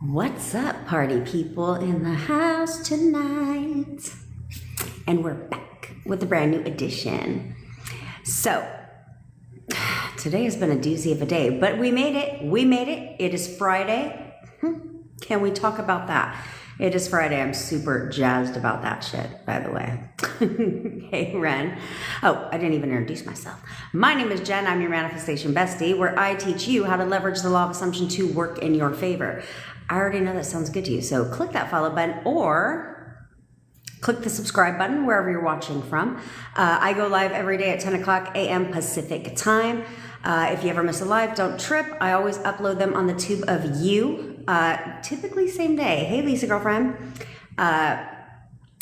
What's up, party people in the house tonight? And we're back with a brand new edition. So, today has been a doozy of a day, but we made it. We made it. It is Friday. Can we talk about that? It is Friday. I'm super jazzed about that shit, by the way. Hey, Ren. Oh, I didn't even introduce myself. My name is Jen. I'm your manifestation bestie, where I teach you how to leverage the law of assumption to work in your favor. I already know that sounds good to you, so click that follow button or click the subscribe button wherever you're watching from. I go live every day at 10 o'clock a.m. Pacific time. If you ever miss a live, don't trip. I always upload them on the tube of you, typically same day. Hey, Lisa, girlfriend.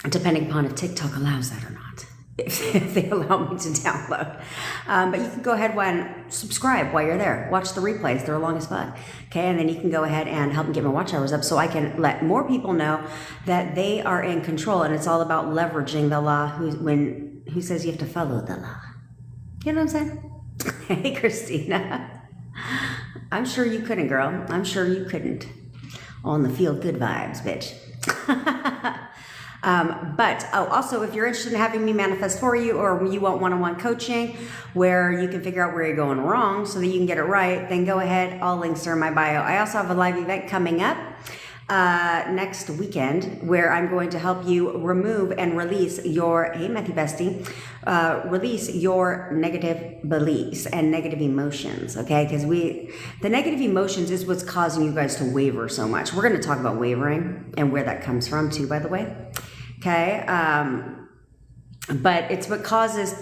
Depending upon if TikTok allows that or not, if they allow me to download. But you can go ahead and subscribe while you're there. Watch the replays. They're long as fuck. Okay, and then you can go ahead and help me get my watch hours up so I can let more people know that they are in control, and it's all about leveraging the law. Who says you have to follow the law? You know what I'm saying? Hey, Christina. I'm sure you couldn't, girl. I'm sure you couldn't. On the feel good vibes, bitch. Also, if you're interested in having me manifest for you, or you want one-on-one coaching where you can figure out where you're going wrong so that you can get it right, then go ahead. All links are in my bio. I also have a live event coming up next weekend where I'm going to help you remove and release your, hey, Matthew Bestie, release your negative beliefs and negative emotions, okay? Because the negative emotions is what's causing you guys to waver so much. We're going to talk about wavering and where that comes from too, by the way. Okay, but it's what causes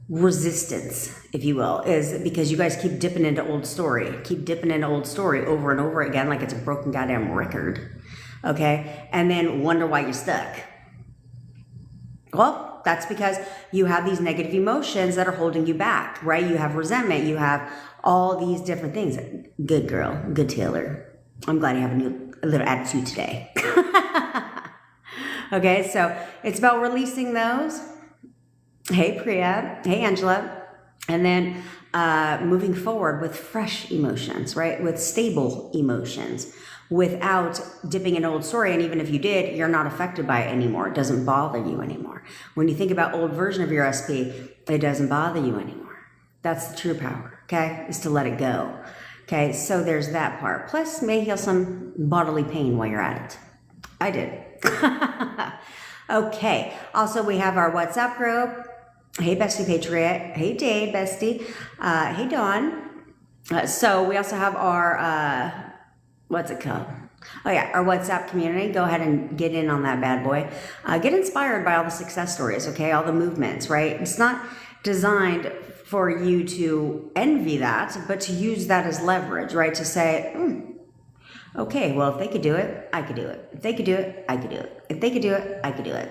resistance, if you will, is because you guys keep dipping into old story over and over again like it's a broken goddamn record, okay, and then wonder why you're stuck. Well, that's because you have these negative emotions that are holding you back, right? You have resentment, you have all these different things. Good girl, good Taylor. I'm glad you have a little attitude today. Okay, so it's about releasing those. Hey, Priya. Hey, Angela. And then moving forward with fresh emotions, right? With stable emotions, without dipping in old story. And even if you did, you're not affected by it anymore. It doesn't bother you anymore. When you think about old version of your SP, it doesn't bother you anymore. That's the true power, okay? Is to let it go. Okay, so there's that part. Plus, may heal some bodily pain while you're at it. I did. Okay. Also, we have our WhatsApp group. Hey, Bestie Patriot. Hey, Dave, Bestie. Hey, Dawn. So we also have our, what's it called? Oh, yeah, our WhatsApp community. Go ahead and get in on that bad boy. Get inspired by all the success stories, okay? All the movements, right? It's not designed for you to envy that, but to use that as leverage, right? To say, okay, well, if they could do it, I could do it. If they could do it, I could do it. If they could do it, I could do it.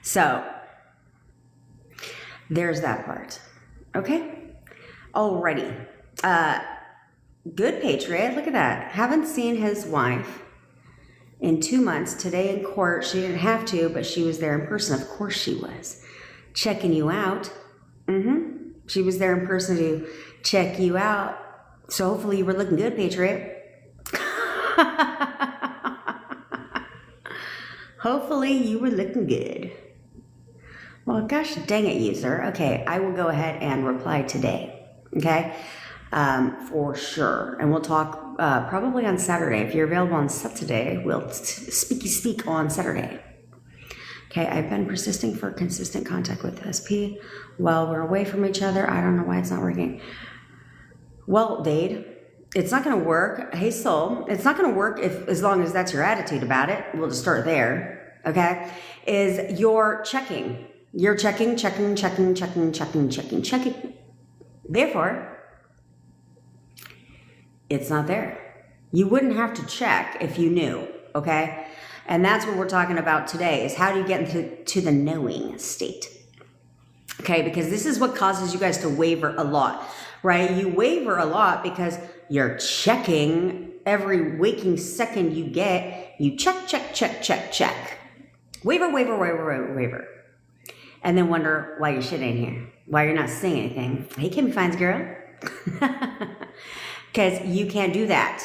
So, there's that part. Okay? Alrighty. Good Patriot, look at that. Haven't seen his wife in 2 months. Today in court, she didn't have to, but she was there in person. Of course she was. Checking you out. She was there in person to check you out. So hopefully you were looking good, Patriot. Hopefully you were looking good. Well, gosh dang it, user. Okay, I will go ahead and reply today. Okay, for sure. And we'll talk probably on Saturday. If you're available on Saturday, we'll speak on Saturday. Okay, I've been persisting for consistent contact with SP while we're away from each other. I don't know why it's not working. Well, Dade, it's not going to work. Hey, soul, it's not going to work as long as that's your attitude about it. We'll just start there, okay? Is you're checking. You're checking. Therefore, it's not there. You wouldn't have to check if you knew, okay? And that's what we're talking about today, is how do you get into the knowing state? Okay, because this is what causes you guys to waver a lot. Right? You waver a lot because you're checking every waking second you get. You check. Waver. And then wonder why your shit ain't here. Why you're not saying anything. Hey, Kimmy Fines girl. Because you can't do that.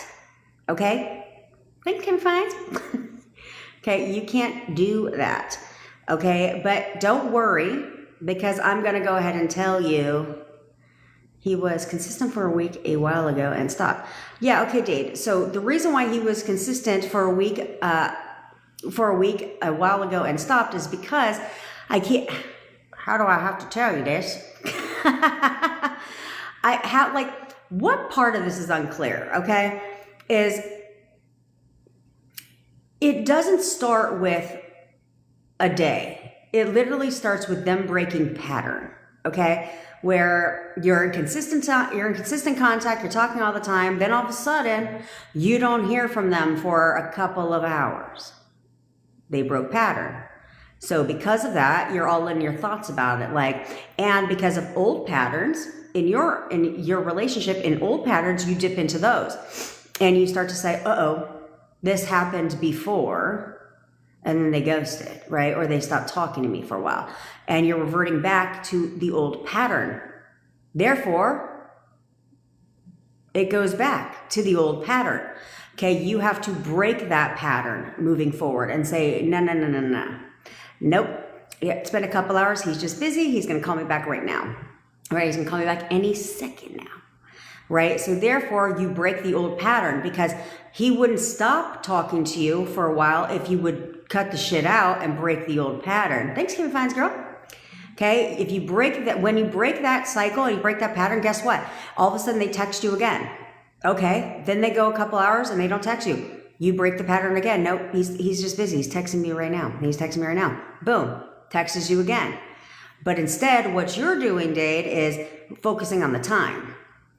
Okay? Thanks, Kim Fines. Okay, you can't do that. Okay, but don't worry, because I'm going to go ahead and tell you he was consistent for a week a while ago and stopped. Yeah, okay, Dave. So the reason why he was consistent for a week a while ago and stopped is because I can't. How do I have to tell you this? I have what part of this is unclear? Okay, is it doesn't start with a day. It literally starts with them breaking pattern. Okay, where you're in consistent contact, you're talking all the time, then all of a sudden you don't hear from them for a couple of hours. They broke pattern. So because of that, you're all in your thoughts about it. And because of old patterns in your relationship, in old patterns, you dip into those and you start to say, uh-oh, this happened before. And then they ghosted, right? Or they stopped talking to me for a while. And you're reverting back to the old pattern. Therefore, it goes back to the old pattern. Okay, you have to break that pattern moving forward and say, no. Nope. Yeah, it's been a couple hours. He's just busy. He's going to call me back right now. Right? He's going to call me back any second now. Right? So therefore, you break the old pattern because he wouldn't stop talking to you for a while if you would cut the shit out and break the old pattern. Thanks, Kim Fines girl. Okay, if you break that, when you break that cycle and you break that pattern, guess what? All of a sudden they text you again. Okay, then they go a couple hours and they don't text you. You break the pattern again. Nope, he's just busy. He's texting me right now. He's texting me right now. Boom, texts you again. But instead, what you're doing, Dade, is focusing on the time.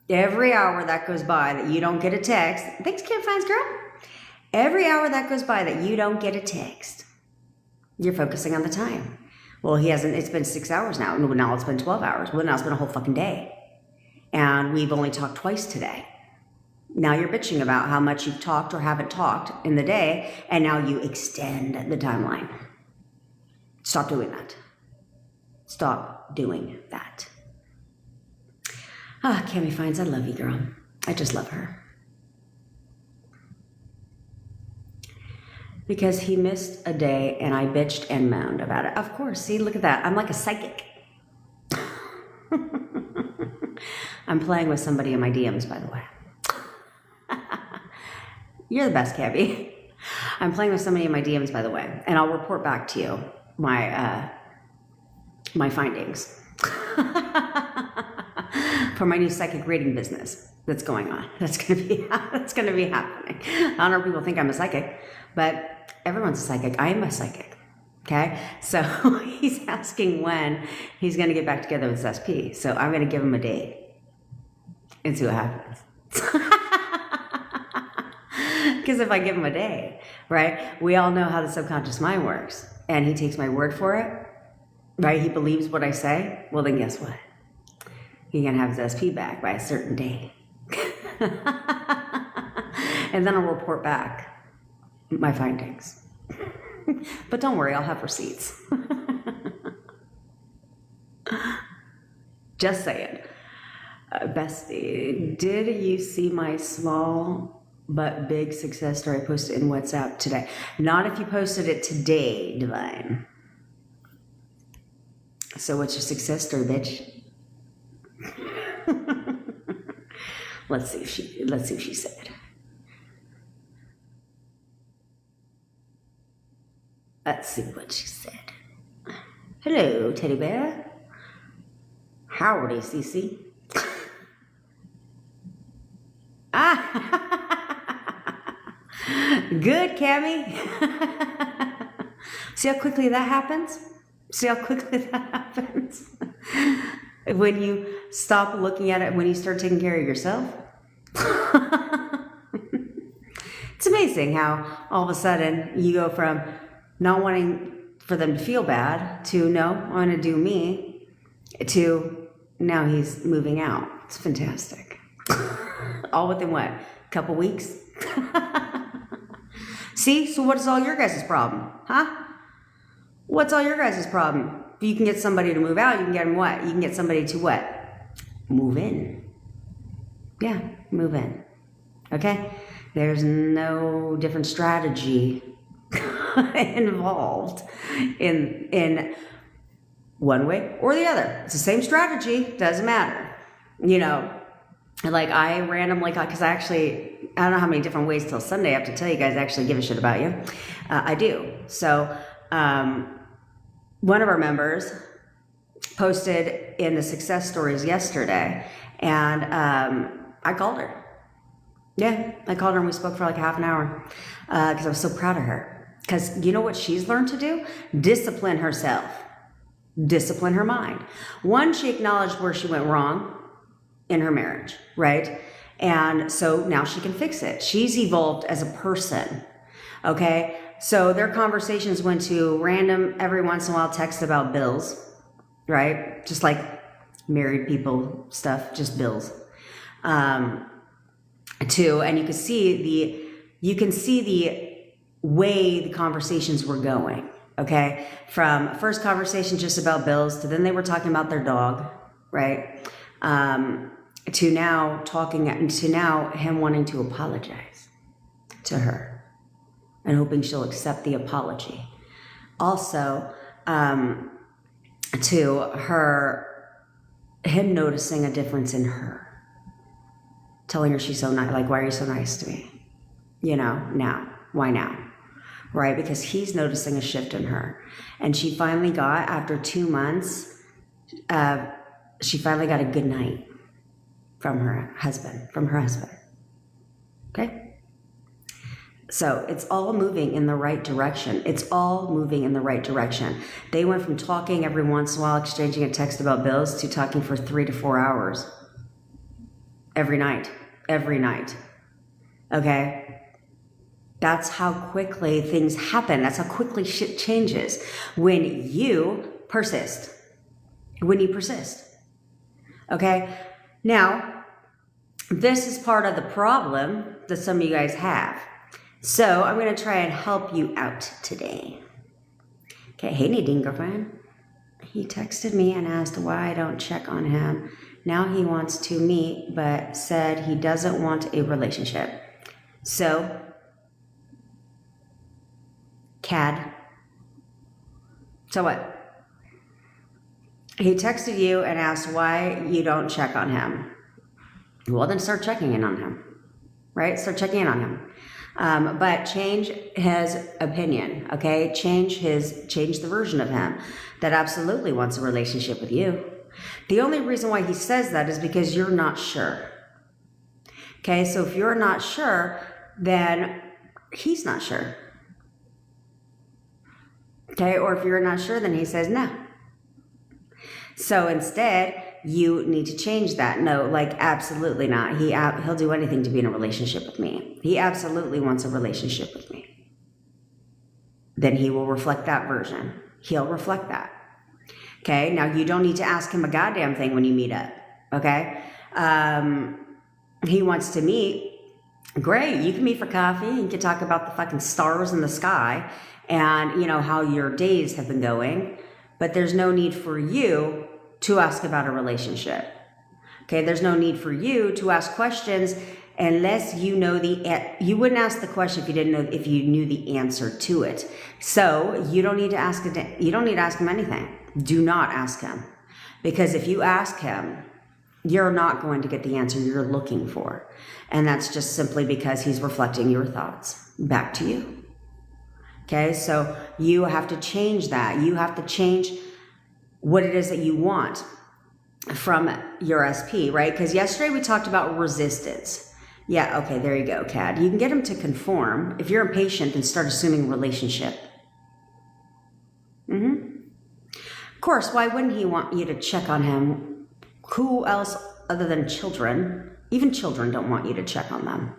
Every hour that goes by that you don't get a text, thanks, Kim Fines girl. Every hour that goes by that you don't get a text, you're focusing on the time. Well, he hasn't, it's been 6 hours now. Now it's been 12 hours. Well, now it's been a whole fucking day. And we've only talked twice today. Now you're bitching about how much you've talked or haven't talked in the day, and now you extend the timeline. Stop doing that. Stop doing that. Ah, Cami Fines, I love you, girl. I just love her. Because he missed a day and I bitched and moaned about it. Of course, see, look at that. I'm like a psychic. I'm playing with somebody in my DMs, by the way. You're the best, Cabby. I'm playing with somebody in my DMs, by the way, and I'll report back to you my findings for my new psychic reading business that's going on. That's gonna be happening. I don't know if people think I'm a psychic, but everyone's a psychic. I am a psychic. Okay, so he's asking when he's gonna get back together with his SP. So I'm gonna give him a date and see what happens. Because if I give him a day, right, we all know how the subconscious mind works, and he takes my word for it, right? He believes what I say. Well, then guess what? He's gonna have his SP back by a certain day, and then I'll report back my findings. But don't worry, I'll have receipts. Just saying. Bestie, did you see my small but big success story I posted in WhatsApp today? Not if you posted it today, Divine. So what's your success story, bitch? Let's see if she said. Let's see what she said. Hello, teddy bear. Howdy, Cece. Good, Cammy. See how quickly that happens? See how quickly that happens? When you stop looking at it, when you start taking care of yourself. It's amazing how all of a sudden you go from not wanting for them to feel bad to no, I'm going to do me, to now he's moving out. It's fantastic. All within what? A couple weeks? See? So what is all your guys' problem? Huh? What's all your guys' problem? If you can get somebody to move out, you can get them what? You can get somebody to what? Move in. Yeah, move in. Okay? There's no different strategy involved in one way or the other. It's the same strategy, doesn't matter. You know, like I randomly, because I don't know how many different ways till Sunday I have to tell you guys I actually give a shit about you. I do. So one of our members posted in the success stories yesterday, and I called her. Yeah, I called her and we spoke for like half an hour because I was so proud of her. Because you know what she's learned to do? Discipline herself. Discipline her mind. One, she acknowledged where she went wrong in her marriage, right? And so now she can fix it. She's evolved as a person, okay? So their conversations went to random, every once in a while, text about bills, right? Just like married people stuff, just bills. And you can see the way the conversations were going, okay? From first conversation just about bills to then they were talking about their dog, right? To now him wanting to apologize to her and hoping she'll accept the apology. Also, to him noticing a difference in her. Telling her she's so nice, like, why are you so nice to me? You know, now. Why now? Right? Because he's noticing a shift in her. And she finally got, after 2 months, she finally got a good night from her husband. Okay? So it's all moving in the right direction. It's all moving in the right direction. They went from talking every once in a while, exchanging a text about bills, to talking for 3 to 4 hours. Every night. Okay? That's how quickly things happen. That's how quickly shit changes. When you persist. Okay? Now, this is part of the problem that some of you guys have. So I'm going to try and help you out today. Okay, hey Nadine girlfriend. He texted me and asked why I don't check on him. Now he wants to meet, but said he doesn't want a relationship. So, CAD. So what? He texted you and asked why you don't check on him. Well, then start checking in on him, right? Start checking in on him. But change his opinion, okay? Change the version of him that absolutely wants a relationship with you. The only reason why he says that is because you're not sure. Okay, so if you're not sure, then he's not sure. Okay, or if you're not sure, then he says no. So instead, you need to change that. No, like absolutely not. He'll do anything to be in a relationship with me. He absolutely wants a relationship with me. Then he will reflect that version. He'll reflect that. Okay, now you don't need to ask him a goddamn thing when you meet up, okay? He wants to meet, great, you can meet for coffee, you can talk about the fucking stars in the sky and, you know, how your days have been going, but there's no need for you to ask about a relationship, okay? There's no need for you to ask questions unless you know you wouldn't ask the question if you knew the answer to it. So you don't need to ask him anything. Do not ask him, because if you ask him, you're not going to get the answer you're looking for. And that's just simply because he's reflecting your thoughts back to you. Okay, so you have to change that. You have to change what it is that you want from your SP, right? Because yesterday we talked about resistance. Yeah, okay, there you go, Cad. You can get him to conform. If you're impatient, then start assuming relationship. Of course, why wouldn't he want you to check on him? Who else other than children? Even children don't want you to check on them.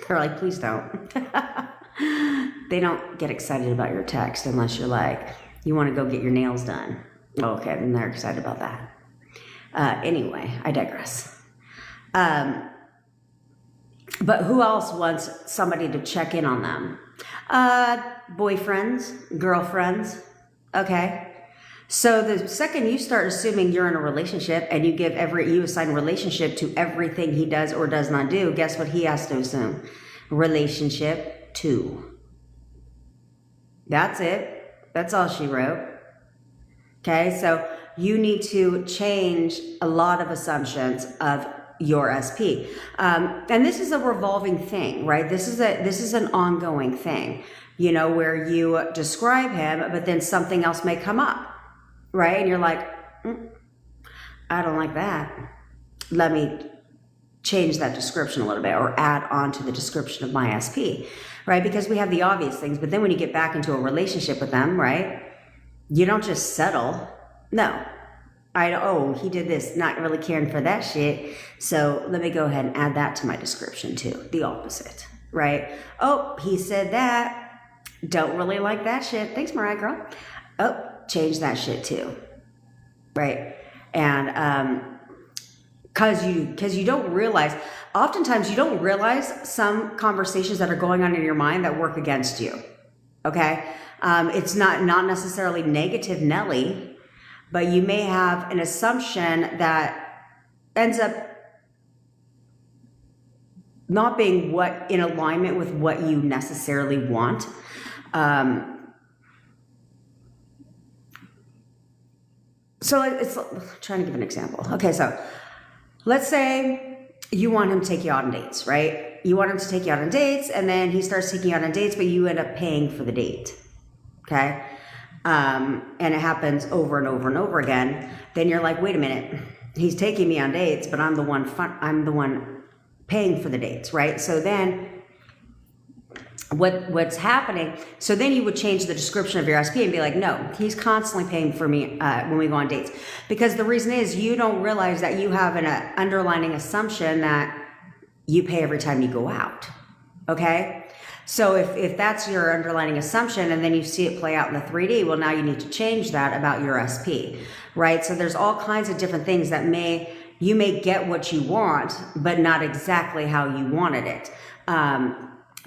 They're like, please don't. They don't get excited about your text unless you're like, you want to go get your nails done. Oh, okay, then they're excited about that. Anyway, I digress. But who else wants somebody to check in on them? Boyfriends, girlfriends, okay? So the second you start assuming you're in a relationship and you assign relationship to everything he does or does not do, guess what he has to assume? relationship 2. That's it. That's all she wrote. Okay, so you need to change a lot of assumptions of your SP. And this is a revolving thing, right? This is an ongoing thing, you know, where you describe him, but then something else may come up, right? And you're like, I don't like that. Let me change that description a little bit or add on to the description of my SP, right? Because we have the obvious things, but then when you get back into a relationship with them, right? You don't just settle. No. He did this, not really caring for that shit. So let me go ahead and add that to my description too. The opposite, right? Oh, he said that. Don't really like that shit. Thanks, Mariah girl. Oh, change that shit too. Right? And because you don't realize, oftentimes you don't realize some conversations that are going on in your mind that work against you. Okay? It's not necessarily negative Nelly, but you may have an assumption that ends up not being in alignment with what you necessarily want. So it's trying to give an example. Okay, so let's say you want him to take you out on dates, right? You want him to take you out on dates, and then he starts taking you out on dates, but you end up paying for the date. Okay? And it happens over and over and over again. Then you're like, wait a minute, he's taking me on dates, but I'm the one paying for the dates, right? So then what's happening? So then you would change the description of your SP and be like, no, he's constantly paying for me when we go on dates. Because the reason is you don't realize that you have an underlining assumption that you pay every time you go out. Okay? So if that's your underlying assumption and then you see it play out in the 3D, well, now you need to change that about your SP, right? So there's all kinds of different things that you may get what you want, but not exactly how you wanted it,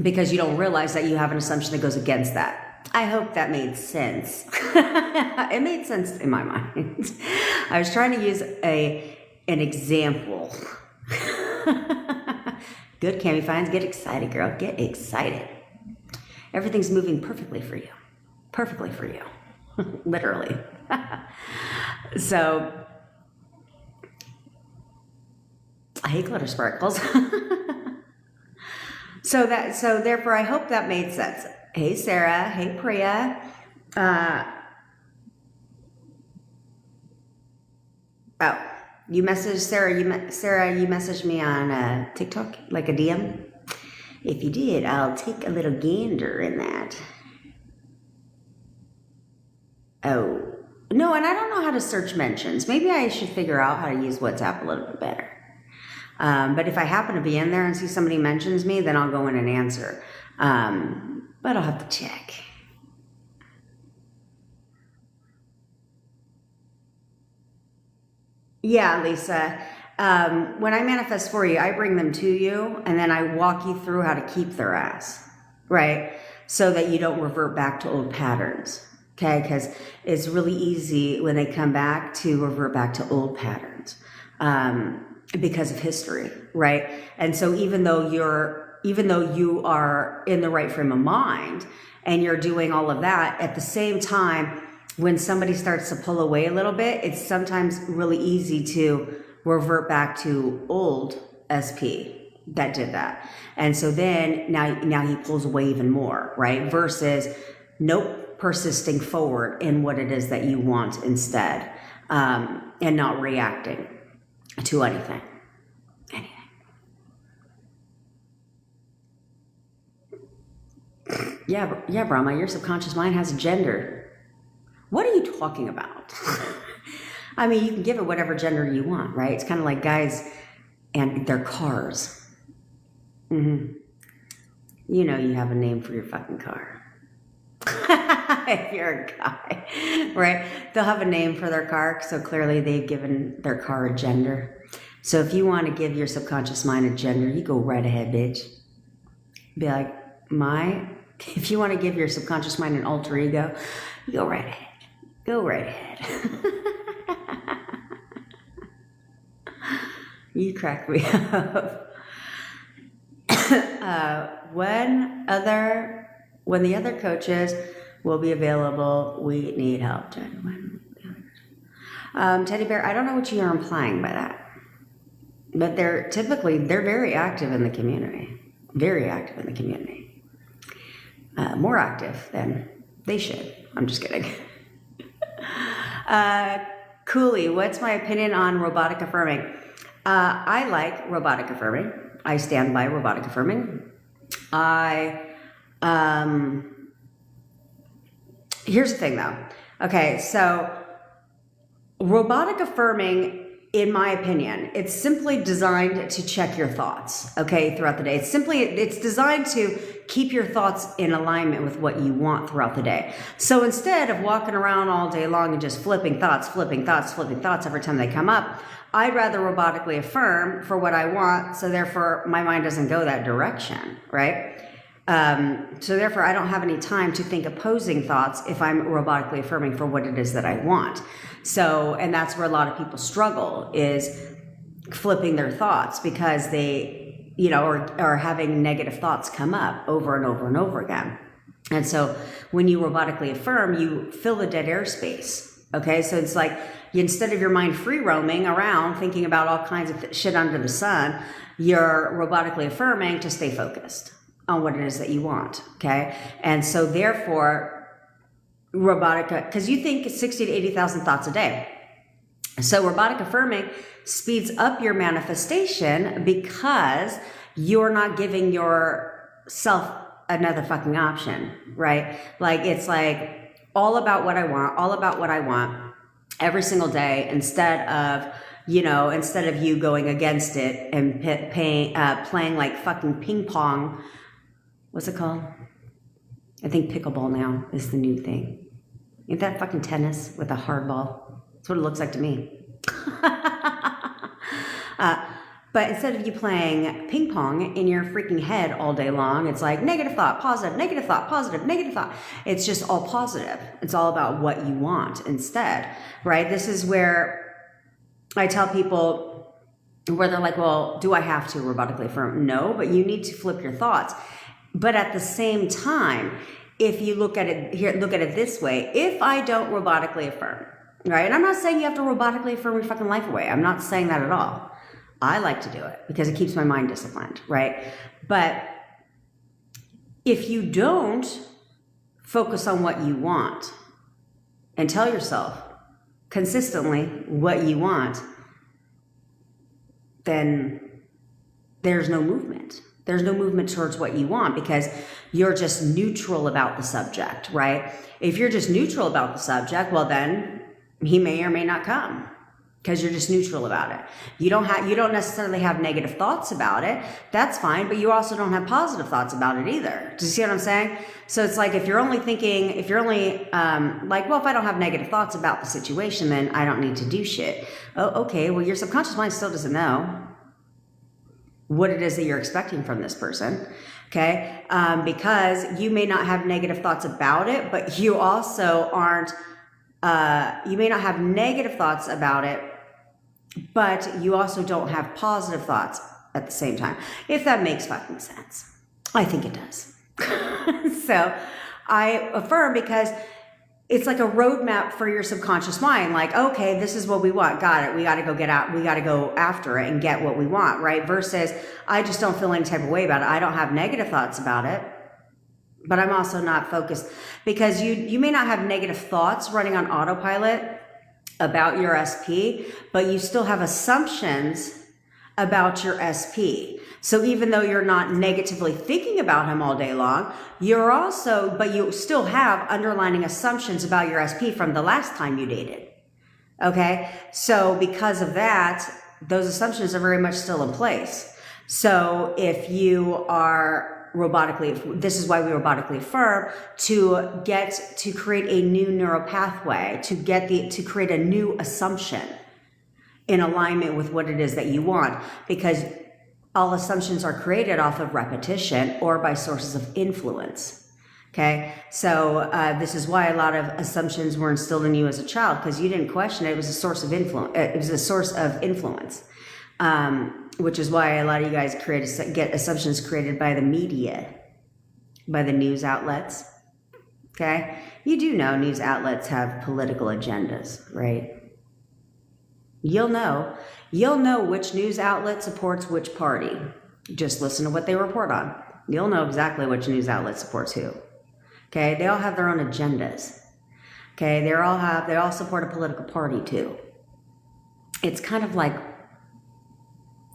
because you don't realize that you have an assumption that goes against that. I hope that made sense. It made sense in my mind. I was trying to use an example. Good, Cami Fines. Get excited, girl. Get excited. Everything's moving perfectly for you. Perfectly for you. Literally. So, I hate glitter sparkles. So therefore, I hope that made sense. Hey, Sarah. Hey, Priya. You messaged Sarah. You messaged me on TikTok, like a DM. If you did, I'll take a little gander in that. Oh no, and I don't know how to search mentions. Maybe I should figure out how to use WhatsApp a little bit better. But if I happen to be in there and see somebody mentions me, then I'll go in and answer. But I'll have to check. Yeah, Lisa. When I manifest for you, I bring them to you, and then I walk you through how to keep their ass, right? So that you don't revert back to old patterns, okay? Because it's really easy when they come back to revert back to old patterns because of history, right? And so even though you are in the right frame of mind and you're doing all of that, at the same time, when somebody starts to pull away a little bit, it's sometimes really easy to revert back to old SP that did that. And so then now he pulls away even more, right? Versus nope, persisting forward in what it is that you want instead, and not reacting to anything. Yeah, Brahma, your subconscious mind has a gender. What are you talking about? I mean, you can give it whatever gender you want, right? It's kind of like guys and their cars. Mm-hmm. You know you have a name for your fucking car. If you're a guy, right? They'll have a name for their car, so clearly they've given their car a gender. So if you want to give your subconscious mind a gender, you go right ahead, bitch. Be like, if you want to give your subconscious mind an alter ego, you go right ahead. Go right ahead. You crack me up. When the other coaches will be available, we need help. Teddy Bear, I don't know what you're implying by that, but they're very active in the community, very active in the community, more active than they should. I'm just kidding. Cooley, what's my opinion on robotic affirming? I like robotic affirming. I stand by robotic affirming. Here's the thing though. Okay, so robotic affirming, in my opinion, it's simply designed to check your thoughts, okay, throughout the day. It's designed to keep your thoughts in alignment with what you want throughout the day. So instead of walking around all day long and just flipping thoughts every time they come up, I'd rather robotically affirm for what I want, so therefore my mind doesn't go that direction, right? So therefore I don't have any time to think opposing thoughts if I'm robotically affirming for what it is that I want. So, and that's where a lot of people struggle, is flipping their thoughts because they, or having negative thoughts come up over and over and over again. And so when you robotically affirm, you fill the dead air space. Okay. So it's like, instead of your mind free roaming around thinking about all kinds of shit under the sun, you're robotically affirming to stay focused on what it is that you want. Okay. And so therefore, because you think 60 to 80,000 thoughts a day. So robotic affirming speeds up your manifestation because you're not giving yourself another fucking option, right? Like, it's like all about what I want every single day, instead of you going against it and playing like fucking ping pong. What's it called? I think pickleball now is the new thing. Ain't that fucking tennis with a hard ball? That's what it looks like to me. But instead of you playing ping pong in your freaking head all day long, it's like negative thought, positive, negative thought, positive, negative thought. It's just all positive. It's all about what you want instead, right? This is where I tell people, where they're like, well, do I have to robotically affirm? No, but you need to flip your thoughts. But at the same time, if you look at it this way, if I don't robotically affirm, right? And I'm not saying you have to robotically affirm your fucking life away. I'm not saying that at all. I like to do it because it keeps my mind disciplined, right? But if you don't focus on what you want and tell yourself consistently what you want, then there's no movement. There's no movement towards what you want because you're just neutral about the subject, right? If you're just neutral about the subject, well then he may or may not come because you're just neutral about it. You don't necessarily have negative thoughts about it. That's fine, but you also don't have positive thoughts about it either. Do you see what I'm saying? So it's like if you're only like, well, if I don't have negative thoughts about the situation, then I don't need to do shit. Oh, okay. Well, your subconscious mind still doesn't know what it is that you're expecting from this person, okay? Because you may not have negative thoughts about it, but you also you may not have negative thoughts about it, but you also don't have positive thoughts at the same time, if that makes fucking sense. I think it does. So I affirm because it's like a roadmap for your subconscious mind. Like, okay, this is what we want. Got it. We got to go we got to go after it and get what we want, right? Versus I just don't feel any type of way about it. I don't have negative thoughts about it, but I'm also not focused because you may not have negative thoughts running on autopilot about your SP, but you still have assumptions about your SP. So even though you're not negatively thinking about him all day long, but you still have underlying assumptions about your SP from the last time you dated. Okay. So because of that, those assumptions are very much still in place. So if you are this is why we robotically affirm, to create a new neural pathway, to create a new assumption in alignment with what it is that you want, because all assumptions are created off of repetition or by sources of influence. Okay. So, this is why a lot of assumptions were instilled in you as a child, because you didn't question it. It was a source of influence. It was a source of influence. which is why a lot of you guys get assumptions created by the media, by the news outlets. Okay? You do know news outlets have political agendas, right? You'll know which news outlet supports which party. Just listen to what they report on. You'll know exactly which news outlet supports who. Okay? They all have their own agendas. Okay? They all support a political party too. It's kind of like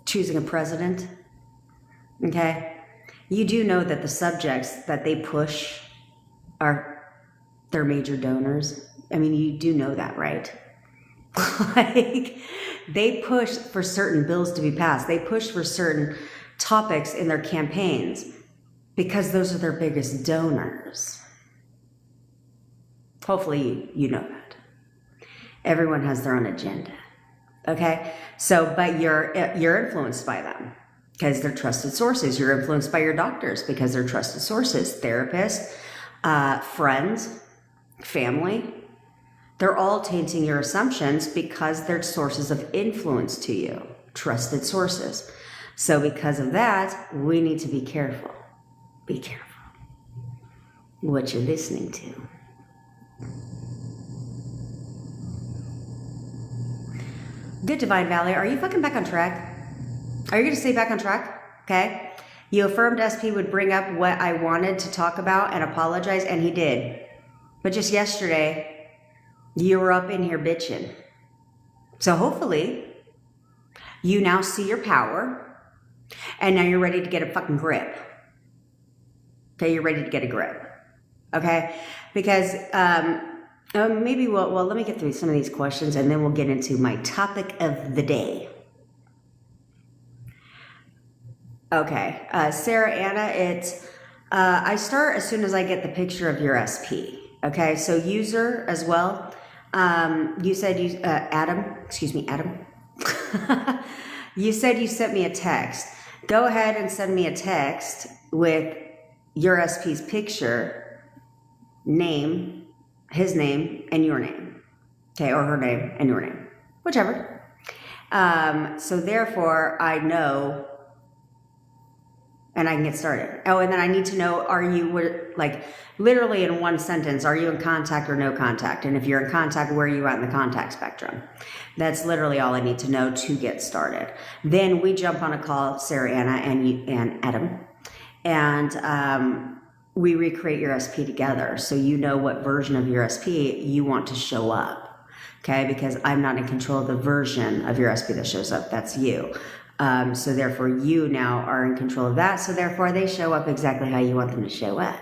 choosing a president. Okay? You do know that the subjects that they push are their major donors. I mean, you do know that, right? Like, they push for certain bills to be passed. They push for certain topics in their campaigns because those are their biggest donors. Hopefully you know that. Everyone has their own agenda. Okay? So, but you're influenced by them because they're trusted sources. You're influenced by your doctors because they're trusted sources. Therapists, friends, family. They're all tainting your assumptions because they're sources of influence to you. Trusted sources. So because of that, we need to be careful. Be careful what you're listening to. Good, Divine Valley. Are you fucking back on track? Are you going to stay back on track? Okay. You affirmed SP would bring up what I wanted to talk about and apologize, and he did. But just yesterday, you were up in here bitching. So hopefully, you now see your power, and now you're ready to get a fucking grip. Okay, you're ready to get a grip. Okay? Because maybe well, let me get through some of these questions, and then we'll get into my topic of the day. Okay, Sarah Anna, it's, I start as soon as I get the picture of your SP. Okay, so user as well. You said Adam. You said you sent me a text. Go ahead and send me a text with your SP's picture, name, his name, and your name. Okay, or her name and your name, whichever. So therefore, I know, and I can get started. Oh, and then I need to know, are you, like, literally in one sentence, are you in contact or no contact? And if you're in contact, where are you at in the contact spectrum? That's literally all I need to know to get started. Then we jump on a call, Sarah Anna and Adam, and we recreate your SP together. So you know what version of your SP you want to show up, okay? Because I'm not in control of the version of your SP that shows up. That's you. So therefore you now are in control of that. So therefore they show up exactly how you want them to show up.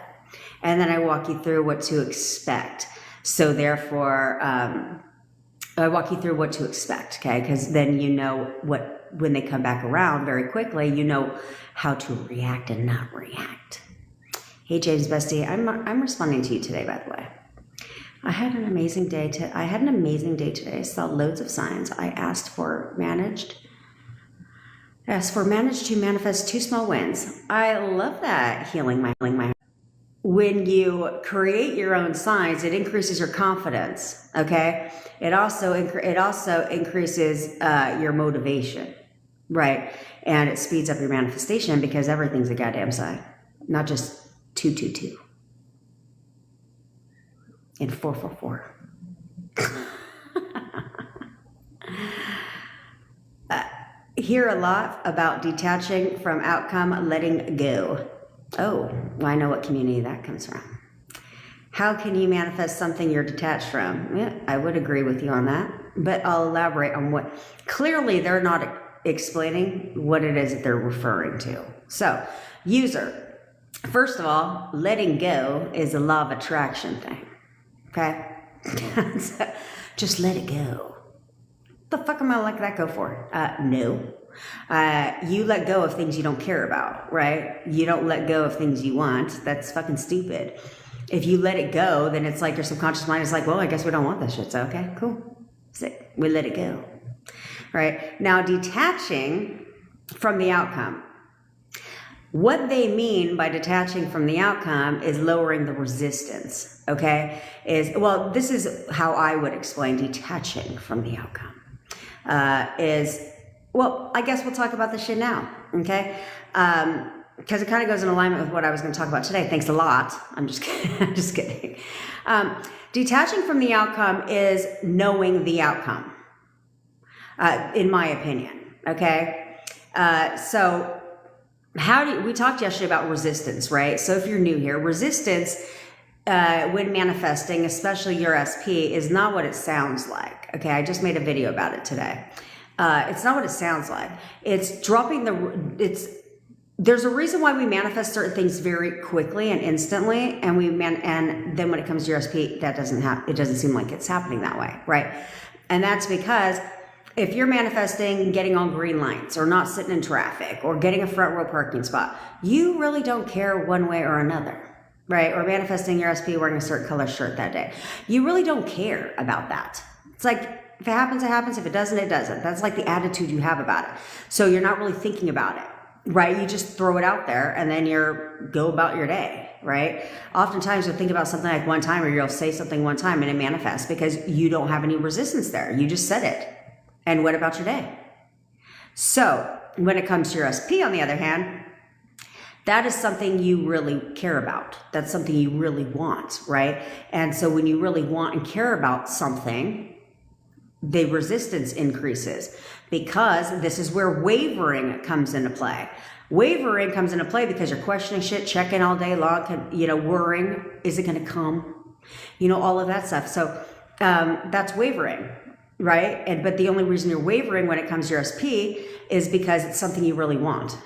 And then I walk you through what to expect. So therefore, I walk you through what to expect, okay? Because then you know when they come back around very quickly, you know how to react and not react. Hey, James Bestie, I'm responding to you today, by the way. I had an amazing day today. I saw loads of signs. I asked for managed to manifest 2 small wins. I love that, healing my heart. When you create your own signs, it increases your confidence, okay? It also increases your motivation, right? And it speeds up your manifestation because everything's a goddamn sign, not just 222 and 444. Hear a lot about detaching from outcome, letting go. Oh, well, I know what community that comes from. How can you manifest something you're detached from? Yeah, I would agree with you on that, but I'll elaborate on what. Clearly, they're not explaining what it is that they're referring to. So, user, first of all, letting go is a law of attraction thing, okay? So, just let it go. The fuck am I letting that go for? No. You let go of things you don't care about, right? You don't let go of things you want. That's fucking stupid. If you let it go, then it's like your subconscious mind is like, well, I guess we don't want this shit. So, okay, cool. Sick. We let it go, right? Now, detaching from the outcome. What they mean by detaching from the outcome is lowering the resistance, okay? This is how I would explain detaching from the outcome. Is Well, I guess we'll talk about this shit now, okay? Because it kind of goes in alignment with what I was going to talk about today. Thanks a lot. I'm just kidding. I'm just kidding. Detaching from the outcome is knowing the outcome, in my opinion, okay? So we talked yesterday about resistance, right? So if you're new here, resistance when manifesting, especially your SP, is not what it sounds like. Okay, I just made a video about it today. It's not what it sounds like. It's dropping there's a reason why we manifest certain things very quickly and instantly, and and then when it comes to your SP, it doesn't seem like it's happening that way, right? And that's because if you're manifesting getting on green lights or not sitting in traffic or getting a front row parking spot, you really don't care one way or another. Right? Or manifesting your SP wearing a certain color shirt that day. You really don't care about that. It's like, if it happens, it happens. If it doesn't, it doesn't. That's like the attitude you have about it. So you're not really thinking about it, right? You just throw it out there and then go about your day, right? Oftentimes you'll think about something like one time, or you'll say something one time and it manifests because you don't have any resistance there. You just said it. And what about your day? So when it comes to your SP, on the other hand, that is something you really care about. That's something you really want, right? And so when you really want and care about something, the resistance increases, because this is where wavering comes into play. Wavering comes into play because you're questioning shit, checking all day long, worrying, is it going to come? All of that stuff. So that's wavering, right? But the only reason you're wavering when it comes to your SP is because it's something you really want.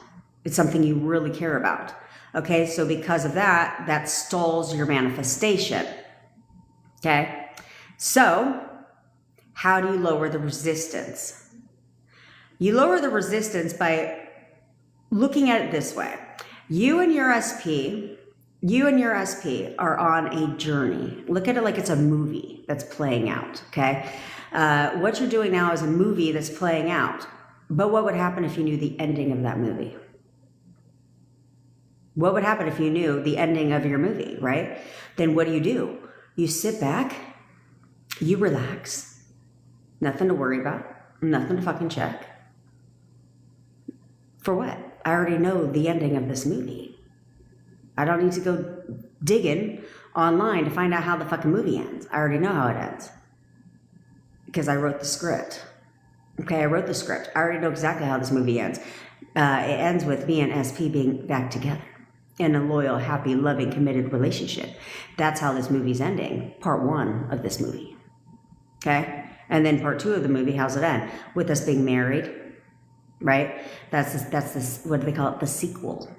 It's something you really care about. Okay, so because of that, that stalls your manifestation. Okay, so how do you lower the resistance? You lower the resistance by looking at it this way. You and your SP are on a journey. Look at it like it's a movie that's playing out, okay? What you're doing now is a movie that's playing out. But what would happen if you knew the ending of that movie? What would happen if you knew the ending of your movie, right? Then what do? You sit back, you relax, nothing to worry about, nothing to fucking check. For what? I already know the ending of this movie. I don't need to go digging online to find out how the fucking movie ends. I already know how it ends. Because I wrote the script. Okay, I wrote the script. I already know exactly how this movie ends. It ends with me and SP being back together in a loyal, happy, loving, committed relationship. That's how this movie's ending. Part 1 of this movie. Okay? And then part 2 of the movie, how's it end? With us being married, right? That's this, what do they call it? The sequel.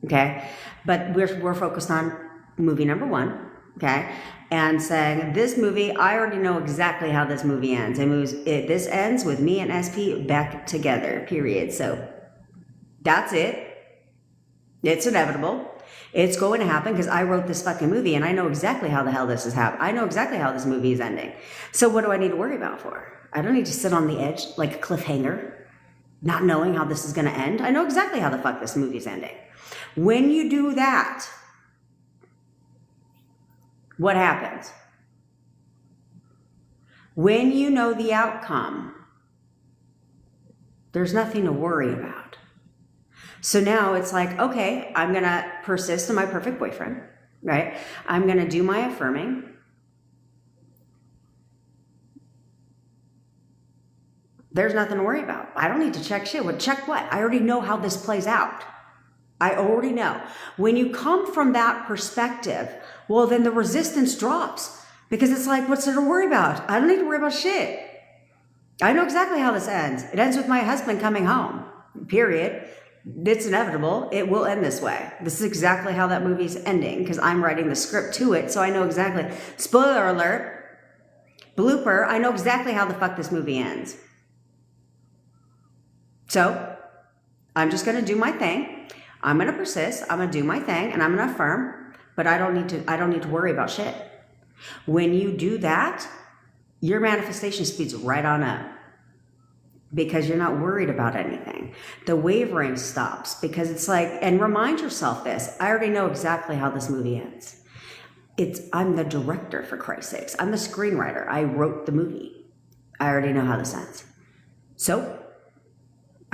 Okay? But we're focused on movie number 1, okay? And saying, this movie, I already know exactly how this movie ends. This ends with me and SP back together, period. So that's it. It's inevitable. It's going to happen because I wrote this fucking movie and I know exactly how the hell this is happening. I know exactly how this movie is ending. So what do I need to worry about for? I don't need to sit on the edge like a cliffhanger, not knowing how this is going to end. I know exactly how the fuck this movie is ending. When you do that, what happens? When you know the outcome, there's nothing to worry about. So now it's like, okay, I'm going to persist in my perfect boyfriend, right? I'm going to do my affirming. There's nothing to worry about. I don't need to check shit. Well, check what? I already know how this plays out. I already know. When you come from that perspective, well, then the resistance drops because it's like, what's there to worry about? I don't need to worry about shit. I know exactly how this ends. It ends with my husband coming home, period. It's inevitable. It will end this way. This is exactly how that movie's ending because I'm writing the script to it. So I know exactly. Spoiler alert. Blooper. I know exactly how the fuck this movie ends. So I'm just going to do my thing. I'm going to persist. I'm going to do my thing and I'm going to affirm, but I don't need to worry about shit. When you do that, your manifestation speeds right on up. Because you're not worried about anything. The wavering stops because it's like, and remind yourself this, I already know exactly how this movie ends. I'm the director, for Christ's sakes. I'm the screenwriter. I wrote the movie. I already know how this ends. So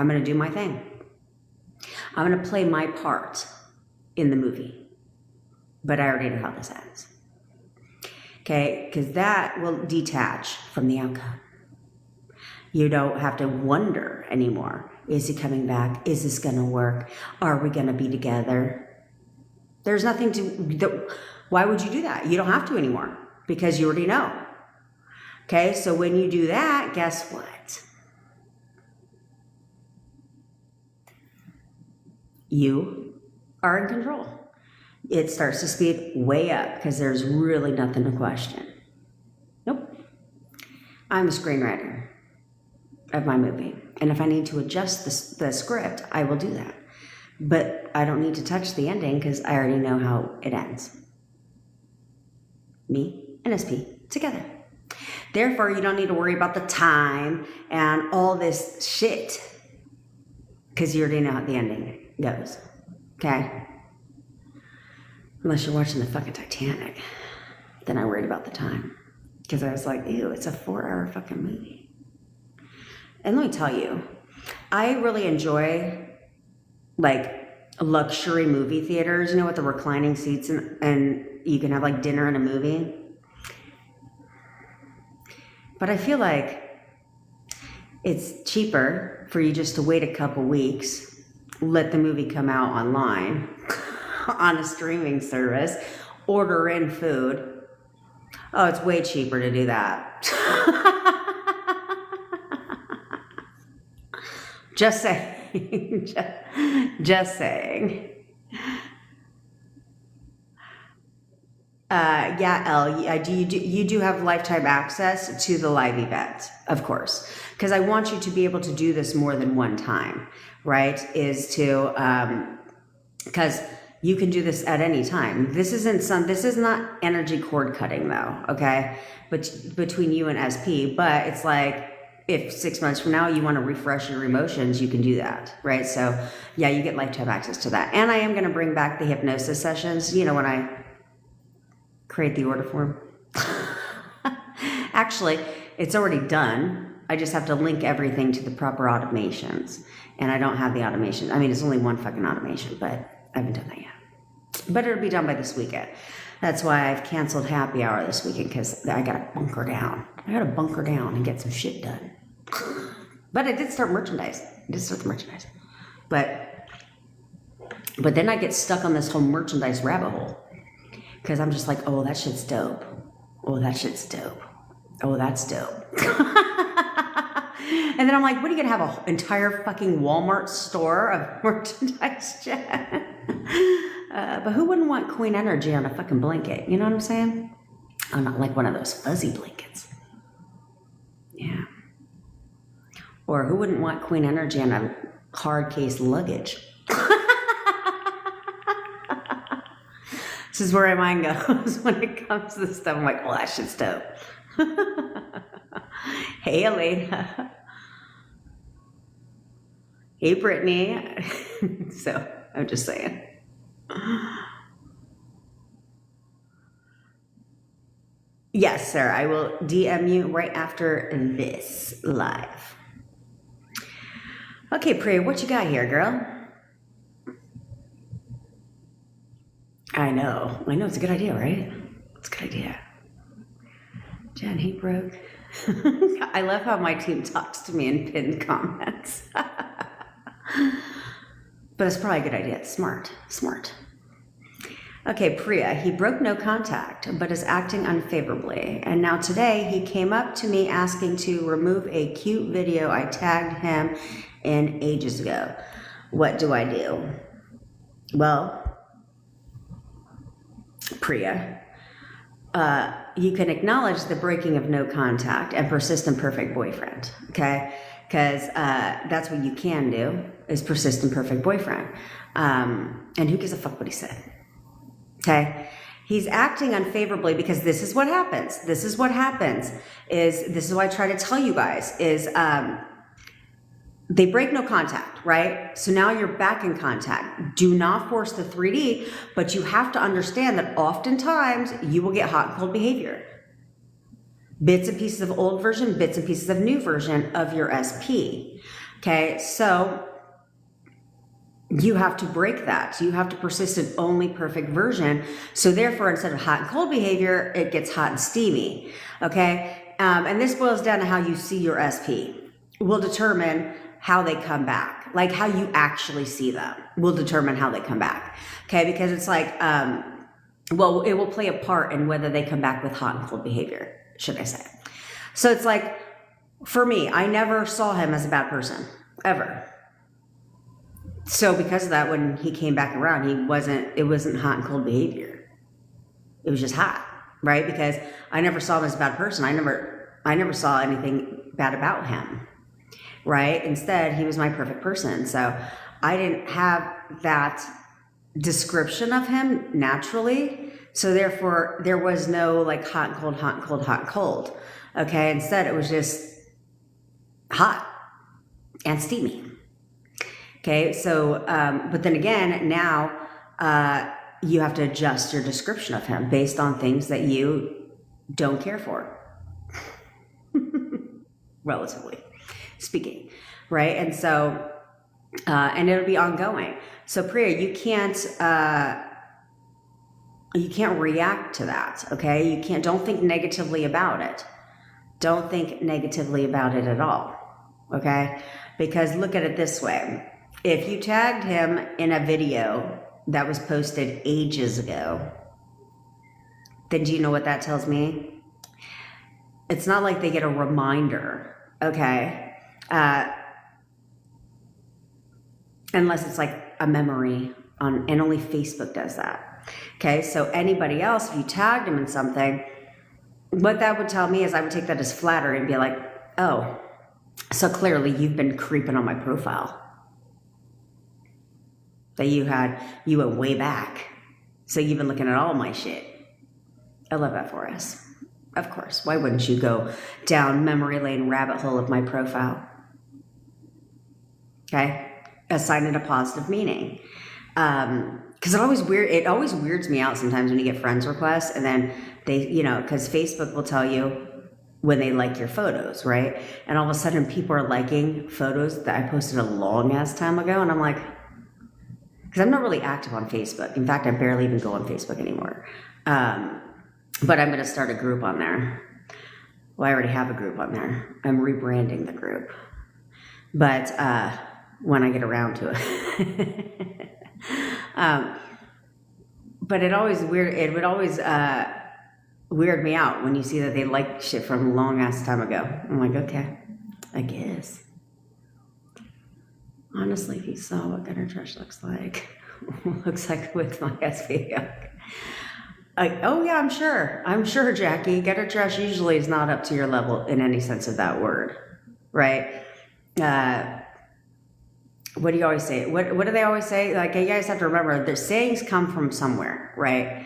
I'm going to do my thing. I'm going to play my part in the movie. But I already know how this ends. Okay? Because that will detach from the outcome. You don't have to wonder anymore. Is he coming back? Is this going to work? Are we going to be together? There's nothing to... Why would you do that? You don't have to anymore because you already know. Okay? So when you do that, guess what? You are in control. It starts to speed way up because there's really nothing to question. Nope. I'm a screenwriter of my movie. And if I need to adjust the script, I will do that. But I don't need to touch the ending because I already know how it ends. Me and SP together. Therefore, you don't need to worry about the time and all this shit because you already know how the ending goes. Okay? Unless you're watching the fucking Titanic. Then I worried about the time. Because I was like, ew, it's a 4-hour fucking movie. And let me tell you, I really enjoy like luxury movie theaters, you know, with the reclining seats and you can have like dinner and a movie. But I feel like it's cheaper for you just to wait a couple weeks, let the movie come out online on a streaming service, order in food. Oh, it's way cheaper to do that. Just saying. Just saying. Yeah, Elle, you do have lifetime access to the live event, of course, because I want you to be able to do this more than one time, right? Because you can do this at any time. This is not energy cord cutting though, okay? But between you and SP, but it's like, if 6 months from now you want to refresh your emotions, you can do that, right? So yeah, you get lifetime access to that. And I am going to bring back the hypnosis sessions, you know, when I create the order form. Actually, it's already done. I just have to link everything to the proper automations. And I don't have the automation. I mean, it's only one fucking automation, but I haven't done that yet. But it'll be done by this weekend. That's why I've canceled happy hour this weekend, because I got to bunker down. I got to bunker down and get some shit done. But I did start merchandise. I did start the merchandise. But then I get stuck on this whole merchandise rabbit hole. Because I'm just like, oh, that shit's dope. Oh, that shit's dope. Oh, that's dope. And then I'm like, what are you going to have, an entire fucking Walmart store of merchandise, Jen? But who wouldn't want Queen Energy on a fucking blanket? You know what I'm saying? Oh, not like one of those fuzzy blankets. Yeah. Or who wouldn't want Queen Energy on a hard case luggage? This is where my mind goes when it comes to this stuff. I'm like, well, that shit's dope. Hey, Elena. Hey, Brittany. So, I'm just saying. Yes, sir. I will DM you right after this live. Okay, Priya, what you got here, girl? I know. It's a good idea, right? It's a good idea. Jen, he broke. I love how my team talks to me in pinned comments. But it's probably a good idea. It's smart. Okay, Priya, he broke no contact, but is acting unfavorably. And now today, he came up to me asking to remove a cute video I tagged him in ages ago. What do I do? Well, Priya, you can acknowledge the breaking of no contact and persistent perfect boyfriend, okay? Because that's what you can do, is persistent perfect boyfriend. And who gives a fuck what he said? Okay? He's acting unfavorably because this is what happens. This is what I try to tell you guys, is they break no contact, right? So now you're back in contact. Do not force the 3D, but you have to understand that oftentimes you will get hot and cold behavior. Bits and pieces of old version, bits and pieces of new version of your SP. Okay, so you have to break that. You have to persist in only perfect version. So therefore, instead of hot and cold behavior, it gets hot and steamy. Okay, and this boils down to how you see your SP. Will determine how they come back. Like how you actually see them will determine how they come back. Okay, because it's like, well, it will play a part in whether they come back with hot and cold behavior, should I say. So it's like, for me, I never saw him as a bad person, ever. So because of that, when he came back around, it wasn't hot and cold behavior. It was just hot, right? Because I never saw him as a bad person. I never saw anything bad about him, right? Instead, he was my perfect person. So I didn't have that description of him naturally. So therefore, there was no like hot and cold, hot and cold, hot and cold. Okay, instead it was just hot and steamy. Okay, so, but then again, now you have to adjust your description of him based on things that you don't care for, relatively speaking, right? And so, and it'll be ongoing. So Priya, you can't react to that, okay? Don't think negatively about it. Don't think negatively about it at all, okay? Because look at it this way. If you tagged him in a video that was posted ages ago, then do you know what that tells me? It's not like they get a reminder, okay? Unless it's like a memory and only Facebook does that. Okay, so anybody else, if you tagged him in something, what that would tell me is I would take that as flattery and be like, oh, so clearly you've been creeping on my profile. That you went way back. So you've been looking at all my shit. I love that for us. Of course, why wouldn't you go down memory lane rabbit hole of my profile? Okay, assign it a positive meaning. Because it always weirds me out sometimes when you get friends requests and then they, because Facebook will tell you when they like your photos, right? And all of a sudden people are liking photos that I posted a long ass time ago. And I'm like, because I'm not really active on Facebook. In fact, I barely even go on Facebook anymore. But I'm going to start a group on there. Well, I already have a group on there. I'm rebranding the group. But when I get around to it. But it would always weird me out when you see that they like shit from a long ass time ago. I'm like, okay, I guess. Honestly, if you saw what gutter trash looks like with my SV. Oh yeah, I'm sure, Jackie. Gutter trash usually is not up to your level in any sense of that word, right? What do you always say? What do they always say? Like, you guys have to remember, their sayings come from somewhere, right?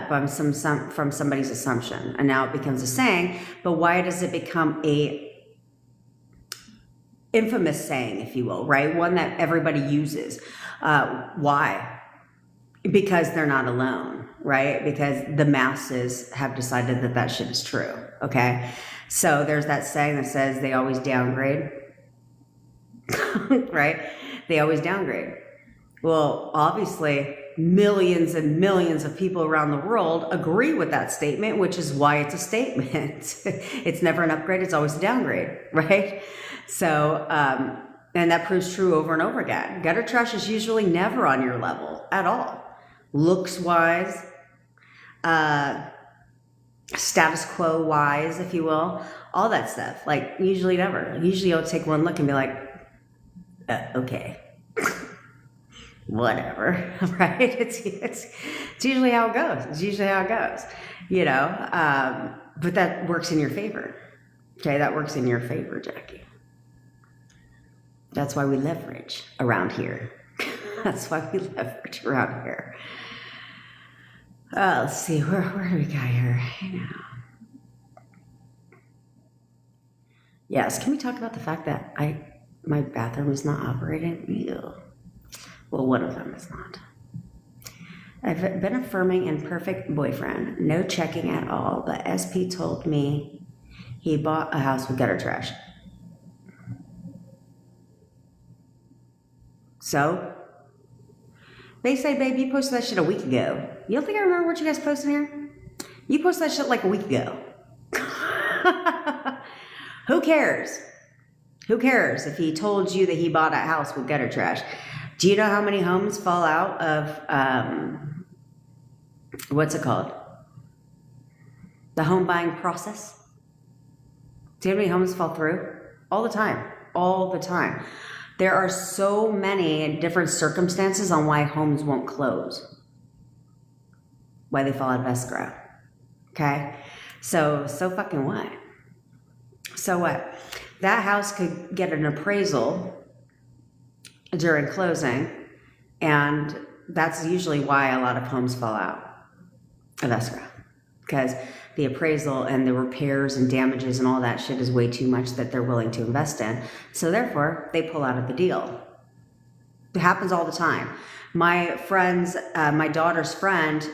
From somebody's assumption, and now it becomes a saying. But why does it become a infamous saying, if you will, right? One that everybody uses. Why? Because they're not alone, right? Because the masses have decided that shit is true. Okay, so there's that saying that says they always downgrade. Right? They always downgrade. Well, obviously, millions and millions of people around the world agree with that statement, which is why it's a statement. It's never an upgrade, it's always a downgrade, right? So, and that proves true over and over again. Gutter trash is usually never on your level at all. Looks-wise, status quo-wise, if you will, all that stuff. Like, usually never. Usually you'll take one look and be like, okay, whatever, right? It's usually how it goes. It's usually how it goes, but that works in your favor. Okay, that works in your favor, Jackie. That's why we leverage around here. That's why we leverage around here. Let's see, where do we got here? Yes, can we talk about the fact that my bathroom is not operating? Ew. Well, one of them is not. I've been affirming and perfect boyfriend. No checking at all, but SP told me he bought a house with gutter trash. So, they say, babe, you posted that shit a week ago. You don't think I remember what you guys posted here? You posted that shit like a week ago. Who cares? Who cares if he told you that he bought a house with gutter trash? Do you know how many homes fall out of, what's it called? The home buying process? Do you know how many homes fall through? All the time. All the time. There are so many different circumstances on why homes won't close. Why they fall out of escrow. Okay? So fucking what? So what? That house could get an appraisal during closing, and that's usually why a lot of homes fall out of escrow. Because the appraisal and the repairs and damages and all that shit is way too much that they're willing to invest in. So therefore, they pull out of the deal. It happens all the time. My friend's, my daughter's friend,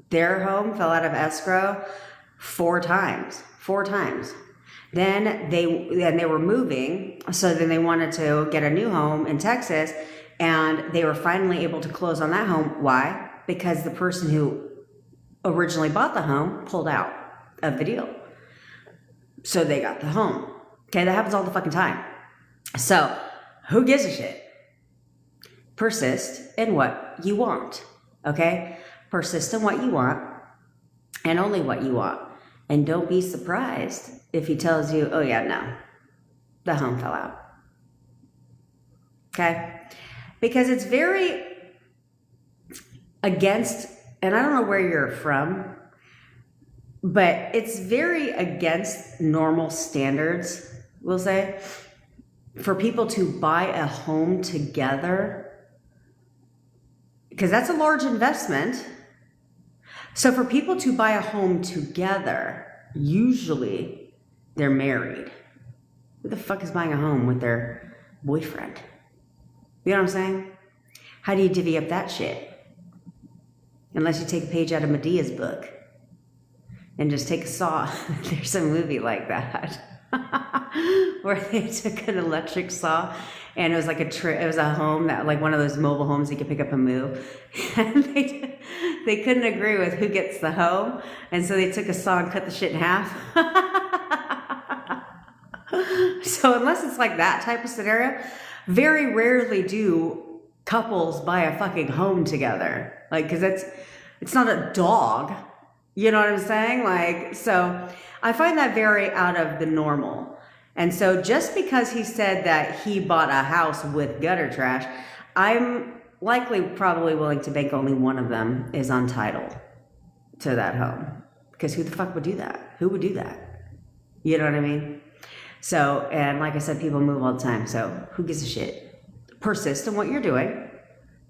their home fell out of escrow 4 times. 4 times. Then they were moving, so then they wanted to get a new home in Texas, and they were finally able to close on that home. Why? Because the person who originally bought the home pulled out of the deal. So they got the home. Okay, that happens all the fucking time. So, who gives a shit? Persist in what you want. Okay? Persist in what you want, and only what you want. And don't be surprised if he tells you, oh yeah, no, the home fell out. Okay? Because it's very against, and I don't know where you're from, but it's very against normal standards, we'll say, for people to buy a home together, because that's a large investment. So for people to buy a home together, usually they're married. Who the fuck is buying a home with their boyfriend? You know what I'm saying? How do you divvy up that shit? Unless you take a page out of Medea's book and just take a saw. There's a movie like that where they took an electric saw, and it was like it was a home that, like one of those mobile homes you could pick up and move. And they couldn't agree with who gets the home, and so they took a saw and cut the shit in half. So unless it's like that type of scenario, very rarely do couples buy a fucking home together. Like, because it's not a dog. You know what I'm saying? Like, so I find that very out of the normal. And so just because he said that he bought a house with gutter trash, I'm likely probably willing to bet only one of them is untitled to that home. Because who the fuck would do that? Who would do that? You know what I mean? So, and like I said, people move all the time. So who gives a shit? Persist in what you're doing.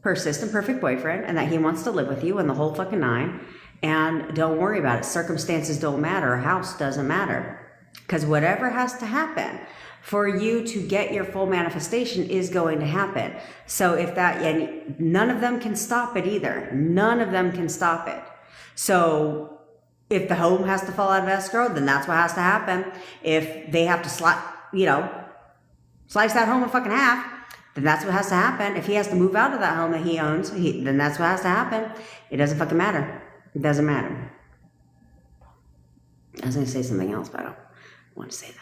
Persist in perfect boyfriend, and that he wants to live with you and the whole fucking 9. And don't worry about it. Circumstances don't matter. A house doesn't matter. Because whatever has to happen for you to get your full manifestation is going to happen. So if that, and none of them can stop it either. None of them can stop it. So if the home has to fall out of escrow, then that's what has to happen. If they have to slice that home in fucking half, then that's what has to happen. If he has to move out of that home that he owns, then that's what has to happen. It doesn't fucking matter. It doesn't matter. I was going to say something else, but I don't want to say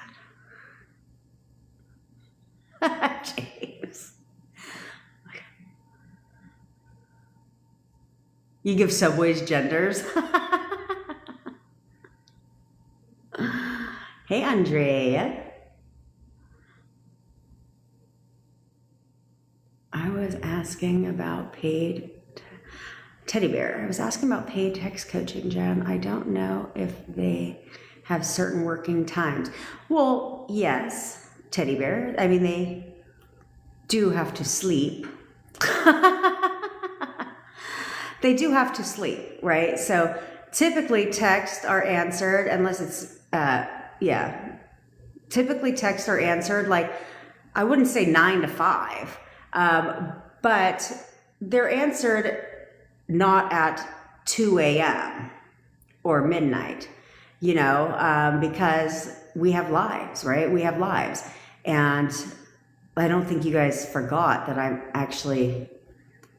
that. James. You give subways genders. Hey, Andrea. I was asking about paid teddy bear. I was asking about paid text coaching, Jen. I don't know if they have certain working times. Well, yes, teddy bear. I mean, they do have to sleep. They do have to sleep, right? So typically texts are answered unless it's, typically texts are answered, like, I wouldn't say 9 to 5, but they're answered not at 2 a.m. or midnight, you know, because we have lives, right? We have lives. And I don't think you guys forgot that I'm actually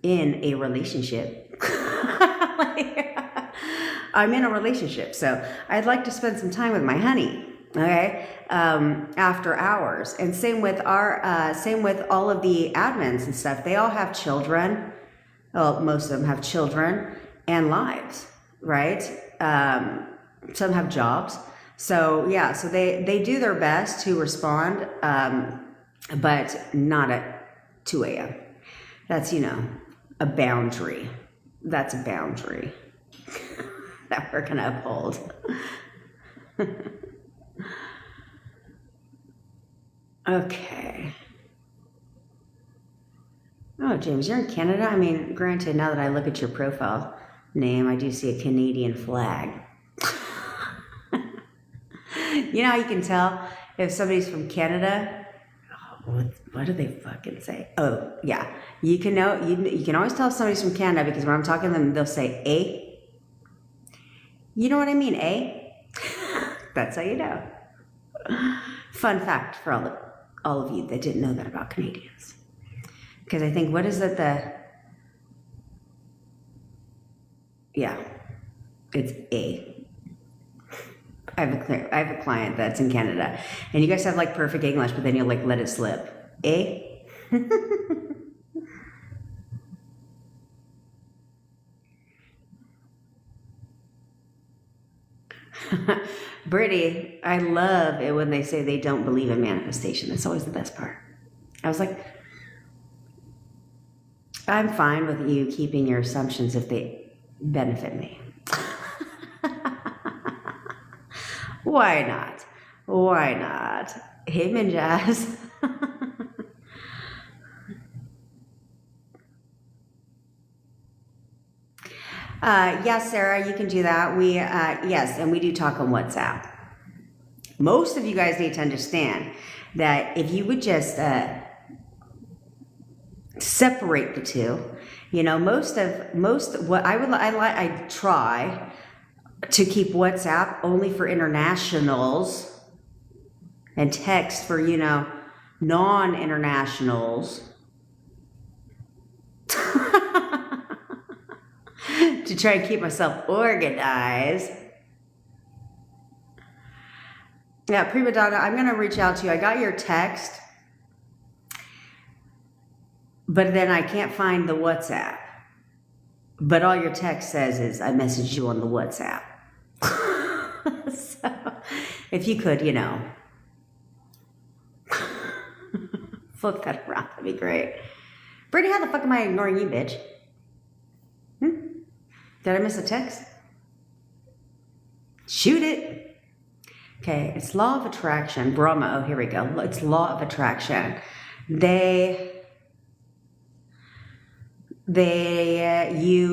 in a relationship. Like, I'm in a relationship, so I'd like to spend some time with my honey. Okay, after hours, and same with all of the admins and stuff. They all have children. Well, most of them have children and lives, right? Some have jobs. So yeah, so they do their best to respond, but not at 2 a.m. That's, a boundary. That's a boundary that we're gonna uphold. Okay. Oh, James, you're in Canada? I mean, granted, now that I look at your profile name, I do see a Canadian flag. You know how you can tell if somebody's from Canada? Oh, what do they fucking say? Oh, yeah. You can know, you can always tell if somebody's from Canada because when I'm talking to them, they'll say, "Eh?" You know what I mean, eh? That's how you know. Fun fact for all of you that didn't know that about Canadians. Because I think, what is it, yeah, it's A. I have a client that's in Canada, and you guys have like perfect English, but then you'll like let it slip. A. Brittany, I love it when they say they don't believe in manifestation. That's always the best part. I was like, I'm fine with you keeping your assumptions if they benefit me. Why not? Why not? Him and Jazz. Yes, Sarah, you can do that. Yes, and we do talk on WhatsApp. Most of you guys need to understand that if you would just separate the two, I try to keep WhatsApp only for internationals and text for, non-internationals. To try and keep myself organized. Yeah, Prima Donna, I'm going to reach out to you. I got your text, but then I can't find the WhatsApp. But all your text says is, I messaged you on the WhatsApp. So, if you could, flip that around, that'd be great. Brittany, how the fuck am I ignoring you, bitch? Did I miss a text? Shoot it. Okay, it's law of attraction. Brahma, oh, here we go. It's law of attraction. You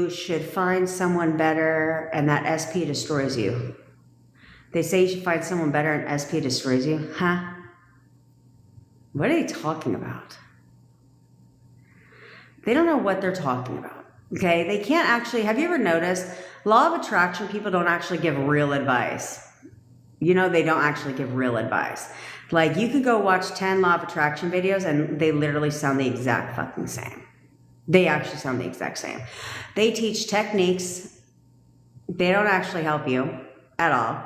should find someone better and that SP destroys you. They say you should find someone better and SP destroys you. Huh? What are they talking about? They don't know what they're talking about. Okay, they can't actually, have you ever noticed, law of attraction people don't actually give real advice. They don't actually give real advice. Like, you could go watch 10 law of attraction videos and they literally sound the exact fucking same. They actually sound the exact same. They teach techniques. They don't actually help you at all.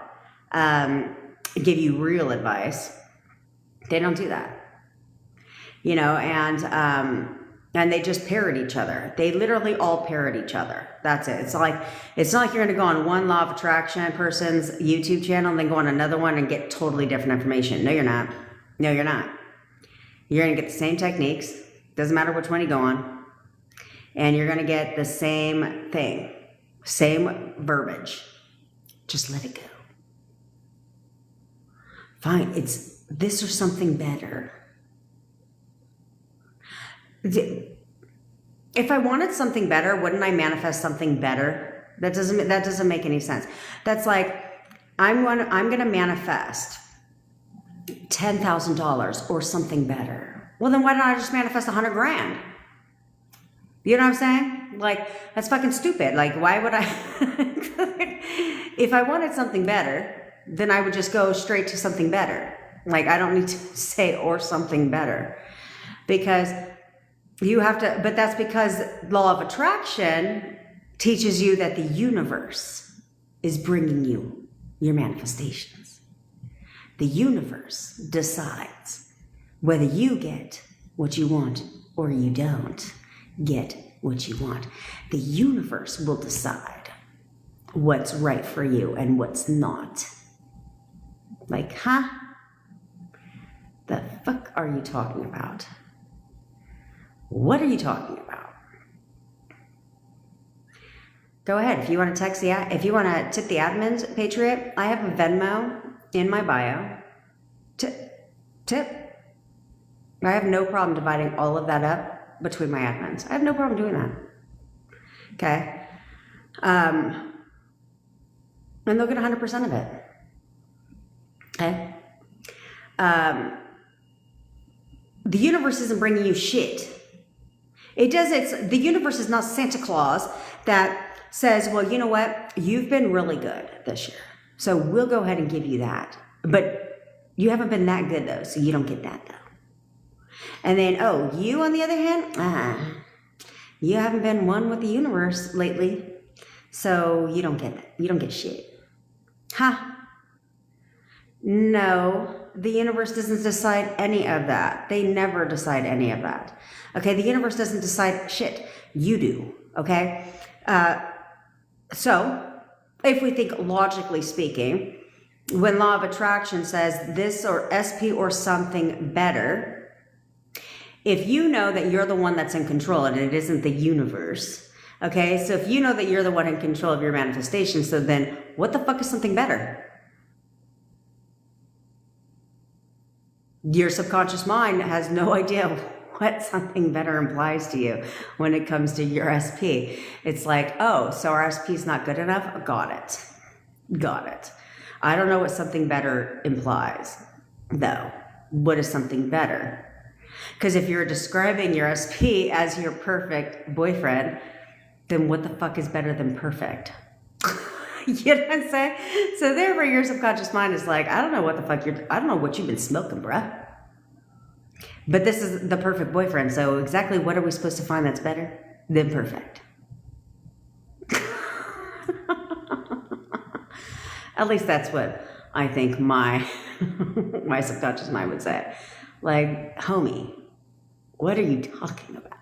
Give you real advice. They don't do that. And they just parrot each other. They literally all parrot each other. That's it. It's not like you're going to go on one law of attraction person's YouTube channel and then go on another one and get totally different information. No, you're not. No, you're not. You're going to get the same techniques. Doesn't matter which one you go on. And you're going to get the same thing. Same verbiage. Just let it go. Fine. It's this or something better. If I wanted something better, wouldn't I manifest something better? That doesn't make any sense. That's like, I'm going to manifest $10,000 or something better. Well, then why don't I just manifest $100,000? You know what I'm saying? Like, that's fucking stupid. Like, why would I? If I wanted something better, then I would just go straight to something better. Like, I don't need to say or something better. because you have to, but that's because law of attraction teaches you that the universe is bringing you your manifestations. The universe decides whether you get what you want or you don't get what you want. The universe will decide what's right for you and what's not. Like, huh? The fuck are you talking about? What are you talking about? Go ahead. If you want to text if you want to tip the admins, Patriot, I have a Venmo in my bio. Tip. I have no problem dividing all of that up between my admins. I have no problem doing that. Okay. And they'll get 100% of it. Okay. The universe isn't bringing you shit. The universe is not Santa Claus that says, well, you know what? You've been really good this year, so we'll go ahead and give you that. But you haven't been that good though, so you don't get that though. And then, oh, you on the other hand, you haven't been one with the universe lately, so you don't get that. You don't get shit. Huh? No, the universe doesn't decide any of that. They never decide any of that. Okay, the universe doesn't decide shit. You do, okay? So, if we think logically speaking, when law of attraction says this or SP or something better, if you know that you're the one that's in control and it isn't the universe, okay? So if you know that you're the one in control of your manifestation, so then what the fuck is something better? Your subconscious mind has no idea what something better implies to you when it comes to your SP. It's like, oh, so our SP is not good enough? Got it. I don't know what something better implies, though. What is something better? Because if you're describing your SP as your perfect boyfriend, then what the fuck is better than perfect? You know what I'm saying? So therefore your subconscious mind is like, I don't know what the fuck I don't know what you've been smoking, bruh. But this is the perfect boyfriend, so exactly what are we supposed to find that's better than perfect? At least that's what I think my subconscious mind would say. Like, homie, what are you talking about?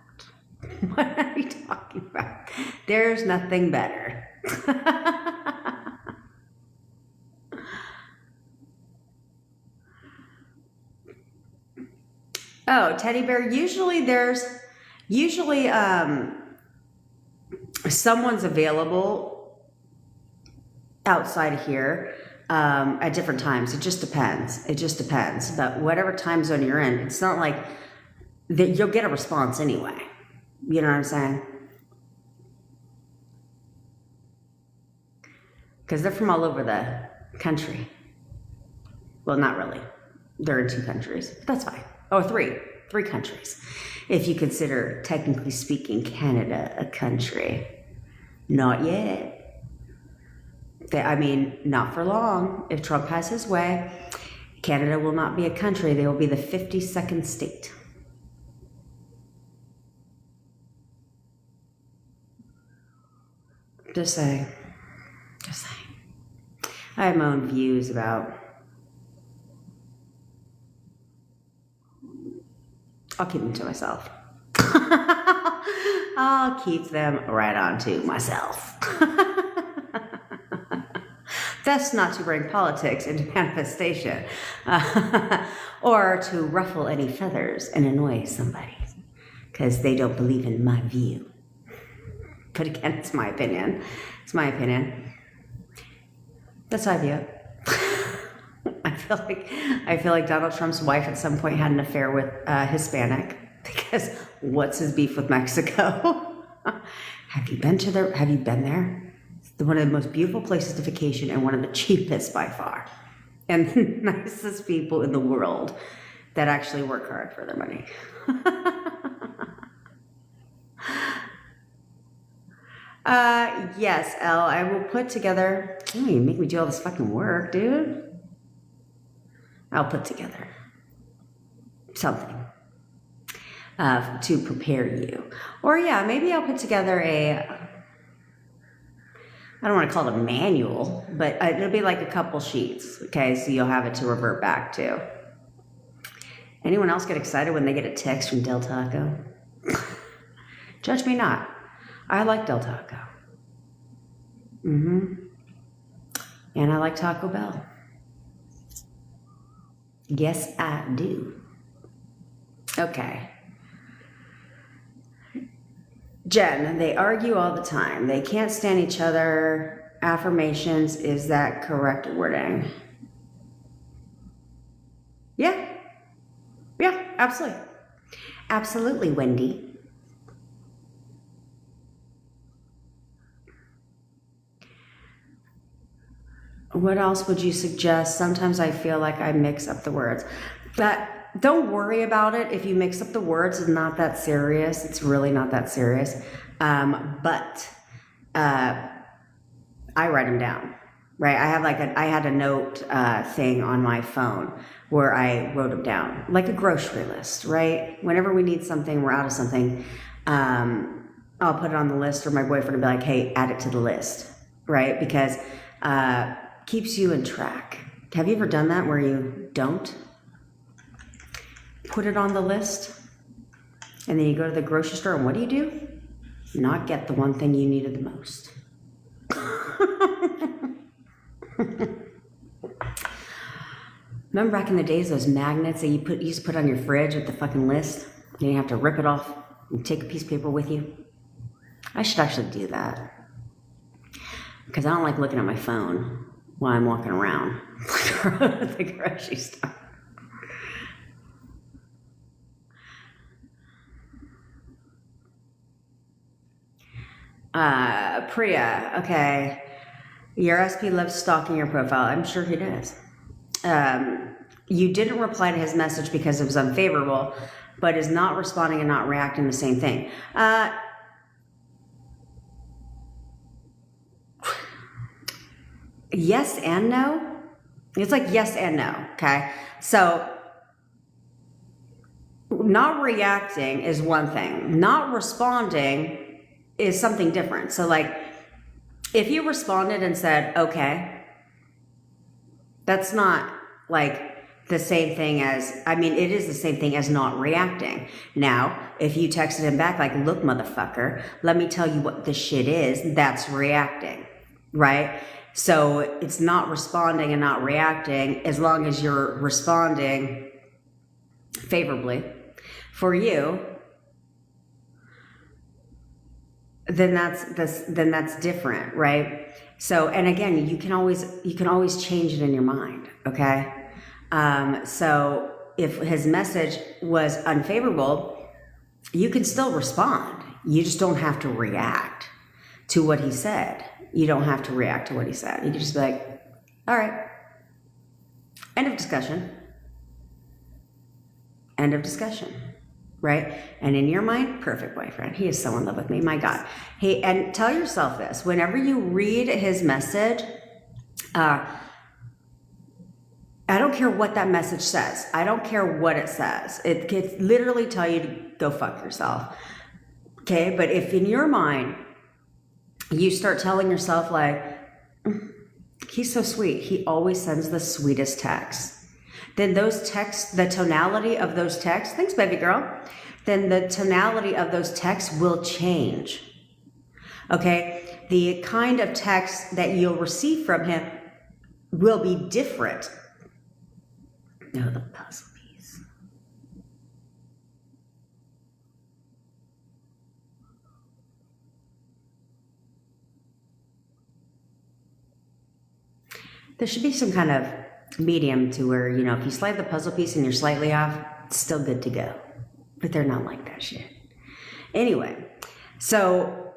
What are you talking about? There's nothing better. Oh, teddy bear. Usually someone's available outside of here at different times. It just depends. But whatever time zone you're in, it's not like that you'll get a response anyway. You know what I'm saying? Because they're from all over the country. Well, not really. They're in 2 countries, but that's fine. Oh, 3 countries. If you consider, technically speaking, Canada a country. Not yet. I mean, not for long. If Trump has his way, Canada will not be a country. They will be the 52nd state. Just saying. I have my own views about... I'll keep them to myself. I'll keep them right on to myself. That's not to bring politics into manifestation or to ruffle any feathers and annoy somebody because they don't believe in my view. But again, it's my opinion. That's how I view it. I feel like Donald Trump's wife at some point had an affair with Hispanic, because what's his beef with Mexico? Have you been there? It's one of the most beautiful places to vacation and one of the cheapest by far. And the nicest people in the world that actually work hard for their money. Yes, Elle, I will put together... Oh, you make me do all this fucking work, dude. I'll put together something. to prepare you. Or yeah, maybe I'll put together I don't want to call it a manual, but it'll be like a couple sheets, okay? So you'll have it to revert back to. Anyone else get excited when they get a text from Del Taco? Judge me not. I like Del Taco. And I like Taco Bell. Yes, I do. Okay. Jen, they argue all the time. They can't stand each other. Affirmations, is that correct wording? Yeah. Yeah, absolutely. Absolutely, Wendy. What else would you suggest? Sometimes I feel like I mix up the words. But don't worry about it. If you mix up the words, it's not that serious. It's really not that serious. But I write them down, right? I had a note thing on my phone where I wrote them down, like a grocery list, right? Whenever we need something, we're out of something, I'll put it on the list, or my boyfriend will be like, hey, add it to the list, right? Because keeps you in track. Have you ever done that where you don't put it on the list, and then you go to the grocery store, and what do? Not get the one thing you needed the most. Remember back in the days, those magnets that you used to put on your fridge with the fucking list? And you have to rip it off and take a piece of paper with you. I should actually do that, because I don't like looking at my phone while I'm walking around the grocery store. Priya, okay. Your SP loves stalking your profile. I'm sure he does. You didn't reply to his message because it was unfavorable, but is not responding and not reacting the same thing. Yes and no. It's like yes and no, okay? So not reacting is one thing. Not responding is something different. So like, if you responded and said, okay, that's not like the same thing as, I mean, it is the same thing as not reacting. Now, if you texted him back like, look, motherfucker, let me tell you what this shit is, that's reacting, right? So it's not responding and not reacting as long as you're responding favorably for you. Then that's different, right? So, and again, you can always change it in your mind, okay? So if his message was unfavorable, you can still respond. You just don't have to react to what he said. You don't have to react to what he said. You can just be like, all right, end of discussion. End of discussion. Right? And in your mind, perfect boyfriend. He is so in love with me. My God. Hey, and tell yourself this. Whenever you read his message, I don't care what that message says. I don't care what it says. It could literally tell you to go fuck yourself. Okay? But if in your mind, you start telling yourself like, he's so sweet. He always sends the sweetest texts. Then those texts, the tonality of those texts, thanks baby girl, then the tonality of those texts will change. Okay? The kind of text that you'll receive from him will be different. No, the puzzle piece. There should be some kind of medium to where, you know, if you slide the puzzle piece and you're slightly off, it's still good to go. But they're not like that shit. Anyway, so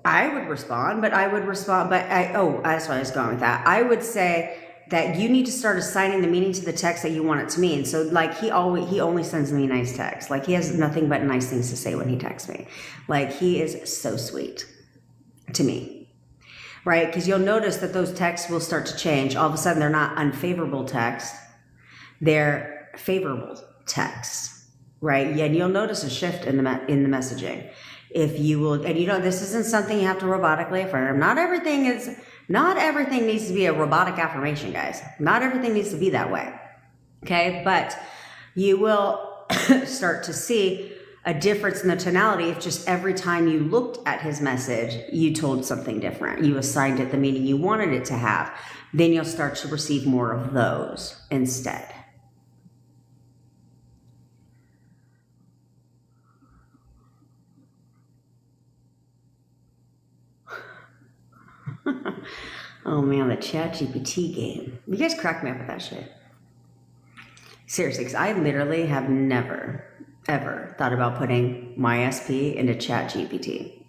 I would respond, but that's why I was going with that. I would say that you need to start assigning the meaning to the text that you want it to mean. So like he only sends me nice texts. Like he has nothing but nice things to say when he texts me. Like he is so sweet to me. Right? Because you'll notice that those texts will start to change. All of a sudden, they're not unfavorable texts. They're favorable texts. right? Yeah, and you'll notice a shift in the messaging. If you will, and this isn't something you have to robotically affirm. Not everything needs to be a robotic affirmation, guys. Not everything needs to be that way. Okay, but you will start to see a difference in the tonality if just every time you looked at his message, you told something different. You assigned it the meaning you wanted it to have. Then you'll start to receive more of those instead. Oh man, the ChatGPT game. You guys crack me up with that shit. Seriously, because I literally have never, ever thought about putting my SP into ChatGPT.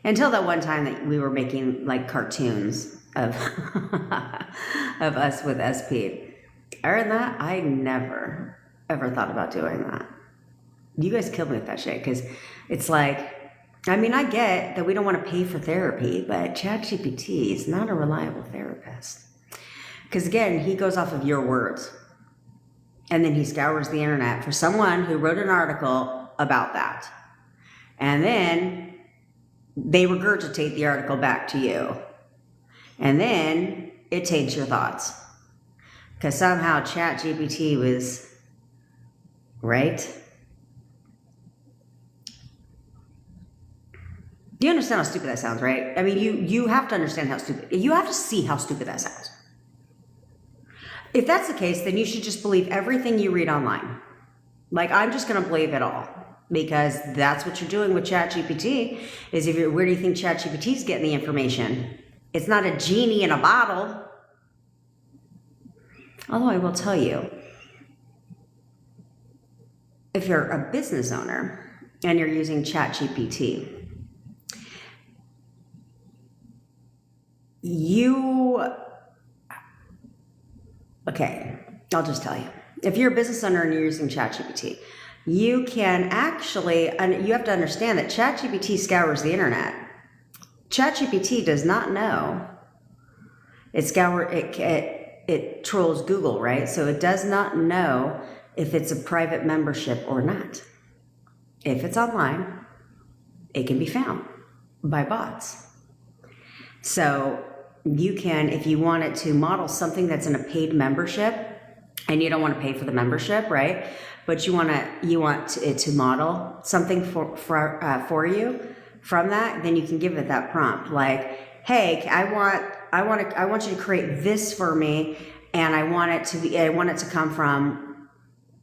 Until that one time that we were making like cartoons of, of us with SP. Other than that, I never, ever thought about doing that. You guys kill me with that shit, because it's like, I mean, I get that we don't want to pay for therapy, but ChatGPT is not a reliable therapist. Because again, he goes off of your words. And then he scours the internet for someone who wrote an article about that. And then they regurgitate the article back to you. And then it taints your thoughts. Because somehow ChatGPT was right. Do you understand how stupid that sounds, right? I mean, you have to understand how stupid, you have to see how stupid that sounds. If that's the case, then you should just believe everything you read online. Like, I'm just going to believe it all, because that's what you're doing with ChatGPT. Is where do you think ChatGPT is getting the information? It's not a genie in a bottle. Although I will tell you, if you're a business owner and you're using ChatGPT, okay, I'll just tell you. If you're a business owner and you're using ChatGPT, you can actually, and you have to understand that ChatGPT scours the internet. ChatGPT does not know. It trolls Google, right? So it does not know if it's a private membership or not. If it's online, it can be found by bots. So you can, if you wanted to model something that's in a paid membership, and you don't want to pay for the membership, right? But you want it to model something for you from that, then you can give it that prompt, like, hey, I want you to create this for me, and I want it to come from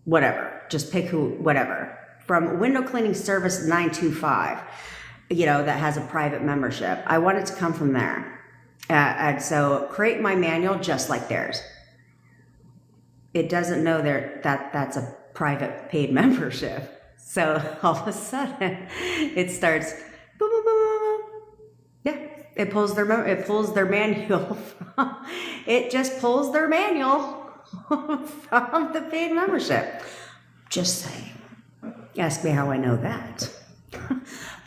whatever. Just pick whatever. From window cleaning service 925, that has a private membership. I want it to come from there. And so create my manual just like theirs. It doesn't know that's a private paid membership. So all of a sudden it starts, boom, boom, boom, boom. Yeah, it pulls their manual. It just pulls their manual from the paid membership. Just saying. Ask me how I know that.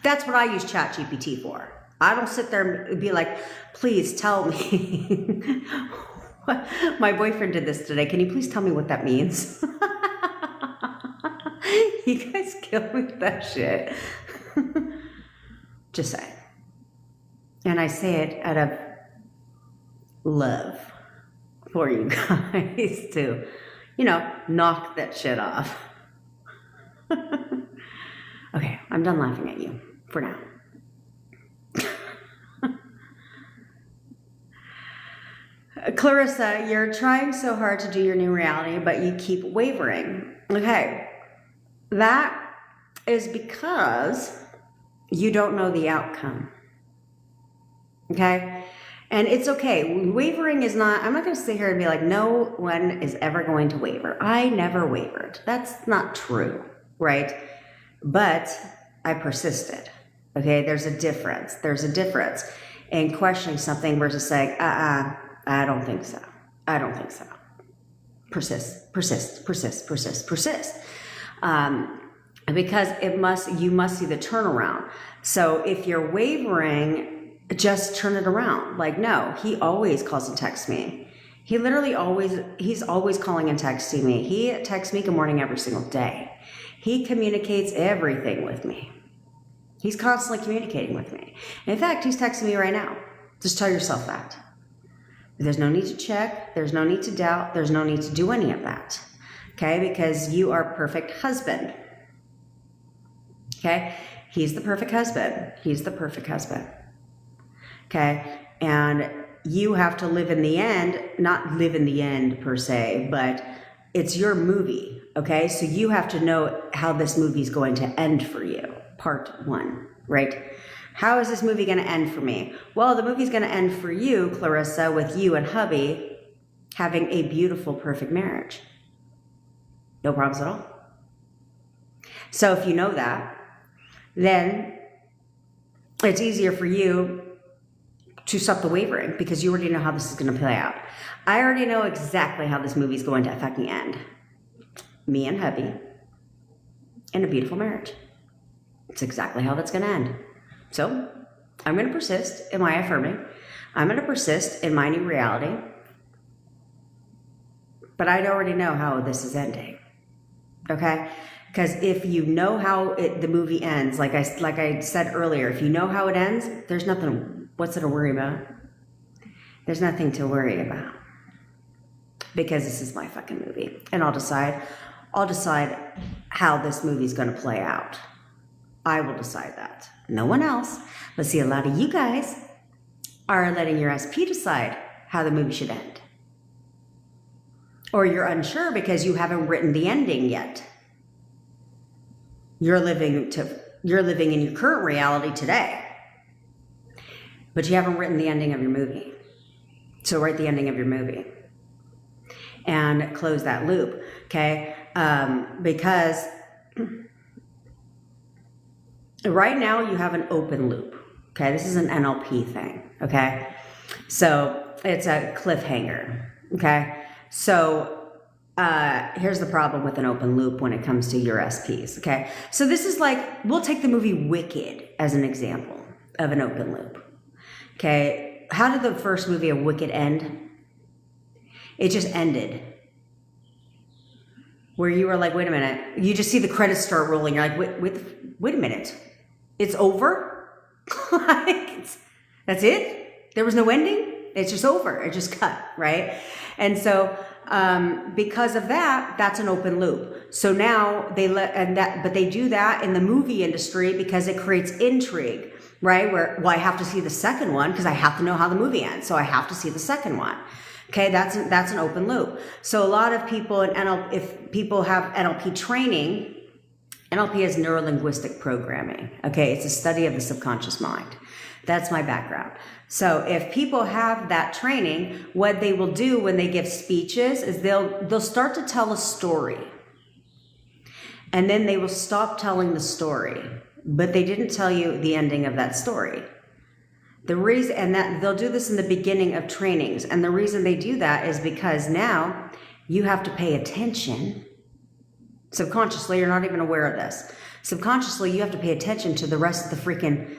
That's what I use ChatGPT for. I don't sit there and be like, please tell me. My boyfriend did this today. Can you please tell me what that means? You guys kill me with that shit. Just say. And I say it out of love for you guys to, knock that shit off. Okay, I'm done laughing at you for now. Clarissa, you're trying so hard to do your new reality, but you keep wavering. Okay, that is because you don't know the outcome. Okay, and it's okay. Wavering is not, I'm not going to sit here and be like, no one is ever going to waver. I never wavered. That's not true, right? But I persisted. Okay, there's a difference. There's a difference in questioning something versus saying, I don't think so. I don't think so. Persist, persist, persist, persist, persist. Because you must see the turnaround. So if you're wavering, just turn it around. Like, no, he always calls and texts me. He literally he's always calling and texting me. He texts me good morning every single day. He communicates everything with me. He's constantly communicating with me. In fact, he's texting me right now. Just tell yourself that. There's no need to check. There's no need to doubt. There's no need to do any of that. Okay? Because you are a perfect husband. Okay? He's the perfect husband. He's the perfect husband. Okay? And you have to live in the end, not live in the end per se, but it's your movie. Okay? So you have to know how this movie is going to end for you. Part 1, right? How is this movie going to end for me? Well, the movie's going to end for you, Clarissa, with you and hubby having a beautiful, perfect marriage. No problems at all. So if you know that, then it's easier for you to stop the wavering because you already know how this is going to play out. I already know exactly how this movie is going to fucking end. Me and hubby in a beautiful marriage. It's exactly how that's going to end. So I'm going to persist in my affirming. I'm going to persist in my new reality. But I already know how this is ending. Okay? Because if you know how the movie ends, like I said earlier, if you know how it ends, there's nothing, what's there to worry about? There's nothing to worry about. Because this is my fucking movie. And I'll decide how this movie's going to play out. I will decide that. No one else. But see, a lot of you guys are letting your SP decide how the movie should end. Or you're unsure because you haven't written the ending yet. You're living in your current reality today. But you haven't written the ending of your movie. So write the ending of your movie. And close that loop. Okay? Because right now you have an open loop. Okay? This is an NLP thing. Okay? So it's a cliffhanger. Okay? So here's the problem with an open loop when it comes to your SPs. Okay? So this is like, we'll take the movie Wicked as an example of an open loop. Okay? How did the first movie of Wicked end? It just ended. Where you were like, wait a minute. You just see the credits start rolling. You're like, wait a minute. It's over? That's it? There was no ending? It's just over. It just cut, right? And so because of that, that's an open loop. So now but they do that in the movie industry because it creates intrigue, right? Well, I have to see the second one because I have to know how the movie ends. So I have to see the second one. Okay, that's an open loop. So a lot of people if people have NLP training, NLP is neuro-linguistic programming. Okay, it's a study of the subconscious mind. That's my background. So if people have that training, what they will do when they give speeches is they'll start to tell a story. And then they will stop telling the story, but they didn't tell you the ending of that story. The reason, and that they'll do this in the beginning of trainings, and the reason they do that is because now you have to pay attention. Subconsciously, you're not even aware of this. Subconsciously, you have to pay attention to the rest of the freaking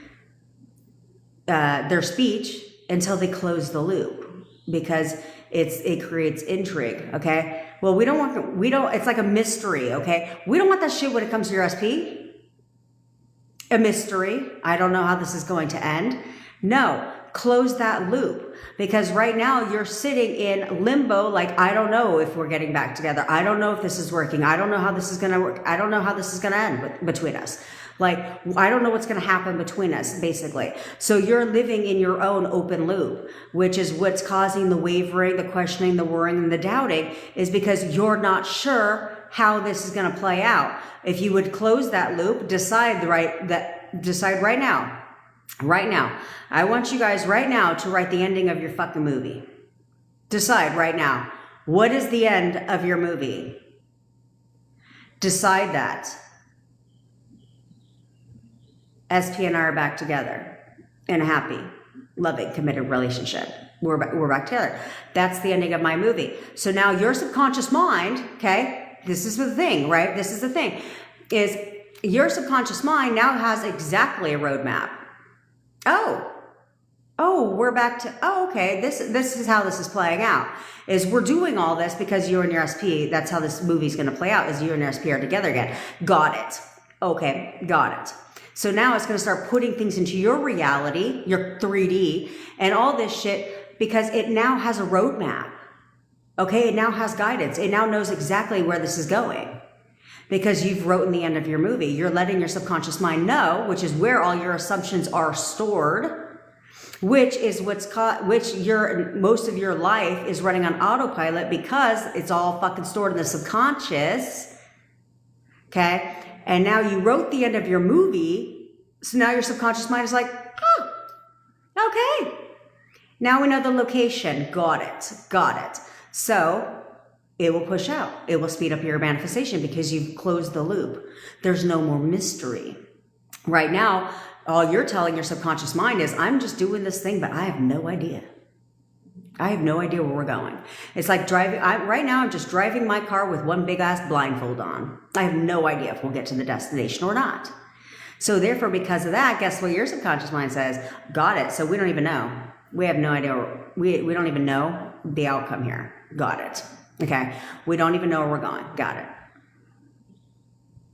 their speech until they close the loop because it creates intrigue. Okay. Well, it's like a mystery. Okay. We don't want that shit when it comes to your SP. A mystery. I don't know how this is going to end. No, close that loop because right now you're sitting in limbo. Like, I don't know if we're getting back together. I don't know if this is working. I don't know how this is going to work. I don't know how this is going to end between us. Like, I don't know what's going to happen between us, basically. So you're living in your own open loop, which is what's causing the wavering, the questioning, the worrying, and the doubting is because you're not sure how this is going to play out. If you would close that loop, decide right now. Right now. I want you guys right now to write the ending of your fucking movie. Decide right now. What is the end of your movie? Decide that. SP and I are back together in a happy, loving, committed relationship. We're back together. That's the ending of my movie. So now your subconscious mind, okay, this is the thing, right? This is the thing, is your subconscious mind now has exactly a roadmap. Oh, oh, we're back to, oh, okay, this is how this is playing out. Is we're doing all this because you and your SP, that's how this movie's going to play out, is you and your SP are together again. Got it. Okay, got it. So now it's going to start putting things into your reality, your 3D, and all this shit, because it now has a roadmap. Okay, it now has guidance. It now knows exactly where this is going. Because you've written the end of your movie. You're letting your subconscious mind know, which is where all your assumptions are stored, which is most of your life is running on autopilot because it's all fucking stored in the subconscious. Okay? And now you wrote the end of your movie, so now your subconscious mind is like, oh, okay. Now we know the location. Got it. So it will push out. It will speed up your manifestation because you've closed the loop. There's no more mystery. Right now, all you're telling your subconscious mind is, I'm just doing this thing, but I have no idea. I have no idea where we're going. It's like driving. Right now, I'm just driving my car with one big ass blindfold on. I have no idea if we'll get to the destination or not. So therefore, because of that, guess what your subconscious mind says? Got it. So we don't even know. We have no idea. We don't even know the outcome here. Got it. Okay. We don't even know where we're going. Got it.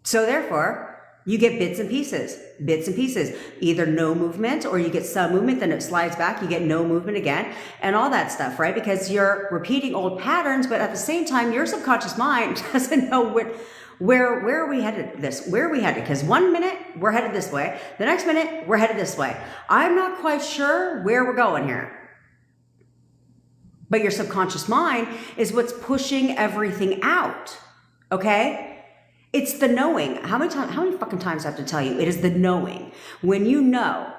So therefore, you get bits and pieces, either no movement or you get some movement, then it slides back, you get no movement again, and all that stuff, right? Because you're repeating old patterns, but at the same time, your subconscious mind doesn't know where are we headed where are we headed? Because 1 minute, we're headed this way. The next minute, we're headed this way. I'm not quite sure where we're going here. But your subconscious mind is what's pushing everything out, okay? It's the knowing. How many fucking times do I have to tell you? It is the knowing. When you know,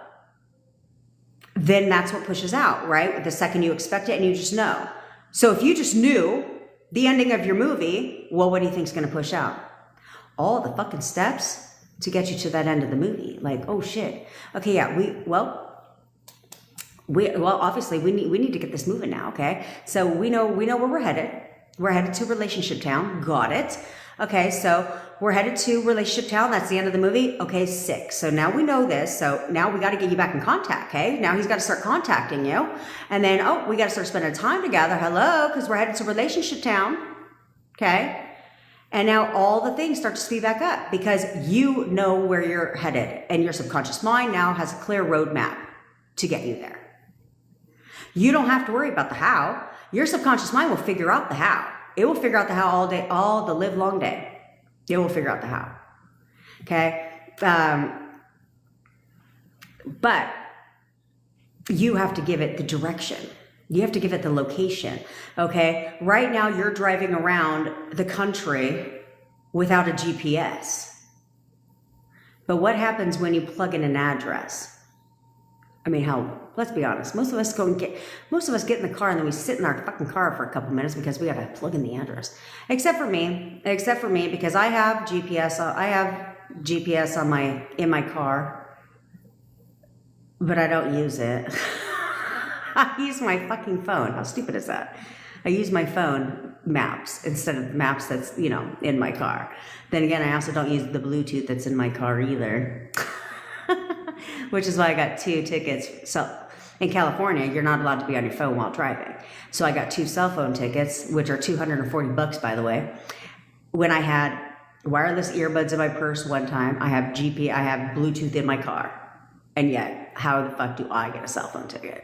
then that's what pushes out, right? The second you expect it and you just know. So if you just knew the ending of your movie, well, what do you think is going to push out? All the fucking steps to get you to that end of the movie. Like, oh shit. Okay, yeah, obviously we need to get this moving now, okay? So we know where we're headed. We're headed to Relationship Town. Got it. Okay, so we're headed to Relationship Town. That's the end of the movie. Okay, sick. So now we know this. So now we got to get you back in contact, okay? Now he's got to start contacting you. And then, oh, we got to start spending time together. Hello, because we're headed to Relationship Town, okay? And now all the things start to speed back up because you know where you're headed. And your subconscious mind now has a clear roadmap to get you there. You don't have to worry about the how. Your subconscious mind will figure out the how. It will figure out the how all day, all the live long day. It will figure out the how. Okay? But you have to give it the direction. You have to give it the location. Okay? Right now, you're driving around the country without a GPS. But what happens when you plug in an address? I mean, let's be honest. Most of us get in the car and then we sit in our fucking car for a couple minutes because we gotta plug in the address. Except for me, because I have GPS. I have GPS in my car, but I don't use it. I use my fucking phone. How stupid is that? I use my phone maps instead of maps that's, in my car. Then again, I also don't use the Bluetooth that's in my car either. Which is why I got 2 tickets. So in California, you're not allowed to be on your phone while driving. So I got 2 cell phone tickets, which are $240, by the way. When I had wireless earbuds in my purse one time, I have Bluetooth in my car. And yet, how the fuck do I get a cell phone ticket?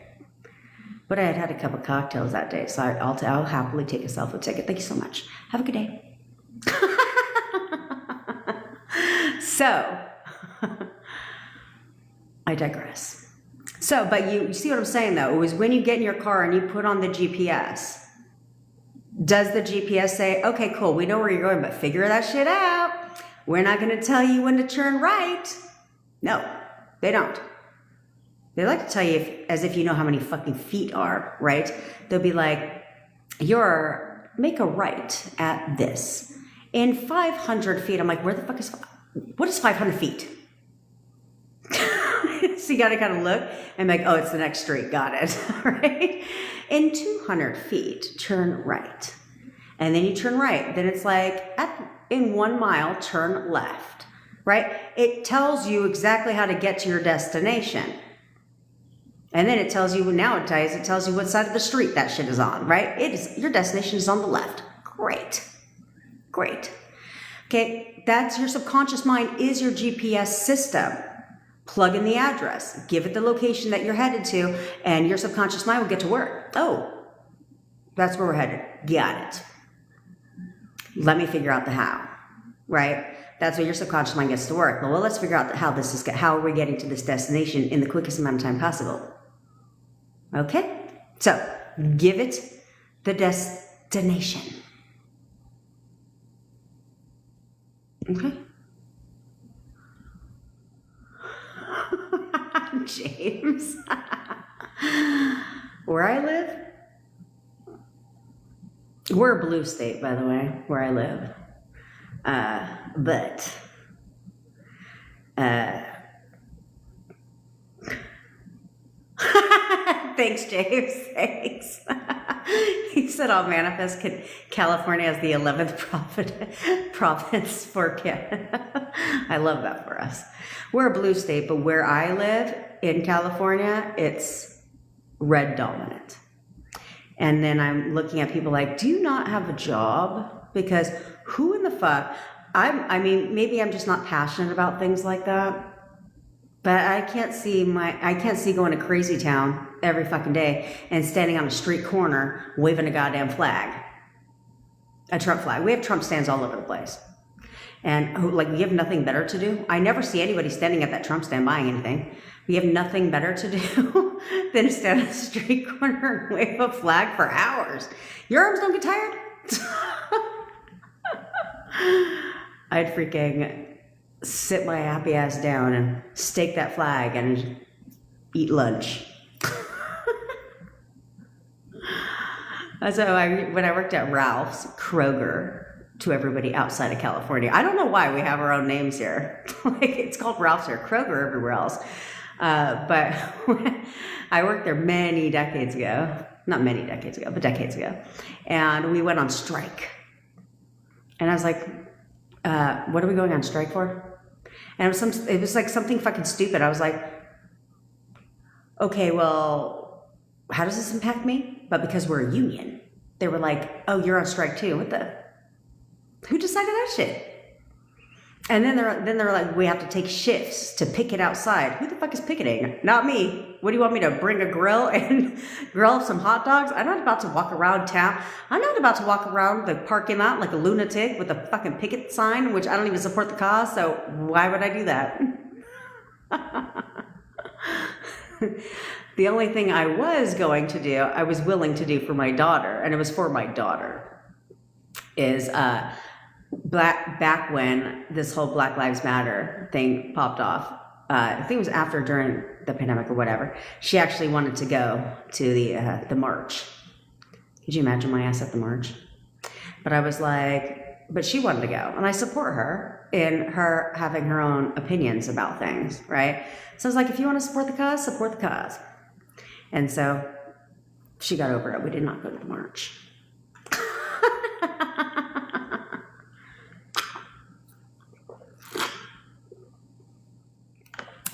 But I had a couple cocktails that day, so I'll happily take a cell phone ticket. Thank you so much. Have a good day. So, I digress. So, but you see what I'm saying though? It was when you get in your car and you put on the GPS. Does the GPS say, okay, cool, we know where you're going, but figure that shit out. We're not going to tell you when to turn right. No, they don't. They like to tell you as if you know how many fucking feet are, right? They'll be like, make a right at this. In 500 feet, I'm like, what is 500 feet? So you got to kind of look and be like, oh, it's the next street. Got it. Right? In 200 feet, turn right. And then you turn right. Then it's like, in 1 mile, turn left. Right? It tells you exactly how to get to your destination. And then it tells you, nowadays, it tells you what side of the street that shit is on, right? Your destination is on the left. Great. Great. Okay, that's your subconscious mind is your GPS system. Plug in the address, give it the location that you're headed to, and your subconscious mind will get to work. Oh, that's where we're headed. Got it. Let me figure out the how, right? That's where your subconscious mind gets to work. Well, let's figure out how are we getting to this destination in the quickest amount of time possible. Okay, so give it the destination. Okay. James. Where I live? We're a blue state, by the way, where I live. But thanks, James. Thanks. He said I'll manifest California as the 11th province for Canada. I love that for us. We're a blue state, but where I live in California, it's red dominant. And then I'm looking at people like, do you not have a job? Because who in the fuck? I mean, maybe I'm just not passionate about things like that. But I can't see going to crazy town every fucking day and standing on a street corner waving a goddamn flag. A Trump flag. We have Trump stands all over the place. And like, we have nothing better to do. I never see anybody standing at that Trump stand buying anything. We have nothing better to do than to stand on a street corner and wave a flag for hours. Your arms don't get tired? I'd freaking sit my happy ass down and stake that flag and eat lunch. So when I worked at Ralph's, Kroger, to everybody outside of California. I don't know why we have our own names here. Like, it's called Ralph's here, Kroger everywhere else. But I worked there many decades ago. Not many decades ago, but decades ago. And we went on strike. And I was like, what are we going on strike for? And it was like something fucking stupid. I was like, okay, well, how does this impact me? But because we're a union, they were like, oh, you're on strike too. Who decided that shit? And then they're like, we have to take shifts to picket outside. Who the fuck is picketing? Not me. What do you want me to bring a grill and grill some hot dogs? I'm not about to walk around town. I'm not about to walk around the parking lot like a lunatic with a fucking picket sign, which I don't even support the cause, so why would I do that? The only thing I was willing to do for my daughter, and it was for my daughter, is back when this whole Black Lives Matter thing popped off, I think it was during the pandemic or whatever, she actually wanted to go to the march. Could you imagine my ass at the march? But I was like, but she wanted to go, and I support her in her having her own opinions about things, right? So I was like, if you want to support the cause, support the cause. And so she got over it. We did not go to the march.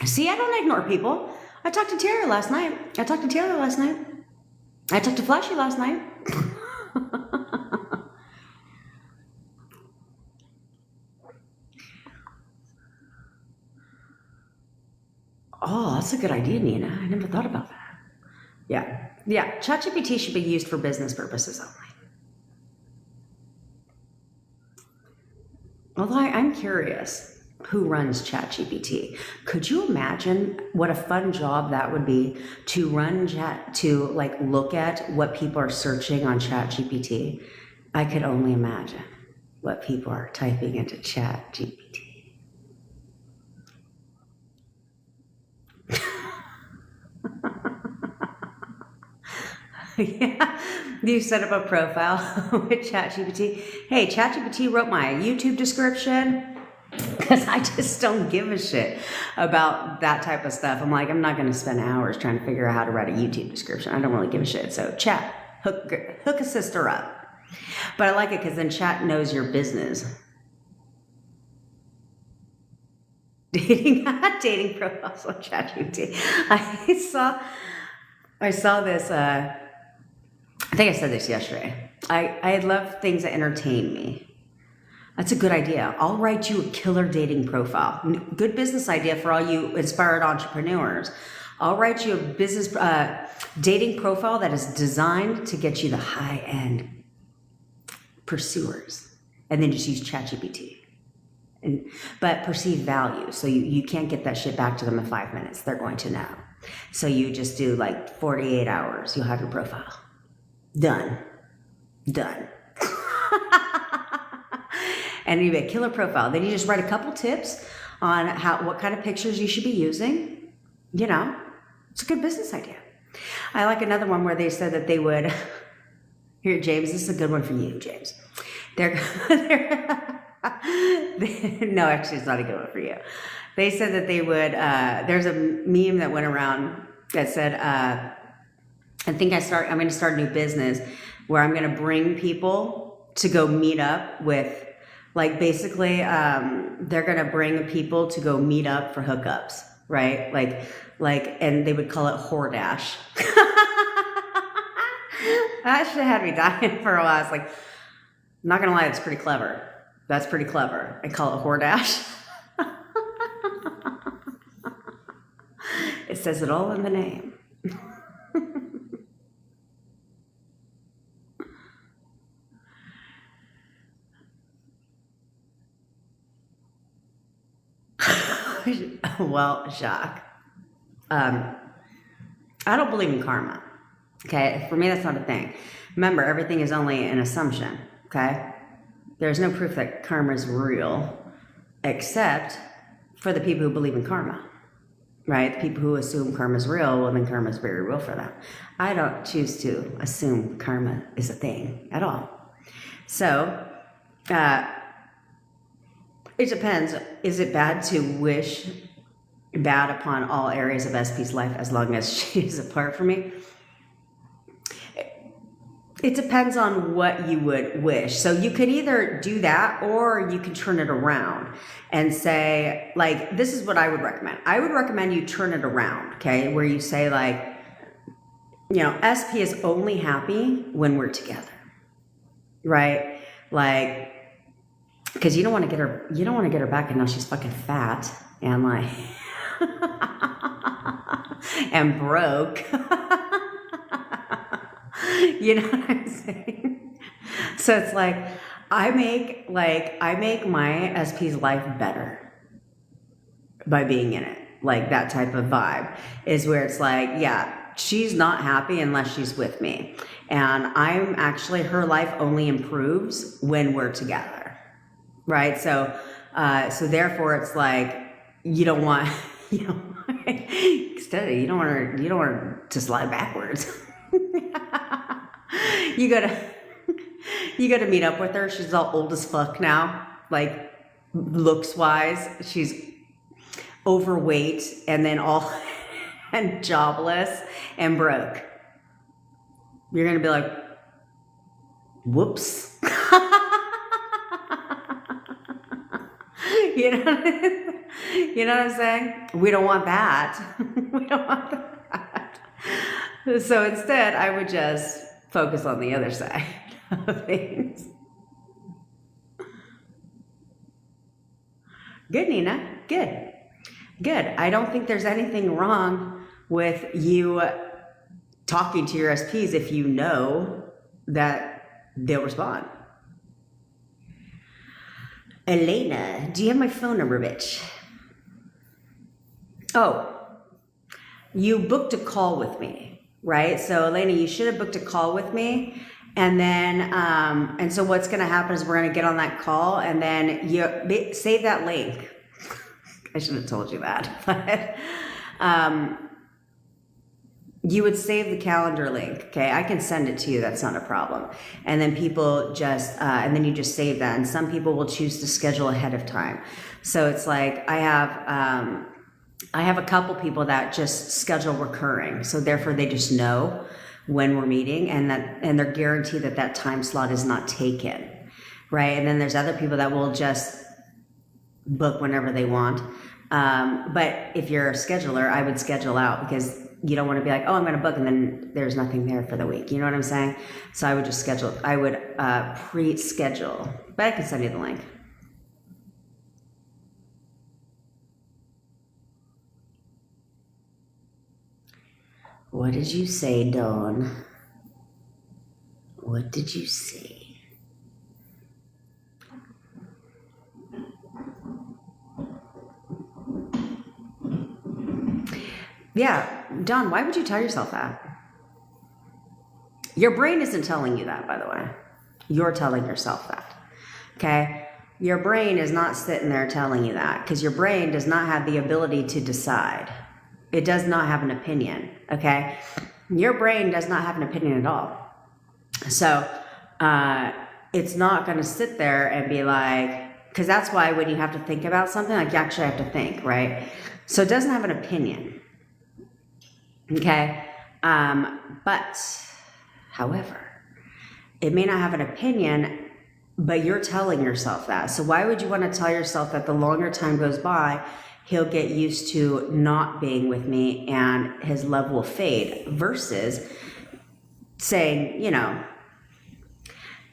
See, I don't ignore people. I talked to Taylor last night. I talked to Flashy last night. Oh, that's a good idea, Nina. I never thought about that. Yeah. ChatGPT should be used for business purposes only. Although I'm curious. Who runs ChatGPT? Could you imagine what a fun job that would be to look at what people are searching on ChatGPT? I could only imagine what people are typing into ChatGPT. Yeah, you set up a profile with ChatGPT. Hey, ChatGPT wrote my YouTube description. Because I just don't give a shit about that type of stuff. I'm like, I'm not going to spend hours trying to figure out how to write a YouTube description. I don't really give a shit. So chat, hook a sister up. But I like it because then chat knows your business. Dating profiles on ChatGPT. I saw this, I think I said this yesterday. I love things that entertain me. That's a good idea. I'll write you a killer dating profile. Good business idea for all you inspired entrepreneurs. I'll write you a business dating profile that is designed to get you the high-end pursuers. And then just use ChatGPT. But perceived value. So you can't get that shit back to them in 5 minutes. They're going to know. So you just do like 48 hours. You'll have your profile. Done. And you make a killer profile. Then you just write a couple tips on what kind of pictures you should be using. You know, it's a good business idea. I like another one where they said that they would, here, James, this is a good one for you, James. No, actually, it's not a good one for you. They said that they would, there's a meme that went around that said, I'm going to start a new business where I'm going to bring people to go meet up with, like, basically, they're going to bring people to go meet up for hookups, right? Like, and they would call it whoredash. That shit had me dying for a while. I was like, I'm not going to lie, that's pretty clever. That's pretty clever. I call it whoredash. It says it all in the name. Well, Jacques, I don't believe in karma. Okay, for me, that's not a thing. Remember, everything is only an assumption. Okay, there's no proof that karma is real, except for the people who believe in karma. Right? The people who assume karma is real, well, then karma is very real for them. I don't choose to assume karma is a thing at all. So, it depends. Is it bad to wish bad upon all areas of SP's life as long as she is apart from me? It depends on what you would wish. So you could either do that or you can turn it around and say, like, this is what I would recommend. I would recommend you turn it around, okay? Where you say, like, you know, SP is only happy when we're together, right? Like, because you don't want to get her back and now she's fucking fat and like and broke. You know what I'm saying? So it's like I make my SP's life better by being in it. Like that type of vibe is where it's like, yeah, she's not happy unless she's with me. And I'm actually, her life only improves when we're together. Right. So therefore it's like, you don't want instead you don't want her to slide backwards. You gotta meet up with her. She's all old as fuck now, like looks wise. She's overweight and then all and jobless and broke. You're gonna be like, whoops. You know what I'm saying? We don't want that. We don't want that. So instead, I would just focus on the other side of things. Good, Nina. Good. I don't think there's anything wrong with you talking to your SPs if you know that they'll respond. Elena, do you have my phone number, bitch? Oh, you booked a call with me, right? So Elena, you should have booked a call with me. And then, and so what's going to happen is we're going to get on that call and then you save that link. I should have told you that, but, you would save the calendar link. Okay. I can send it to you. That's not a problem. And then people just, and then you just save that. And some people will choose to schedule ahead of time. So it's like, I have a couple people that just schedule recurring. So therefore they just know when we're meeting and they're guaranteed that time slot is not taken. Right. And then there's other people that will just book whenever they want. But if you're a scheduler, I would schedule out because you don't want to be like, oh, I'm going to book, and then there's nothing there for the week. You know what I'm saying? So I would just schedule. I would pre-schedule. But I can send you the link. What did you say, Dawn? What did you say? Yeah, Dawn, why would you tell yourself that? Your brain isn't telling you that, by the way. You're telling yourself that, okay? Your brain is not sitting there telling you that because your brain does not have the ability to decide. It does not have an opinion, okay? Your brain does not have an opinion at all. So it's not going to sit there and be like, because that's why when you have to think about something, like you actually have to think, right? So it doesn't have an opinion, okay? But, however, it may not have an opinion, but you're telling yourself that. So why would you want to tell yourself that the longer time goes by, he'll get used to not being with me and his love will fade, versus saying, you know,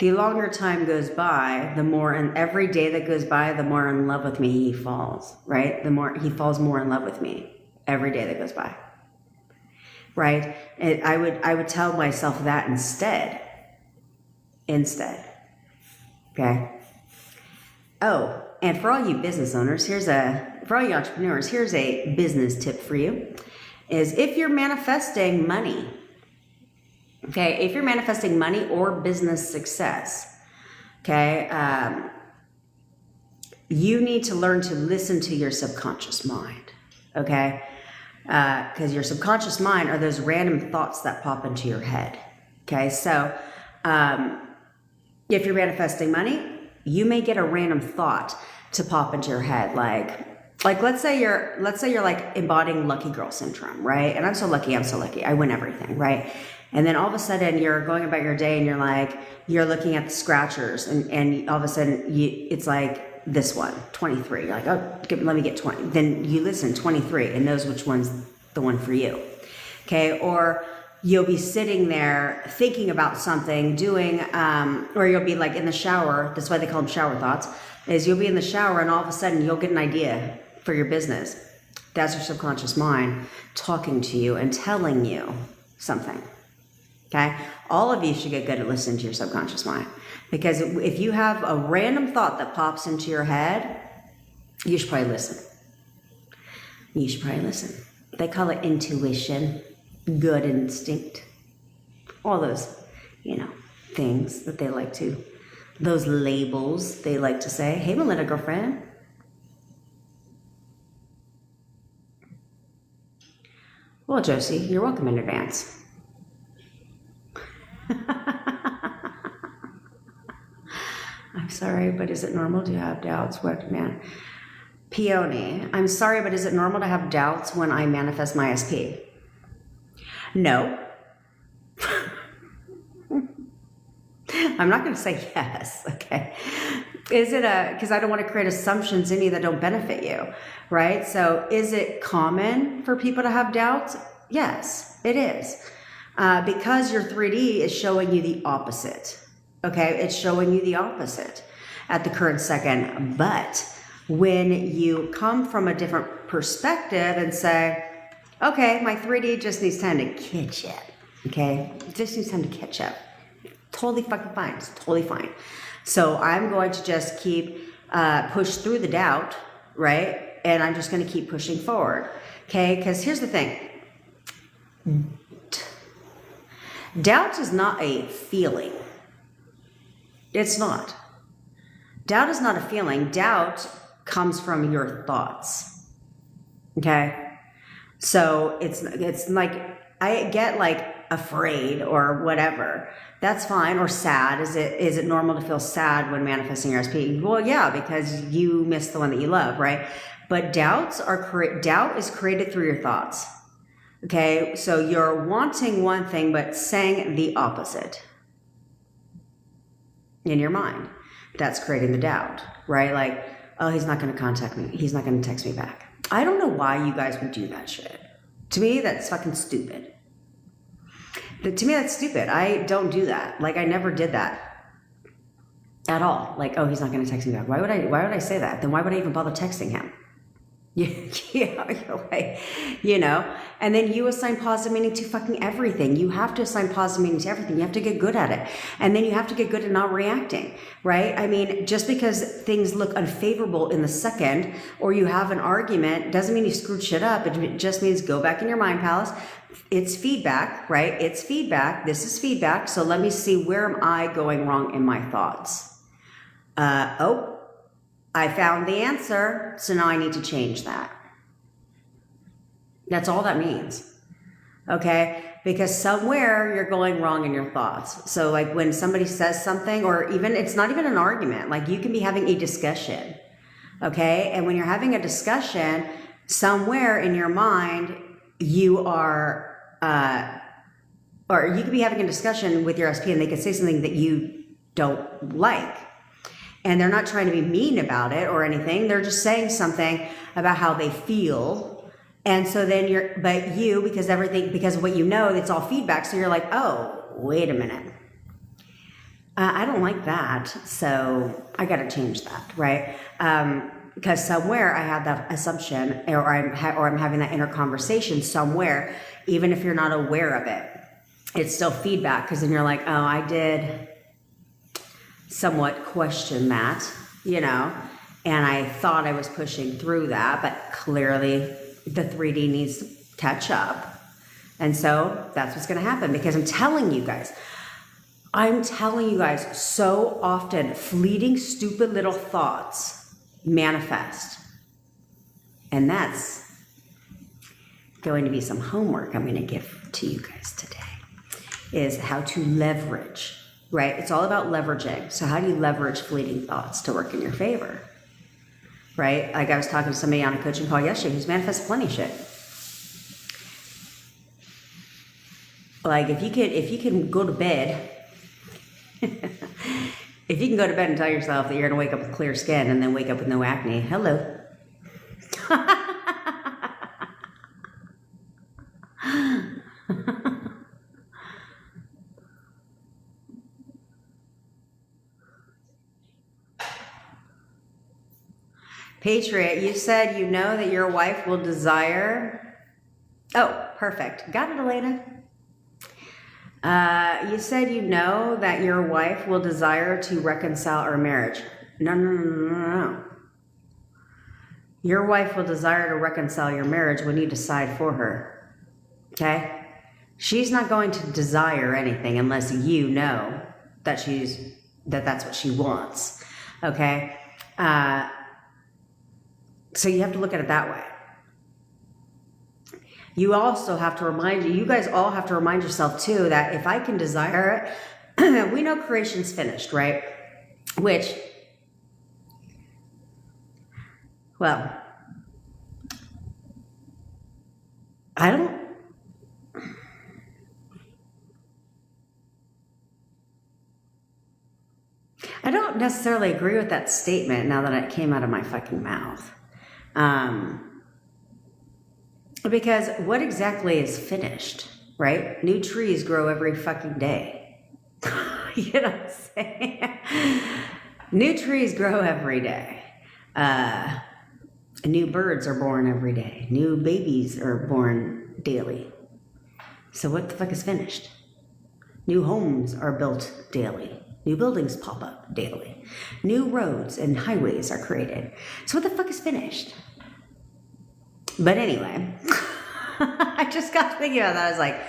the longer time goes by, the more, and every day that goes by, the more in love with me he falls, right? The more he falls more in love with me every day that goes by, right? And I would tell myself that instead, okay? Oh, and for all you business owners, for all you entrepreneurs, here's a business tip for you, is if you're manifesting money, okay, if you're manifesting money or business success, okay, you need to learn to listen to your subconscious mind, okay? Because your subconscious mind are those random thoughts that pop into your head, okay? So if you're manifesting money, you may get a random thought to pop into your head, like let's say you're like embodying lucky girl syndrome, right? And I'm so lucky, I win everything, right? And then all of a sudden you're going about your day and you're looking at the scratchers and all of a sudden it's like this one, 23. You're like, oh, let me get 20. Then you listen, 23, and knows which one's the one for you, okay? Or you'll be sitting there thinking about something, doing, or you'll be like in the shower. That's why they call them shower thoughts, is you'll be in the shower and all of a sudden you'll get an idea for your business. That's your subconscious mind talking to you and telling you something. Okay, all of you should get good at listening to your subconscious mind, because if you have a random thought that pops into your head, you should probably listen. You should probably listen. They call it intuition, good instinct, all those, things that they like to, those labels they like to say. Hey, Melinda, girlfriend. Well, Josie, you're welcome in advance. I'm sorry, but is it normal to have doubts? What, man? Peony, I'm sorry, but is it normal to have doubts when I manifest my SP? No. I'm not going to say yes, okay? Is it because I don't want to create assumptions in you that don't benefit you, right? So is it common for people to have doubts? Yes, it is. Because your 3D is showing you the opposite, okay? It's showing you the opposite at the current second. But when you come from a different perspective and say, okay, my 3D just needs time to catch up, okay? It just needs time to catch up. Totally fucking fine. It's totally fine. So I'm going to just keep push through the doubt, right? And I'm just going to keep pushing forward, okay? Because here's the thing. Doubt is not a feeling. It's not. Doubt is not a feeling. Doubt comes from your thoughts. Okay? So it's like, I get like afraid or whatever. That's fine. Or sad. Is it normal to feel sad when manifesting your SP? Well, yeah, because you missed the one that you love, right? But doubt is created through your thoughts. Okay, so you're wanting one thing, but saying the opposite in your mind. That's creating the doubt, right? Like, oh, he's not going to contact me. He's not going to text me back. I don't know why you guys would do that shit. To me, that's fucking stupid. To me, that's stupid. I don't do that. Like, I never did that at all. Like, oh, he's not going to text me back. Why would I say that? Then why would I even bother texting him? Yeah, you're like, you know, and then you assign positive meaning to fucking everything. You have to assign positive meaning to everything. You have to get good at it. And then you have to get good at not reacting, right? I mean, just because things look unfavorable in the second, or you have an argument, doesn't mean you screwed shit up. It just means go back in your mind palace. It's feedback, right? It's feedback. This is feedback. So let me see, where am I going wrong in my thoughts? I found the answer, so now I need to change that. That's all that means, okay? Because somewhere you're going wrong in your thoughts. So like when somebody says something, or even, it's not even an argument, like you can be having a discussion, okay? And when you're having a discussion, somewhere in your mind, you are, or you could be having a discussion with your SP and they could say something that you don't like. And they're not trying to be mean about it or anything. They're just saying something about how they feel. And so then because of what you know, it's all feedback. So you're like, oh, wait a minute. I don't like that. So I got to change that, right? Because somewhere I have that assumption, or I'm having that inner conversation somewhere, even if you're not aware of it, it's still feedback. Because then you're like, oh, I did somewhat question that, you know, and I thought I was pushing through that, but clearly the 3D needs to catch up. And so that's what's going to happen, because I'm telling you guys so often, fleeting, stupid little thoughts manifest. And that's going to be some homework I'm going to give to you guys today, is how to leverage. Right? It's all about leveraging. So how do you leverage fleeting thoughts to work in your favor? Right? Like I was talking to somebody on a coaching call yesterday who's manifested plenty of shit. Like if you can go to bed, if you can go to bed and tell yourself that you're going to wake up with clear skin and then wake up with no acne, hello. Patriot, you said you know that your wife will desire... Oh, perfect. Got it, Elena. You said you know that your wife will desire to reconcile our marriage. No. Your wife will desire to reconcile your marriage when you decide for her. Okay? She's not going to desire anything unless you know that that's what she wants. Okay? So you have to look at it that way. You also have to you guys all have to remind yourself too, that if I can desire it, we know creation's finished, right? Which, well, I don't necessarily agree with that statement now that it came out of my fucking mouth. Because what exactly is finished, right? New trees grow every fucking day. You know what I'm saying? New trees grow every day. New birds are born every day. New babies are born daily. So what the fuck is finished? New homes are built daily. New buildings pop up daily. New roads and highways are created. So what the fuck is finished? But anyway, I just got thinking about that. I was like,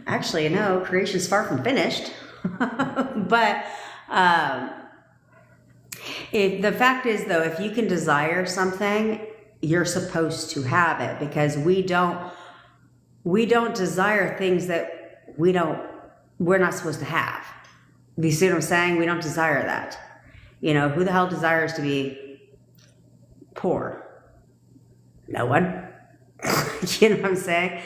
actually, no, creation's far from finished. But the fact is, though, if you can desire something, you're supposed to have it, because we don't desire things that we're not supposed to have. You see what I'm saying? We don't desire that. You know, who the hell desires to be poor? No one. You know what I'm saying?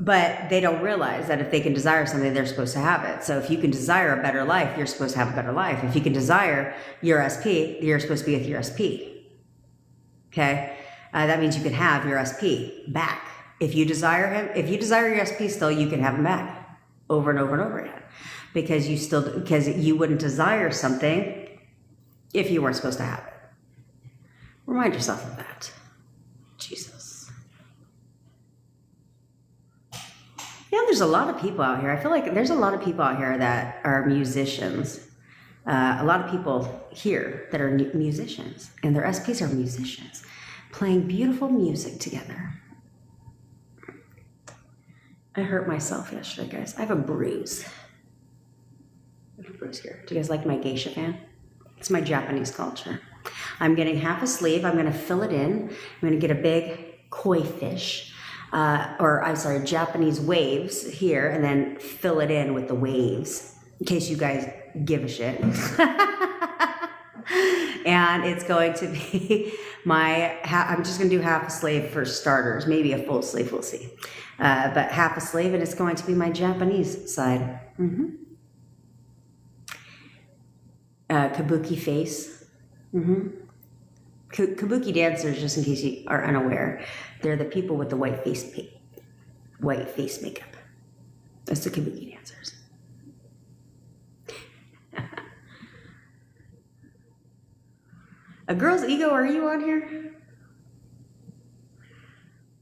But they don't realize that if they can desire something, they're supposed to have it. So if you can desire a better life, you're supposed to have a better life. If you can desire your SP, you're supposed to be with your SP. Okay? That means you can have your SP back. If you desire him, if you desire your SP still, you can have him back over and over and over again, because you wouldn't desire something if you weren't supposed to have it. Remind yourself of that. Jesus. Yeah, there's a lot of people out here. I feel like there's a lot of people out here that are musicians. A lot of people here that are musicians, and their SPs are musicians, playing beautiful music together. I hurt myself yesterday, guys. I have a bruise. I have a bruise here. Do you guys like my geisha fan? It's my Japanese culture. I'm getting half a sleeve. I'm going to fill it in. I'm going to get a big koi fish, Japanese waves here, and then fill it in with the waves, in case you guys give a shit. And it's going to be I'm just going to do half a sleeve for starters, maybe a full sleeve, we'll see. But half a sleeve, and it's going to be my Japanese side. Kabuki face. Kabuki dancers, just in case you are unaware, they're the people with the white face makeup. That's the Kabuki dancers. A girl's ego, are you on here?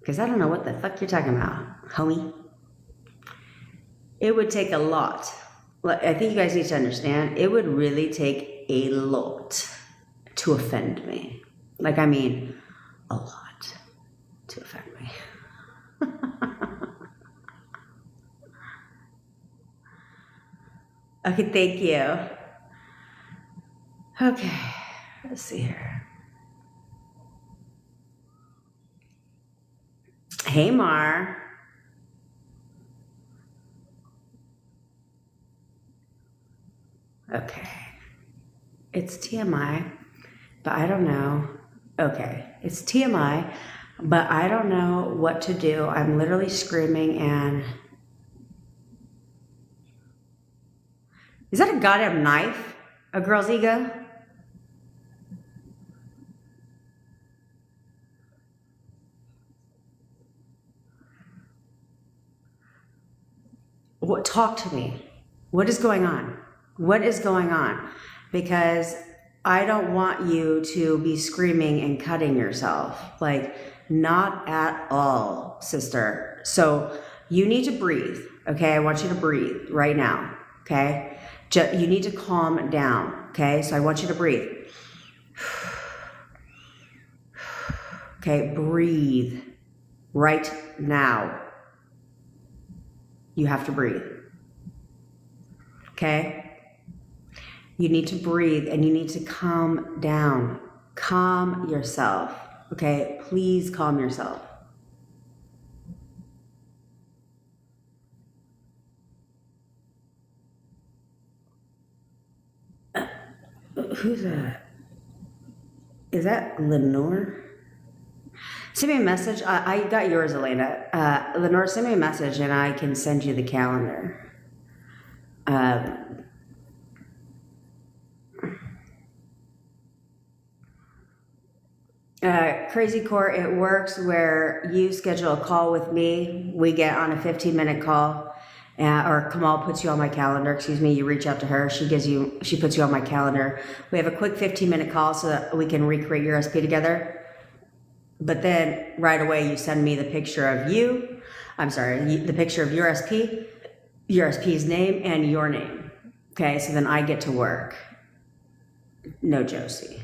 Because I don't know what the fuck you're talking about, homie. It would take a lot. I think you guys need to understand, it would really take a lot to offend me. Like, I mean, a lot to offend me. Okay, thank you. Okay, let's see here. Hey, Mar. Okay. It's TMI, but I don't know. Okay, it's TMI, but I don't know what to do. I'm literally screaming and... Is that a goddamn knife? A girl's ego? What? Talk to me. What is going on? What is going on? Because I don't want you to be screaming and cutting yourself. Like, not at all, sister. So you need to breathe, okay? I want you to breathe right now, okay? You need to calm down, okay? So I want you to breathe. Okay, breathe right now. You have to breathe, okay? You need to breathe and you need to calm down. Calm yourself, okay? Please calm yourself. Who's that? Is that Lenore? Send me a message. I got yours, Elena. Lenore, send me a message and I can send you the calendar. Crazy Court, it works where you schedule a call with me. We get on a 15-minute call, or Kamal puts you on my calendar. Excuse me. You reach out to her. She puts you on my calendar. We have a quick 15-minute call so that we can recreate your SP together. But then right away you send me the picture of you. I'm sorry, the picture of your SP's name, and your name. Okay, so then I get to work. No, Josie.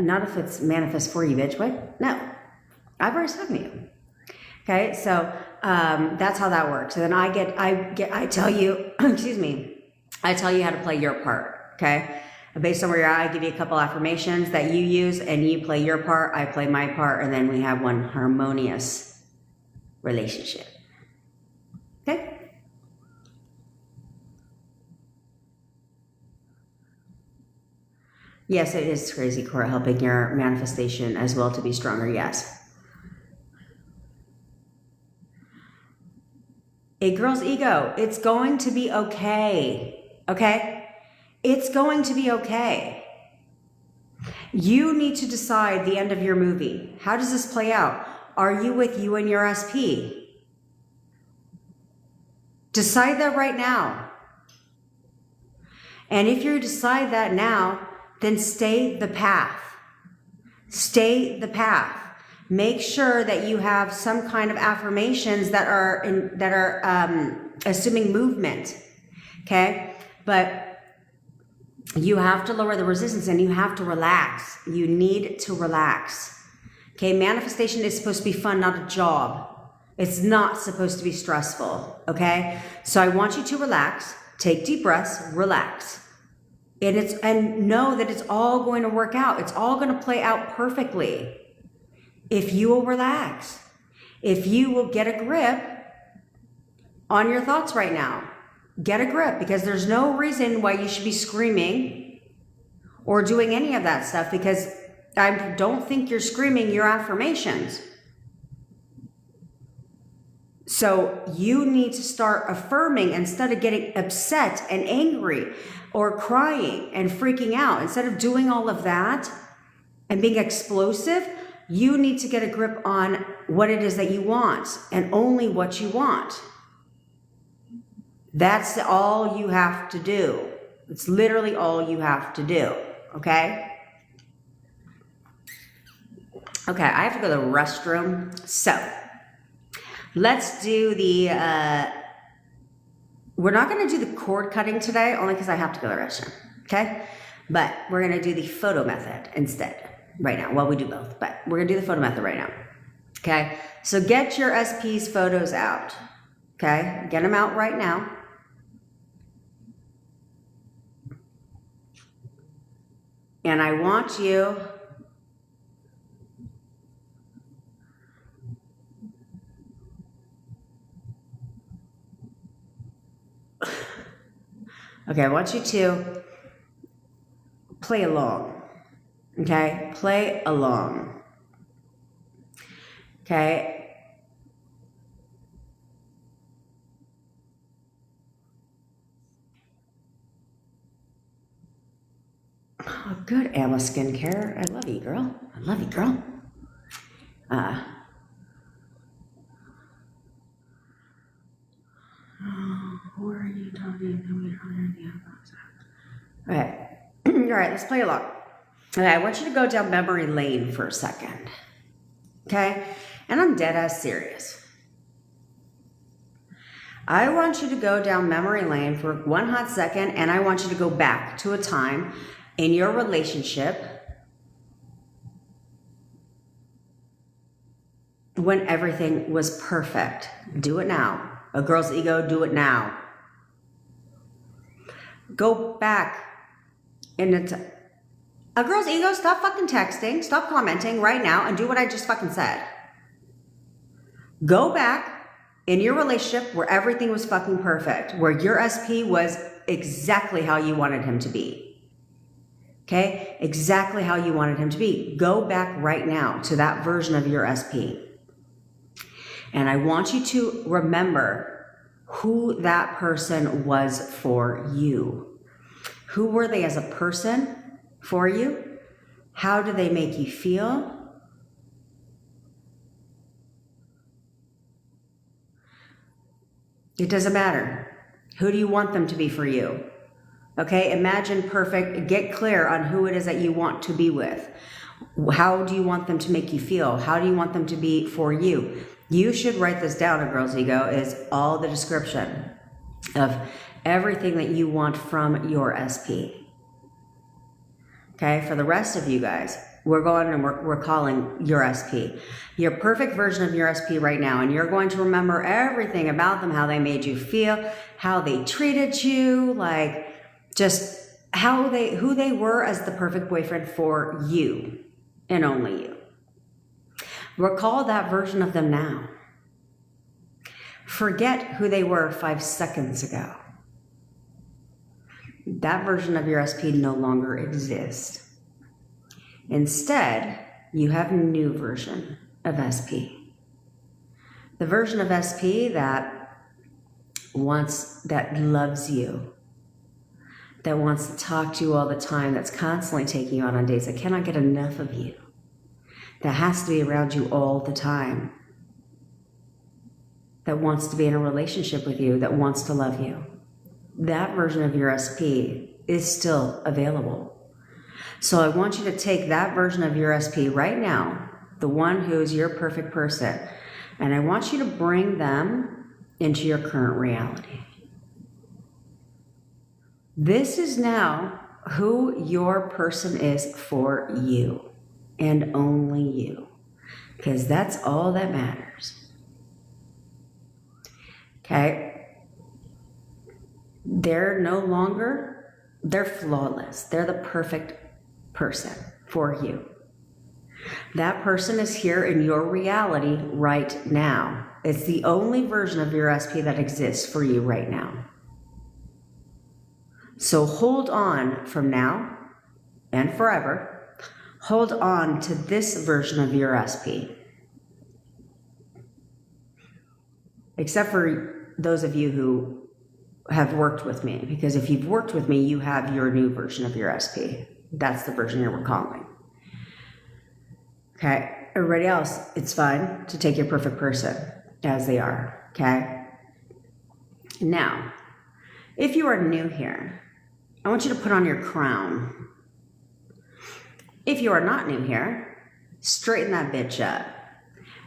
Not if it's manifest for you, bitch. What? No. I've already spoken to you. Okay, so that's how that works. So then I tell you, excuse me, I tell you how to play your part, okay? Based on where you're at, I give you a couple affirmations that you use, and you play your part, I play my part, and then we have one harmonious relationship. Okay? Yes, it is Crazy Court helping your manifestation as well to be stronger, yes. A girl's ego, it's going to be okay, okay? It's going to be okay. You need to decide the end of your movie. How does this play out? Are you with you and your SP? Decide that right now. And if you decide that now, then stay the path. Stay the path. Make sure that you have some kind of affirmations that are assuming movement. Okay? But you have to lower the resistance and you have to relax. You need to relax. Okay, manifestation is supposed to be fun, not a job. It's not supposed to be stressful. Okay, so I want you to relax, take deep breaths, relax. And know that it's all going to work out. It's all going to play out perfectly if you will relax. If you will get a grip on your thoughts right now. Get a grip, because there's no reason why you should be screaming or doing any of that stuff, because I don't think you're screaming your affirmations. So you need to start affirming instead of getting upset and angry or crying and freaking out. Instead of doing all of that and being explosive, you need to get a grip on what it is that you want and only what you want. That's all you have to do. It's literally all you have to do, okay? Okay, I have to go to the restroom. So, let's do the, we're not going to do the cord cutting today, only because I have to go to the restroom, okay? But we're going to do the photo method instead right now. Well, we do both, but we're going to do the photo method right now, okay? So get your SP's photos out, okay? Get them out right now. And I want you okay, I want you to play along. Okay? Play along. Okay? Oh, good, Amma Skincare. I love you, girl. I love you, girl. Who are you talking to? Okay. All right, let's play along. Okay, I want you to go down memory lane for a second. Okay? And I'm dead ass serious. I want you to go down memory lane for one hot second, and I want you to go back to a time in your relationship when everything was perfect. Do it now. A girl's ego, do it now. Go back into a girl's ego, stop fucking texting, stop commenting right now and do what I just fucking said. Go back in your relationship where everything was fucking perfect, where your SP was exactly how you wanted him to be. Okay? Exactly how you wanted him to be. Go back right now to that version of your SP. And I want you to remember who that person was for you. Who were they as a person for you? How do they make you feel? It doesn't matter. Who do you want them to be for you? Okay, imagine perfect, get clear on who it is that you want to be with. How do you want them to make you feel? How do you want them to be for you? You should write this down, a girl's ego, is all the description of everything that you want from your SP. Okay, for the rest of you guys, we're going and we're calling your SP. Your perfect version of your SP right now, and you're going to remember everything about them, how they made you feel, how they treated you, like just who they were as the perfect boyfriend for you and only you. Recall that version of them now. Forget who they were 5 seconds ago. That version of your SP no longer exists. Instead, you have a new version of SP. The version of SP that loves you, that wants to talk to you all the time, that's constantly taking you out on dates, that cannot get enough of you, that has to be around you all the time, that wants to be in a relationship with you, that wants to love you. That version of your SP is still available. So I want you to take that version of your SP right now, the one who is your perfect person, and I want you to bring them into your current reality. This is now who your person is for you, and only you, because that's all that matters. Okay? They're flawless. They're the perfect person for you. That person is here in your reality right now. It's the only version of your SP that exists for you right now. So hold on from now and forever. Hold on to this version of your SP. Except for those of you who have worked with me, because if you've worked with me, you have your new version of your SP. That's the version you're recalling. Okay, everybody else, it's fine to take your perfect person as they are, okay? Now, if you are new here, I want you to put on your crown. If you are not new here, straighten that bitch up.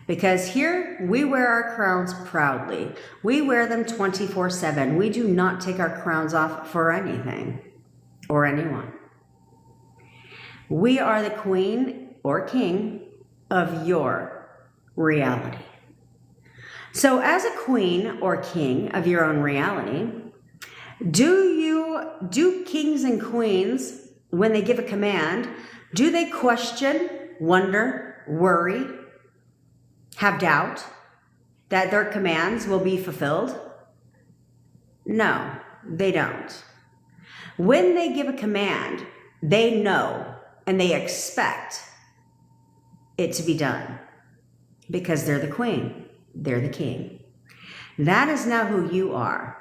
Because here, we wear our crowns proudly. We wear them 24/7. We do not take our crowns off for anything or anyone. We are the queen or king of your reality. So as a queen or king of your own reality, do kings and queens, when they give a command, do they question, wonder, worry, have doubt that their commands will be fulfilled? No, they don't. When they give a command, they know and they expect it to be done because they're the queen, they're the king. That is now who you are.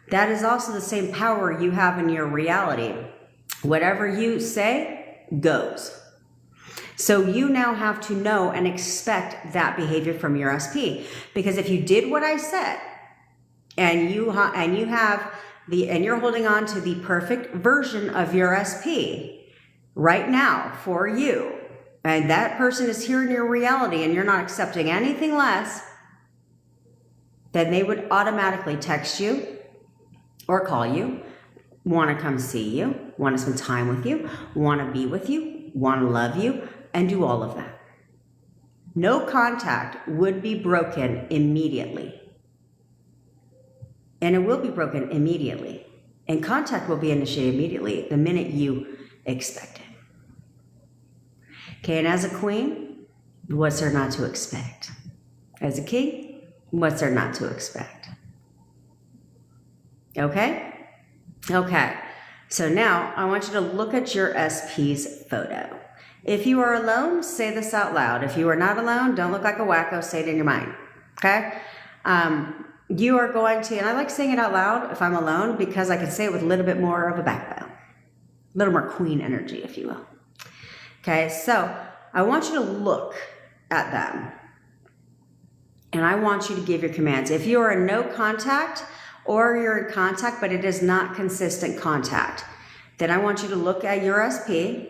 That is also the same power you have in your reality. Whatever you say goes. So you now have to know and expect that behavior from your SP. Because if you did what I said, and you're holding on to the perfect version of your SP right now for you, and that person is here in your reality and you're not accepting anything less, then they would automatically text you or call you, want to come see you, want to spend time with you, want to be with you, want to love you, and do all of that. No contact would be broken immediately. And it will be broken immediately. And contact will be initiated immediately the minute you expect it. Okay, and as a queen, what's there not to expect? As a king, what's there not to expect? Okay? Okay. So now I want you to look at your SP's photo. If you are alone, say this out loud. If you are not alone, don't look like a wacko, say it in your mind. Okay? You are going to, and I like saying it out loud if I'm alone because I can say it with a little bit more of a backbone. A little more queen energy, if you will. Okay, so I want you to look at them. And I want you to give your commands. If you are in no contact or you're in contact, but it is not consistent contact, then I want you to look at your SP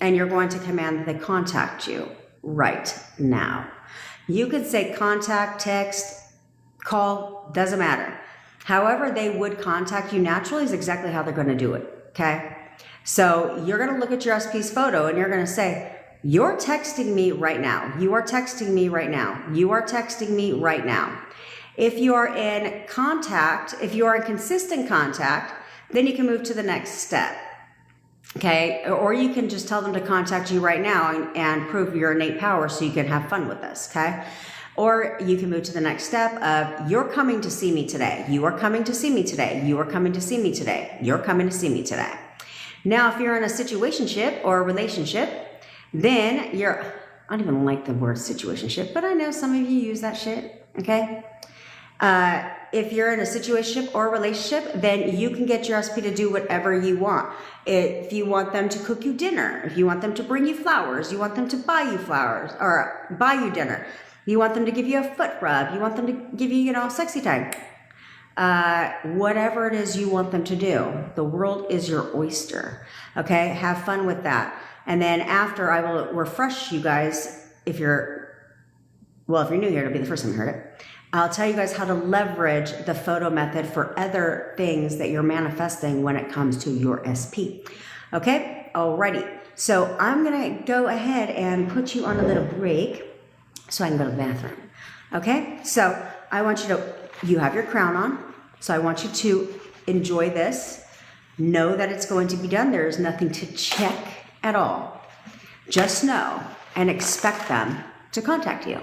and you're going to command that they contact you right now. You could say contact, text, call, doesn't matter. However they would contact you naturally is exactly how they're going to do it, okay? So you're going to look at your SP's photo and you're going to say, you're texting me right now. You are texting me right now. You are texting me right now. If you are in contact, if you are in consistent contact, then you can move to the next step. Okay, or you can just tell them to contact you right now and prove your innate power so you can have fun with this, okay? Or you can move to the next step of, you're coming to see me today. You are coming to see me today. You are coming to see me today. You're coming to see me today. Now, if you're in a situationship or a relationship, then I don't even like the word situationship, but I know some of you use that shit, okay? if you're in a situation or a relationship, then you can get your SP to do whatever you want. If you want them to cook you dinner, if you want them to bring you flowers, you want them to buy you flowers or buy you dinner, you want them to give you a foot rub, you want them to give you, sexy time. Whatever it is you want them to do, the world is your oyster. Okay, have fun with that. And then after, I will refresh you guys. If you're new here, it'll be the first time you heard it. I'll tell you guys how to leverage the photo method for other things that you're manifesting when it comes to your SP. Okay, alrighty. So I'm gonna go ahead and put you on a little break so I can go to the bathroom. Okay, so I want you have your crown on, so I want you to enjoy this. Know that it's going to be done. There is nothing to check at all. Just know and expect them to contact you.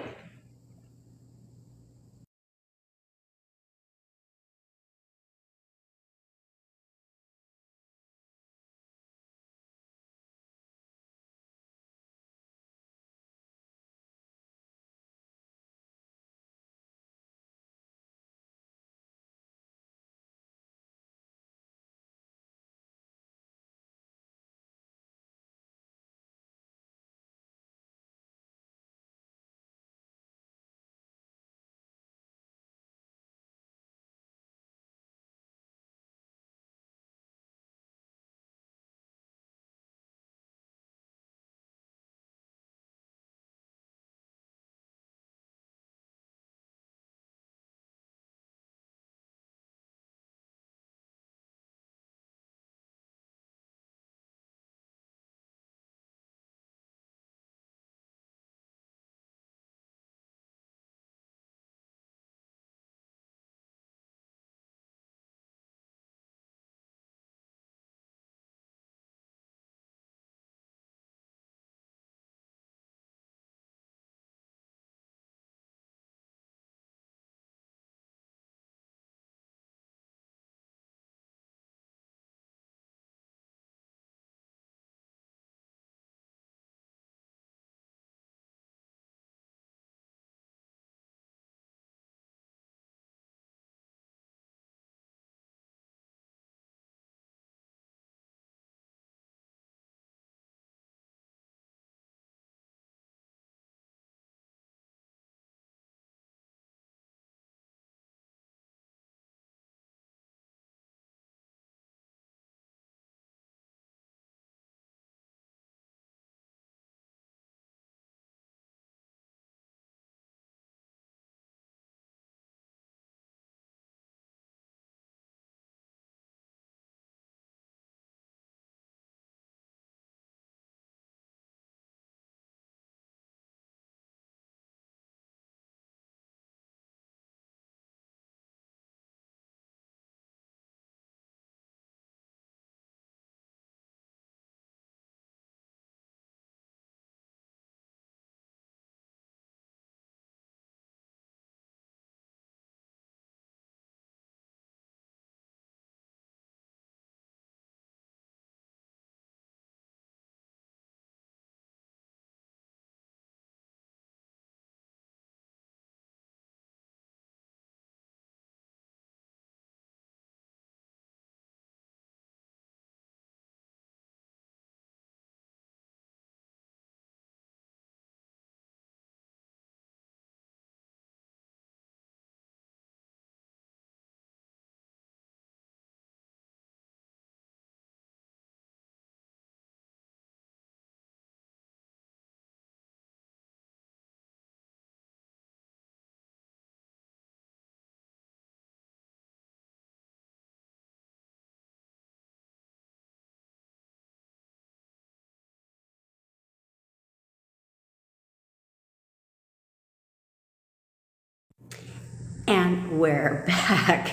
And we're back.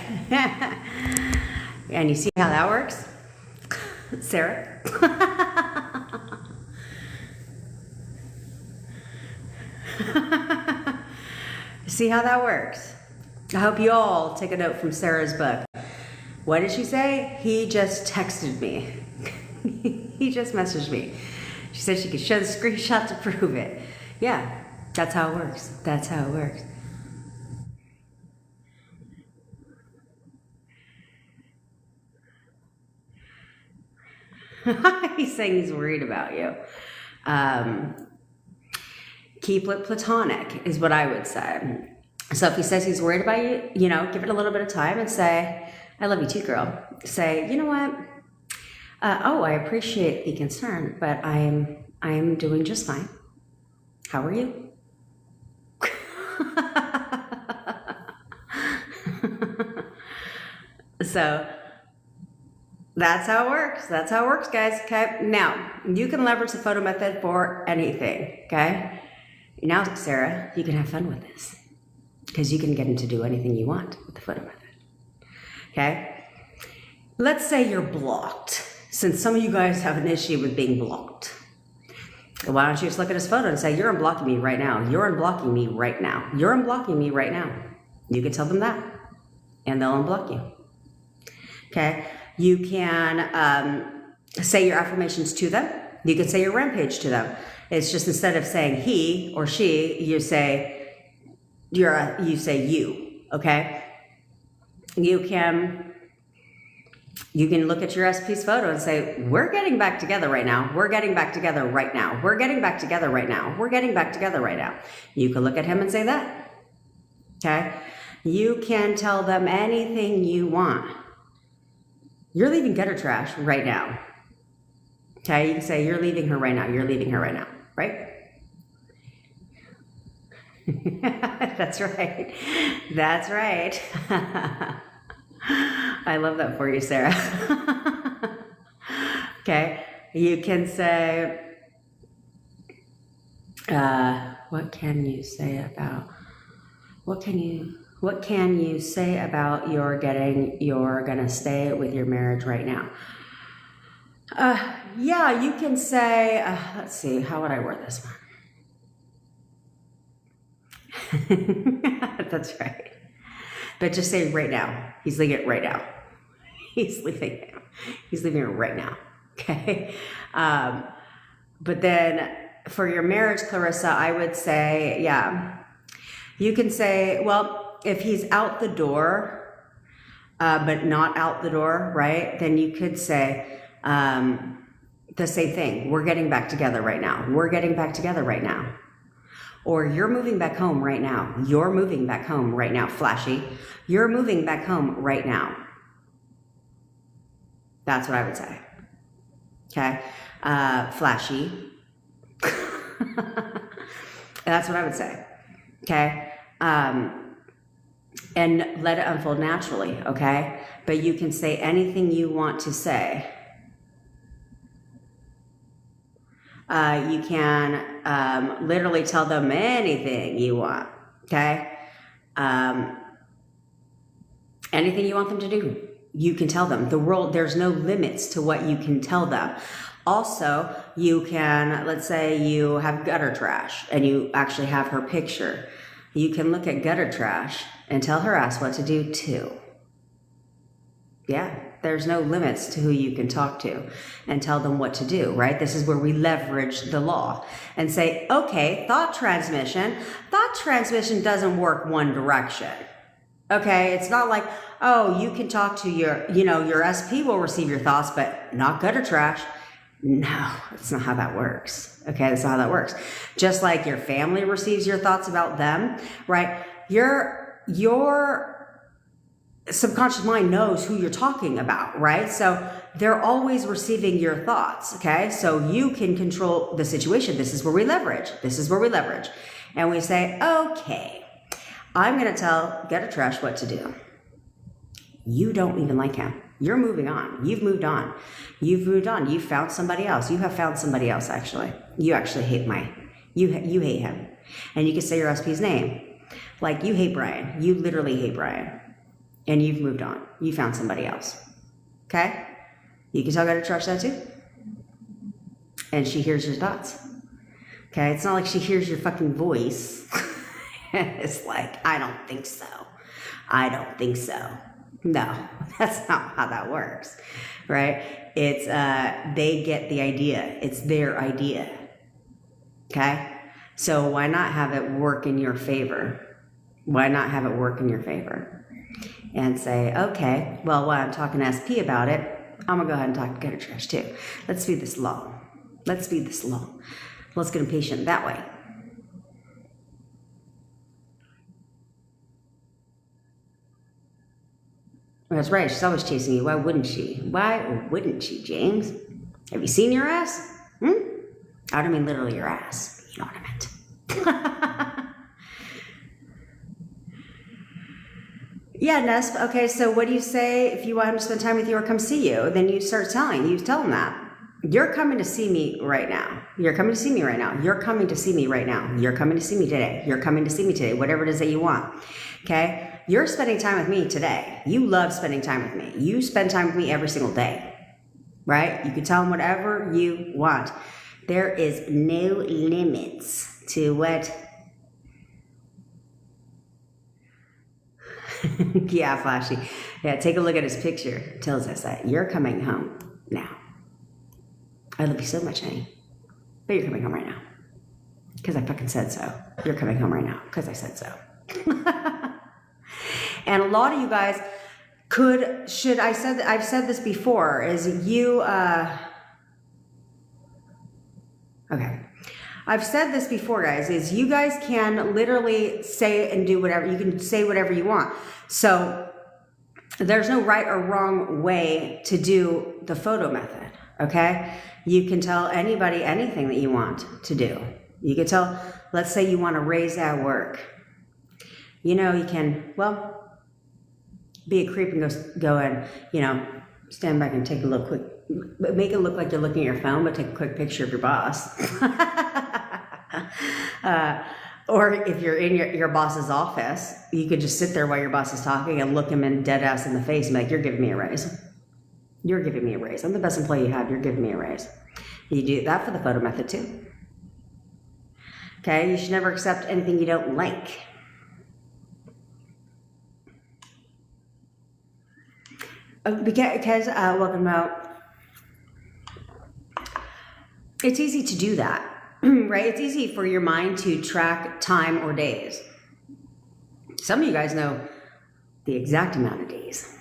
And you see how that works? Sarah? See how that works? I hope you all take a note from Sarah's book. What did she say? He just texted me. He just messaged me. She said she could show the screenshot to prove it. Yeah, that's how it works. That's how it works. He's saying he's worried about you. Keep it platonic is what I would say. So if he says he's worried about you, you know, give it a little bit of time and say, I love you too, girl. Say, you know what? Oh, I appreciate the concern, but I'm doing just fine. How are you? So that's how it works. That's how it works, guys. Okay. Now you can leverage the photo method for anything. Okay. Now, Sarah, you can have fun with this because you can get him to do anything you want with the photo method. Okay. Let's say you're blocked. Since some of you guys have an issue with being blocked, why don't you just look at his photo and say, you're unblocking me right now. You're unblocking me right now. You're unblocking me right now. You can tell them that and they'll unblock you. Okay. You can say your affirmations to them. You can say your rampage to them. It's just instead of saying he or she, you say you. Okay. You can look at your SP's photo and say, we're getting back together right now. We're getting back together right now. We're getting back together right now. We're getting back together right now. You can look at him and say that. Okay. You can tell them anything you want. You're leaving gutter trash right now. Okay, you can say, you're leaving her right now. You're leaving her right now, right? That's right. That's right. I love that for you, Sarah. Okay, you can say, what can you say about you're gonna stay with your marriage right now? Yeah, you can say, let's see, how would I word this one? That's right. But just say right now. He's leaving it right now. He's leaving it right now. Okay. But then for your marriage, Clarissa, I would say, yeah, you can say, well, if he's out the door, but not out the door, right? Then you could say the same thing. We're getting back together right now. We're getting back together right now. Or you're moving back home right now. You're moving back home right now. Flashy. You're moving back home right now. That's what I would say. Okay. Flashy. That's what I would say. Okay. And let it unfold naturally. Okay. But you can say anything you want to say. You can literally tell them anything you want, okay? Anything you want them to do, you can tell them. The world, there's no limits to what you can tell them. Also, you can, let's say you have gutter trash and you actually have her picture. You can look at gutter trash and tell her ass what to do too. Yeah. There's no limits to who you can talk to and tell them what to do, right? This is where we leverage the law and say, okay, thought transmission doesn't work one direction. Okay, it's not like, oh, you can talk to your SP will receive your thoughts, but not gutter trash. No, that's not how that works. Okay, that's not how that works. Just like your family receives your thoughts about them, right? Your subconscious mind knows who you're talking about, right? So they're always receiving your thoughts, okay? So you can control the situation. This is where we leverage. And we say, okay, I'm going to tell gutter trash what to do. You don't even like him. You're moving on. You've moved on. You found somebody else. You have found somebody else, actually. You actually hate you hate him. And you can say your SP's name. Like, you hate Brian. You literally hate Brian. And you've moved on. You found somebody else. Okay? You can tell gutter trash that too. And she hears your thoughts. Okay? It's not like she hears your fucking voice. It's like, I don't think so. No, that's not how that works. Right? It's, they get the idea. It's their idea. Okay? So why not have it work in your favor? And say, okay, well, while I'm talking to SP about it, I'm gonna go ahead and talk to gutter trash too. Let's speed this along. Let's speed this along. Let's get impatient that way. That's right, she's always chasing you. Why wouldn't she? Why wouldn't she, James? Have you seen your ass? I don't mean literally your ass. You know what I meant. Yeah, Ness. Okay, so what do you say if you want him to spend time with you or come see you? Then you start telling. You tell him that. You're coming to see me right now. You're coming to see me right now. You're coming to see me right now. You're coming to see me today. You're coming to see me today. Whatever it is that you want. Okay? You're spending time with me today. You love spending time with me. You spend time with me every single day. Right? You can tell him whatever you want. There is no limits to what... Yeah, Flashy. Yeah, take a look at his picture. It tells us that you're coming home now. I love you so much, honey. But you're coming home right now. Because I fucking said so. You're coming home right now. Because I said so. And a lot of you guys I've said this before, is you, okay. I've said this before, guys, is you guys can literally say and do whatever. You can say whatever you want. So there's no right or wrong way to do the photo method, okay? You can tell anybody anything that you want to do. You can tell, let's say you want to raise at work. You know, you can, well, be a creep and go and, you know, stand back and take a little quick, make it look like you're looking at your phone, but take a quick picture of your boss. Or if you're in your boss's office, you could just sit there while your boss is talking and look him in dead ass in the face and be like, you're giving me a raise. You're giving me a raise. I'm the best employee you have. You're giving me a raise. You do that for the photo method too. Okay, you should never accept anything you don't like. Because welcome out. It's easy to do that, right? It's easy for your mind to track time or days. Some of you guys know the exact amount of days.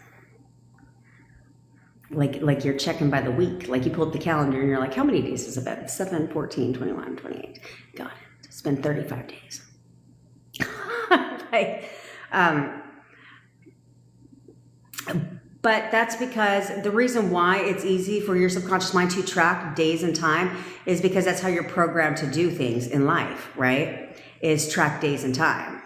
Like you're checking by the week. Like you pull up the calendar and you're like, how many days has it been? 7, 14, 21, 28. Got it. It's been 35 days. Like, but that's because the reason why it's easy for your subconscious mind to track days and time is because that's how you're programmed to do things in life, right? Is track days and time.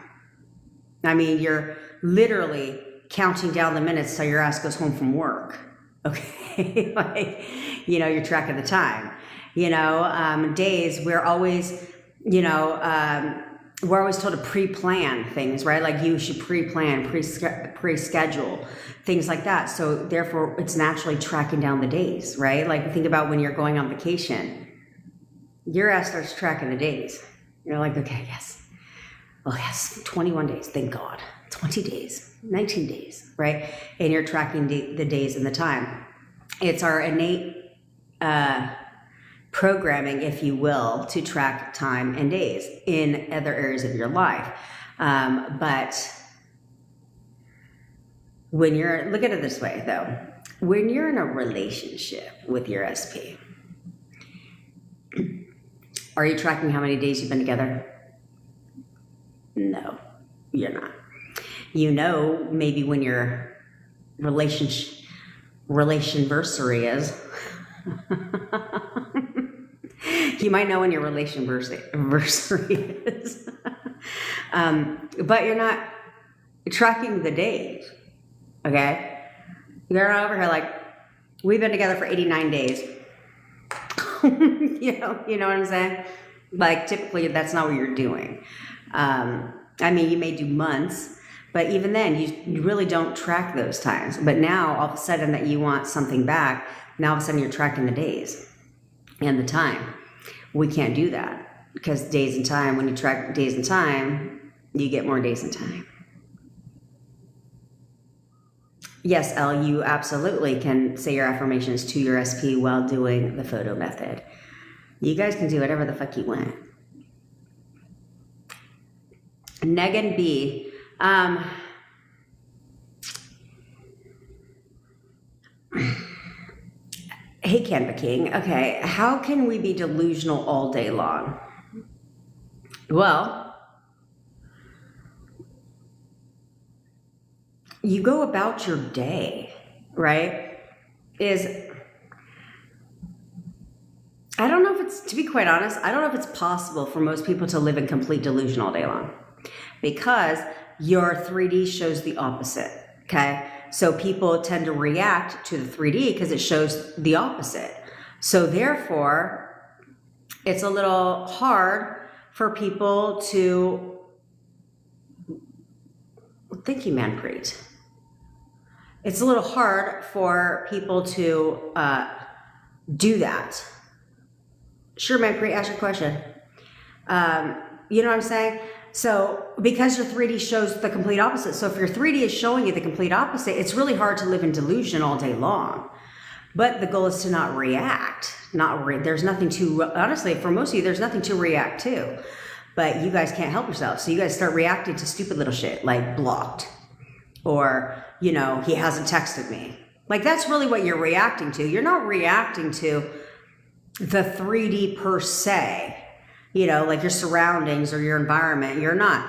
I mean, you're literally counting down the minutes till your ass goes home from work, okay? Like, you know, you're tracking the time. You know, days, we're always, you know, we're always told to pre-plan things, right? Like you should pre-plan, pre-schedule, things like that. So therefore, it's naturally tracking down the days, right? Like think about when you're going on vacation. Your ass starts tracking the days. You're like, okay, yes. Oh, yes, 21 days, thank God. 20 days, 19 days, right? And you're tracking the days and the time. It's our innate programming, if you will, to track time and days in other areas of your life. But when you're, look at it this way though, when you're in a relationship with your SP, are you tracking how many days you've been together? No, you're not. You know, maybe when your relationversary is. You might know when your relationversary is. But you're not tracking the days, okay? You're not over here like, we've been together for 89 days. You know what I'm saying? Like, typically, that's not what you're doing. I mean, you may do months, but even then, you really don't track those times. But now, all of a sudden that you want something back, now all of a sudden you're tracking the days and the time. We can't do that because days and time, when you track days and time, you get more days and time. Yes, Elle, you absolutely can say your affirmations to your SP while doing the photo method. You guys can do whatever the fuck you want. Negan B. Hey, Canva King. Okay, how can we be delusional all day long? Well, you go about your day, right? I don't know if it's, to be quite honest, I don't know if it's possible for most people to live in complete delusion all day long, because your 3D shows the opposite, okay? So people tend to react to the 3D because it shows the opposite. So therefore, it's a little hard for people to, thank you, Manpreet. It's a little hard for people to do that. Sure, Manpreet, ask your question. You know what I'm saying? So because your 3D shows the complete opposite. So if your 3D is showing you the complete opposite, it's really hard to live in delusion all day long. But the goal is to not react. There's nothing to, honestly, for most of you, there's nothing to react to. But you guys can't help yourselves. So you guys start reacting to stupid little shit, like blocked. Or, you know, he hasn't texted me. Like, that's really what you're reacting to. You're not reacting to the 3D per se. You know, like your surroundings or your environment. You're not.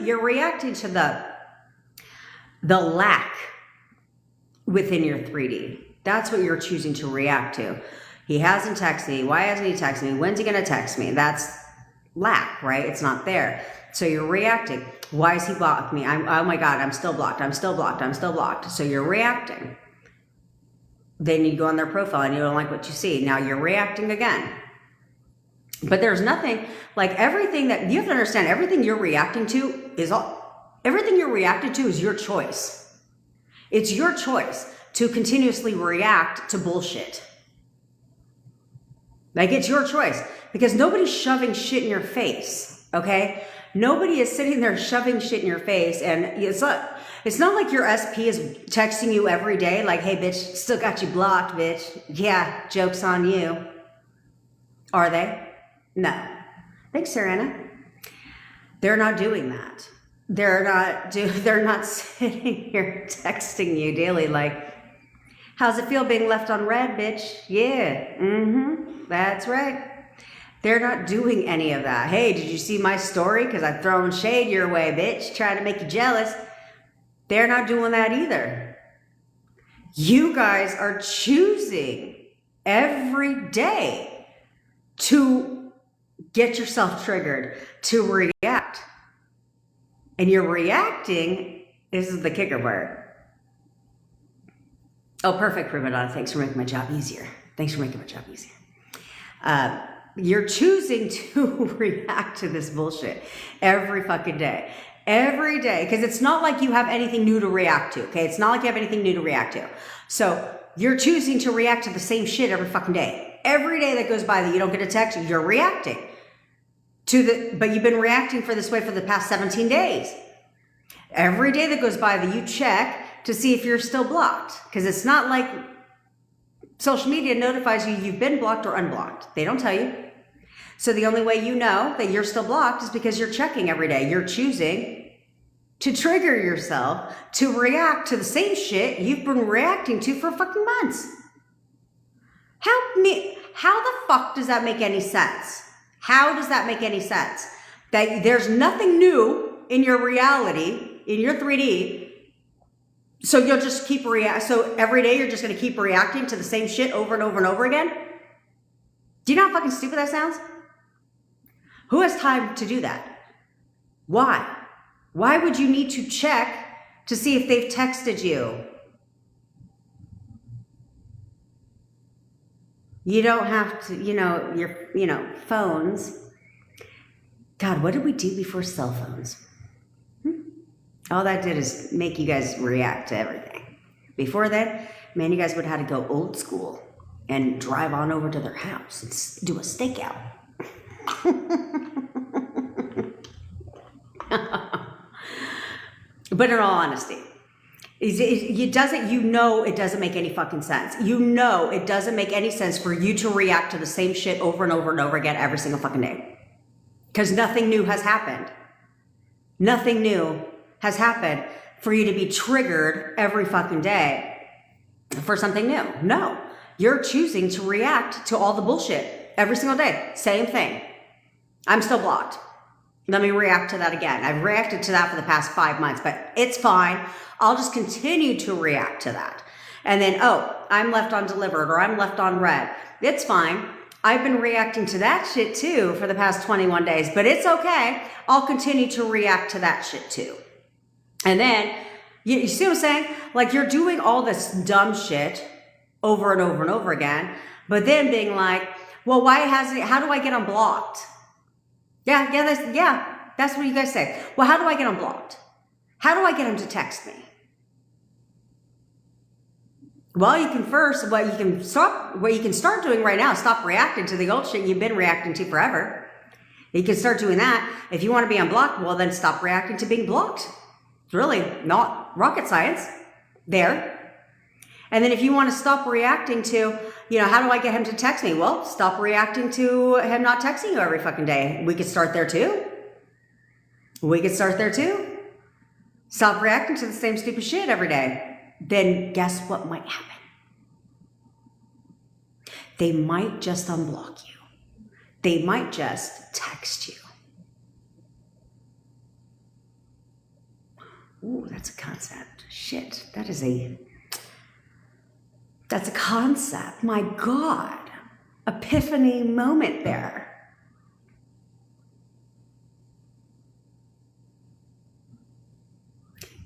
You're reacting to the lack within your 3D. That's what you're choosing to react to. He hasn't texted me. Why hasn't he texted me? When's he going to text me? That's lack, right? It's not there. So you're reacting. Why has he blocked me? Oh my God, I'm still blocked. I'm still blocked. I'm still blocked. So you're reacting. Then you go on their profile and you don't like what you see. Now you're reacting again. But there's nothing, like everything that you have to understand, everything you're reacting to is your choice. It's your choice to continuously react to bullshit. Like, it's your choice, because nobody's shoving shit in your face, okay? Nobody is sitting there shoving shit in your face, and it's not like your SP is texting you every day like, hey, bitch, still got you blocked, bitch. Yeah, joke's on you. Are they? No. Thanks, Serena. They're not doing that. They're not sitting here texting you daily like, how's it feel being left on red, bitch? Yeah, that's right. They're not doing any of that. Hey, did you see my story? Because I'm throwing shade your way, bitch, trying to make you jealous. They're not doing that either. You guys are choosing every day to get yourself triggered, to react. And you're reacting, this is the kicker part. Oh, perfect, Prima Donna. Thanks for making my job easier. Thanks for making my job easier. You're choosing to react to this bullshit every fucking day. Every day. Because it's not like you have anything new to react to, okay? It's not like you have anything new to react to. So you're choosing to react to the same shit every fucking day. Every day that goes by that you don't get a text, you're reacting. But you've been reacting for this way for the past 17 days. Every day that goes by that you check to see if you're still blocked. Because it's not like social media notifies you you've been blocked or unblocked. They don't tell you. So the only way you know that you're still blocked is because you're checking every day. You're choosing to trigger yourself to react to the same shit you've been reacting to for fucking months. Help me. How the fuck does that make any sense? How does that make any sense? That there's nothing new in your reality, in your 3D, so you'll just keep so every day you're just going to keep reacting to the same shit over and over and over again? Do you know how fucking stupid that sounds? Who has time to do that? Why? Why would you need to check to see if they've texted you? You don't have to, your phones. God, what did we do before cell phones? All that did is make you guys react to everything. Before that, man, you guys would have had to go old school and drive on over to their house and do a stakeout. But in all honesty, it doesn't make any fucking sense. It doesn't make any sense for you to react to the same shit over and over and over again every single fucking day. Because nothing new has happened. Nothing new has happened for you to be triggered every fucking day for something new. No. You're choosing to react to all the bullshit every single day. Same thing. I'm still blocked. Let me react to that again. I've reacted to that for the past 5 months, but it's fine. I'll just continue to react to that. And then, oh, I'm left undelivered or I'm left on red. It's fine. I've been reacting to that shit too for the past 21 days, but it's okay. I'll continue to react to that shit too. And then, you see what I'm saying? Like, you're doing all this dumb shit over and over and over again, but then being like, well, how do I get unblocked? Yeah, that's what you guys say. Well, how do I get unblocked? How do I get him to text me? Well, what you can start doing right now, stop reacting to the old shit you've been reacting to forever. You can start doing that. If you want to be unblocked, well, then stop reacting to being blocked. It's really not rocket science there. And then if you want to stop reacting to, how do I get him to text me? Well, stop reacting to him not texting you every fucking day. We could start there too. Stop reacting to the same stupid shit every day. Then guess what might happen? They might just unblock you. They might just text you. Ooh, that's a concept. Shit, that's a concept. My God. Epiphany moment there.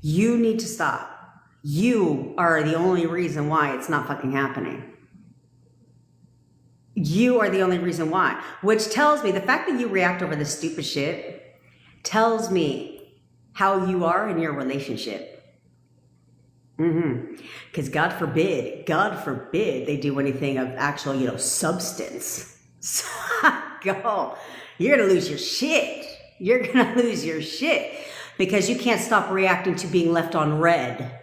You need to stop. You are the only reason why it's not fucking happening. You are the only reason why. Which tells me, the fact that you react over this stupid shit tells me how you are in your relationship. Because God forbid they do anything of actual, substance. So, you're going to lose your shit. You're going to lose your shit because you can't stop reacting to being left on red.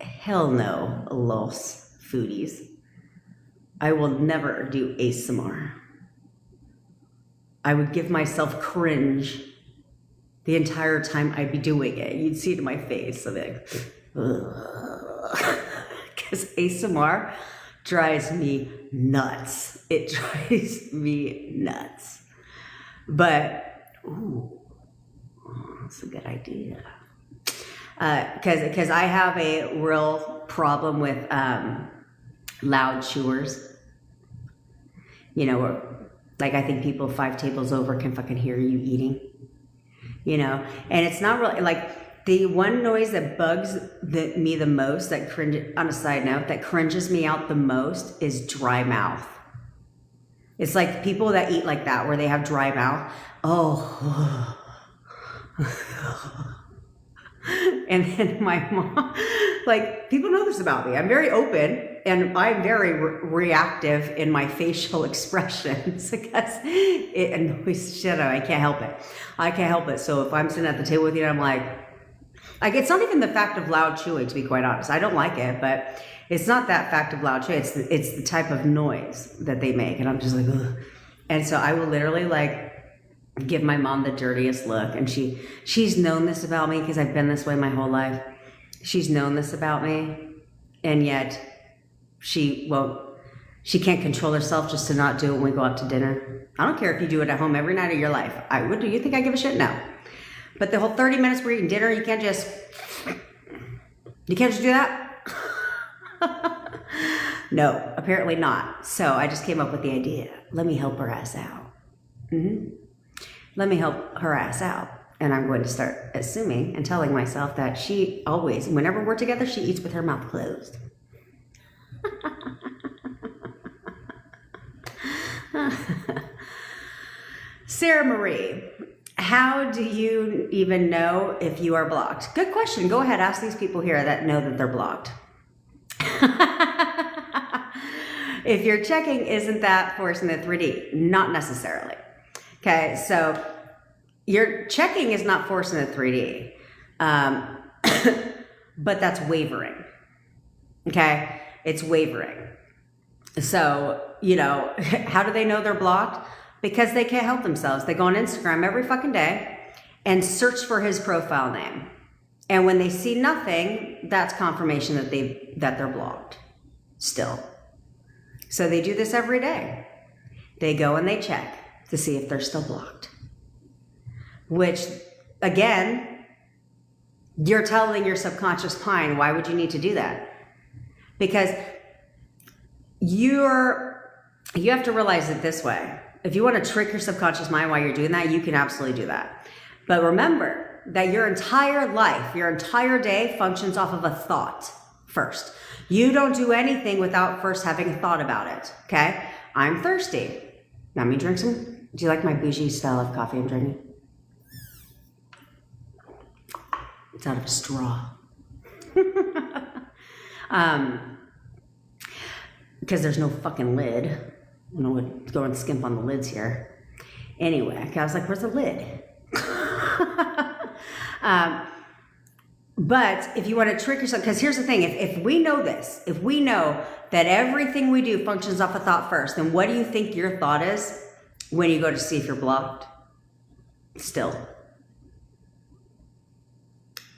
Hell no, los foodies. I will never do ASMR. I would give myself cringe the entire time I'd be doing it. You'd see it in my face. I'd be like, because ASMR drives me nuts. It drives me nuts. But, that's a good idea. Because I have a real problem with loud chewers. Like, I think people 5 tables over can fucking hear you eating. And it's not really, like, the one noise that bugs me the most, on a side note, that cringes me out the most is dry mouth. It's like people that eat like that, where they have dry mouth. Oh. And then my mom, like, people know this about me. I'm very open and I'm very reactive in my facial expressions because it annoys the shit out. I can't help it. So if I'm sitting at the table with you and I'm like, it's not even the fact of loud chewing, to be quite honest. I don't like it, but it's not that fact of loud chewing. It's the type of noise that they make. And I'm just like, ugh. And so I will literally, like, give my mom the dirtiest look, and she's known this about me because I've been this way my whole life. She's known this about me, and yet she can't control herself just to not do it when we go out to dinner. I don't care if you do it at home every night of your life. I would. Do you think I give a shit? No. But the whole 30 minutes we're eating dinner, you can't just do that? No, apparently not. So I just came up with the idea. Let me help her ass out. Let me help her ass out. And I'm going to start assuming and telling myself that she always, whenever we're together, she eats with her mouth closed. Sarah Marie, how do you even know if you are blocked? Good question. Go ahead, ask these people here that know that they're blocked. If you're checking, isn't that forcing the 3D? Not necessarily. Okay, so your checking is not forcing the 3D, but that's wavering. Okay, it's wavering. So, how do they know they're blocked? Because they can't help themselves. They go on Instagram every fucking day and search for his profile name. And when they see nothing, that's confirmation that they're blocked still. So they do this every day. They go and they check to see if they're still blocked. Which, again, you're telling your subconscious mind, why would you need to do that? Because you have to realize it this way. If you want to trick your subconscious mind while you're doing that, you can absolutely do that. But remember that your entire life, your entire day functions off of a thought first. You don't do anything without first having thought about it, okay? I'm thirsty. Let me drink some. Do you like my bougie style of coffee I'm drinking? It's out of a straw. Because there's no fucking lid. I don't want to go and skimp on the lids here. Anyway, I was like, where's the lid? But if you want to trick yourself, because here's the thing, if we know this, if we know that everything we do functions off a thought first, then what do you think your thought is when you go to see if you're blocked? Still.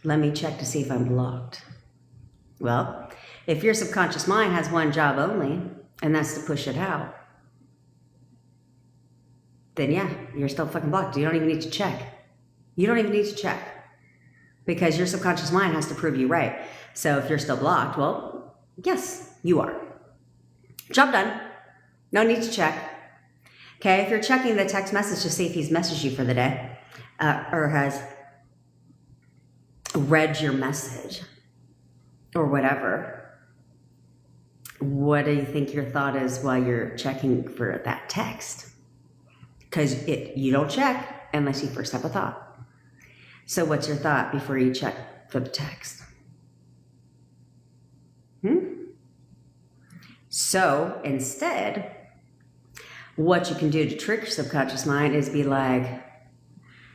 Let me check to see if I'm blocked. Well, if your subconscious mind has one job only, and that's to push it out, then yeah, you're still fucking blocked. You don't even need to check. You don't even need to check. Because your subconscious mind has to prove you right. So if you're still blocked, well, yes, you are. Job done. No need to check. Okay, if you're checking the text message to see if he's messaged you for the day, or has read your message, or whatever, what do you think your thought is while you're checking for that text? Because you don't check unless you first have a thought. So what's your thought before you check for the text? So instead, what you can do to trick your subconscious mind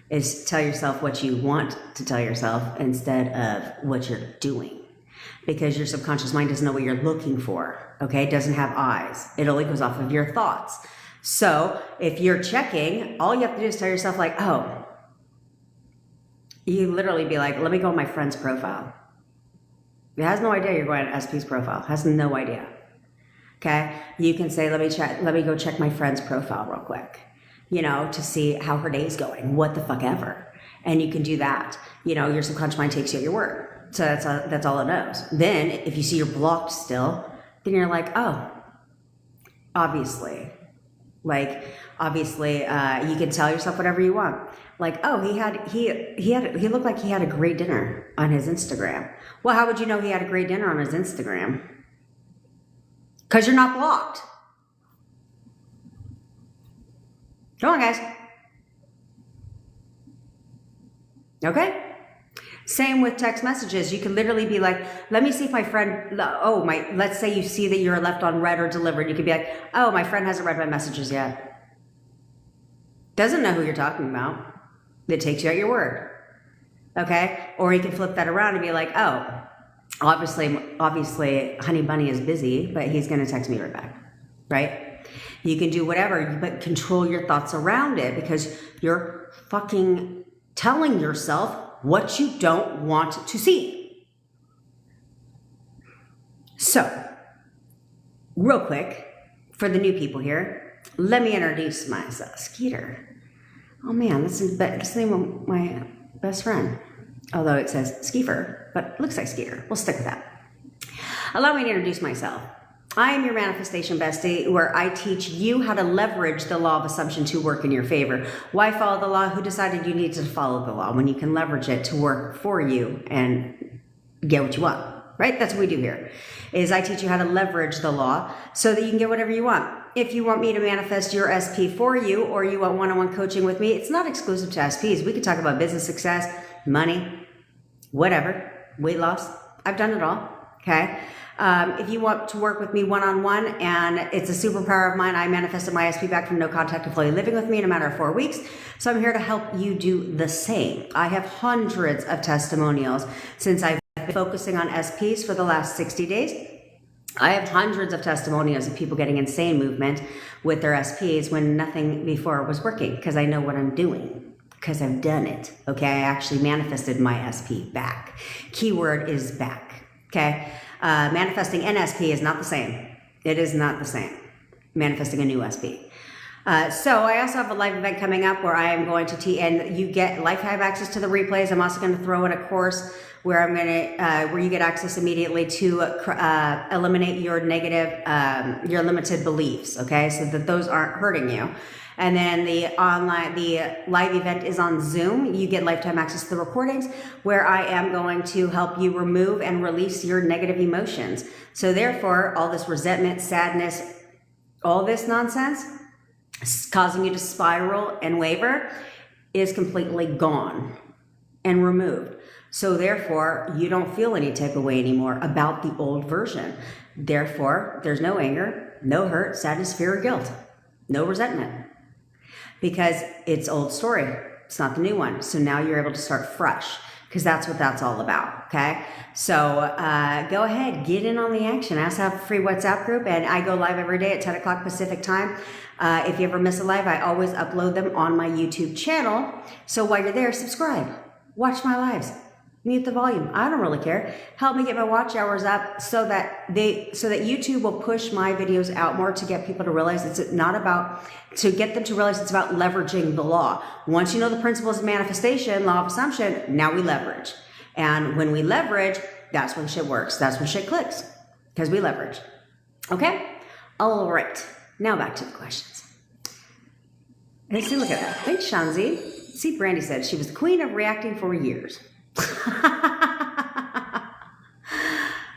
is tell yourself what you want to tell yourself instead of what you're doing. Because your subconscious mind doesn't know what you're looking for, okay? It doesn't have eyes. It only goes off of your thoughts. So if you're checking, all you have to do is tell yourself like, oh, you literally be like, let me go on my friend's profile. It has no idea you're going to SP's profile. It has no idea. Okay? You can say, let me go check my friend's profile real quick, to see how her day's going. What the fuck ever. And you can do that. Your subconscious mind takes you at your word. So that's all it knows. Then if you see you're blocked still, then you're like, oh, obviously. You can tell yourself whatever you want. Like, oh, he looked like he had a great dinner on his Instagram. Well, how would you know he had a great dinner on his Instagram? Because you're not blocked. Come on, guys. Okay? Same with text messages. You can literally be like, let me see if my friend, let's say you see that you're left on read or delivered. You could be like, oh, my friend hasn't read my messages yet. Doesn't know who you're talking about. It takes you at your word. Okay? Or you can flip that around and be like, oh, obviously, Honey Bunny is busy, but he's going to text me right back. Right? You can do whatever, but control your thoughts around it because you're fucking telling yourself what you don't want to see. So, real quick, for the new people here, let me introduce myself. Skeeter. Oh man, that's the name of my best friend. Although it says Skeefer, but it looks like Skeeter. We'll stick with that. Allow me to introduce myself. I am your manifestation bestie, where I teach you how to leverage the law of assumption to work in your favor. Why follow the law? Who decided you needed to follow the law when you can leverage it to work for you and get what you want, right? That's what we do here, is I teach you how to leverage the law so that you can get whatever you want. If you want me to manifest your SP for you, or you want one-on-one coaching with me, it's not exclusive to SPs. We could talk about business success, money, whatever, weight loss. I've done it all, okay? If you want to work with me one-on-one, and it's a superpower of mine, I manifested my SP back from no contact to fully living with me in a matter of 4 weeks. So I'm here to help you do the same. I have hundreds of testimonials since I've been focusing on SPs for the last 60 days. I have hundreds of testimonials of people getting insane movement with their SPs when nothing before was working, because I know what I'm doing, because I've done it. Okay, I actually manifested my SP back. Keyword is back. Okay. Manifesting NSP is not the same. It is not the same. Manifesting a new SP. So I also have a live event coming up where I am going to teach, and you get lifetime access to the replays. I'm also going to throw in a course where I'm going to, where you get access immediately to eliminate your negative, your limited beliefs. Okay, so that those aren't hurting you. And then the live event is on Zoom. You get lifetime access to the recordings where I am going to help you remove and release your negative emotions. So therefore, all this resentment, sadness, all this nonsense causing you to spiral and waver is completely gone and removed. So therefore, you don't feel any type of way anymore about the old version. Therefore, there's no anger, no hurt, sadness, fear, or guilt, no resentment, because it's old story. It's not the new one. So now you're able to start fresh, because that's what that's all about, okay? So go ahead, get in on the action. I also have a free WhatsApp group, and I go live every day at 10 o'clock Pacific time. If you ever miss a live, I always upload them on my YouTube channel. So while you're there, subscribe, watch my lives, mute the volume. I don't really care. Help me get my watch hours up so that YouTube will push my videos out more to get people to realize it's not about, to get them to realize it's about leveraging the law. Once you know the principles of manifestation, law of assumption, now we leverage. And when we leverage, that's when shit works. That's when shit clicks, because we leverage. Okay? All right. Now back to the questions. Let's see, look at that. Thanks, Shanzi. See, Brandy said she was the queen of reacting for years.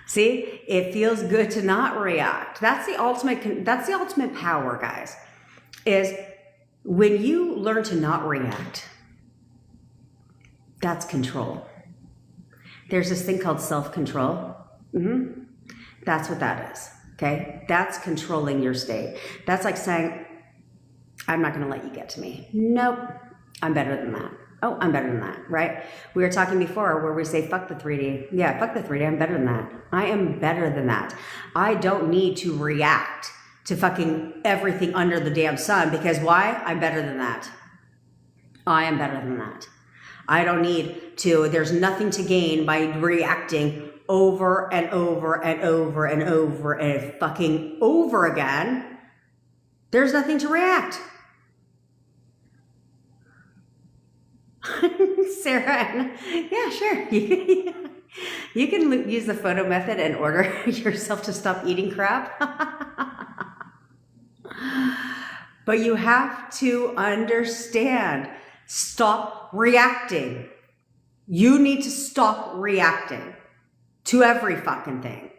See, it feels good to not react. That's the ultimate power, guys, is when you learn to not react. That's control. There's this thing called self-control. That's what that is. Okay, that's controlling your state. That's like saying, I'm not going to let you get to me. Nope, I'm better than that. Oh, I'm better than that, right? We were talking before where we say, fuck the 3D. Yeah, fuck the 3D. I'm better than that. I am better than that. I don't need to react to fucking everything under the damn sun, because why? I'm better than that. I am better than that. I don't need to, there's nothing to gain by reacting over and over and over and over and fucking over again. There's nothing to react. Sarah, yeah, sure. You can use the photo method and order yourself to stop eating crap. But you have to understand, stop reacting. You need to stop reacting to every fucking thing.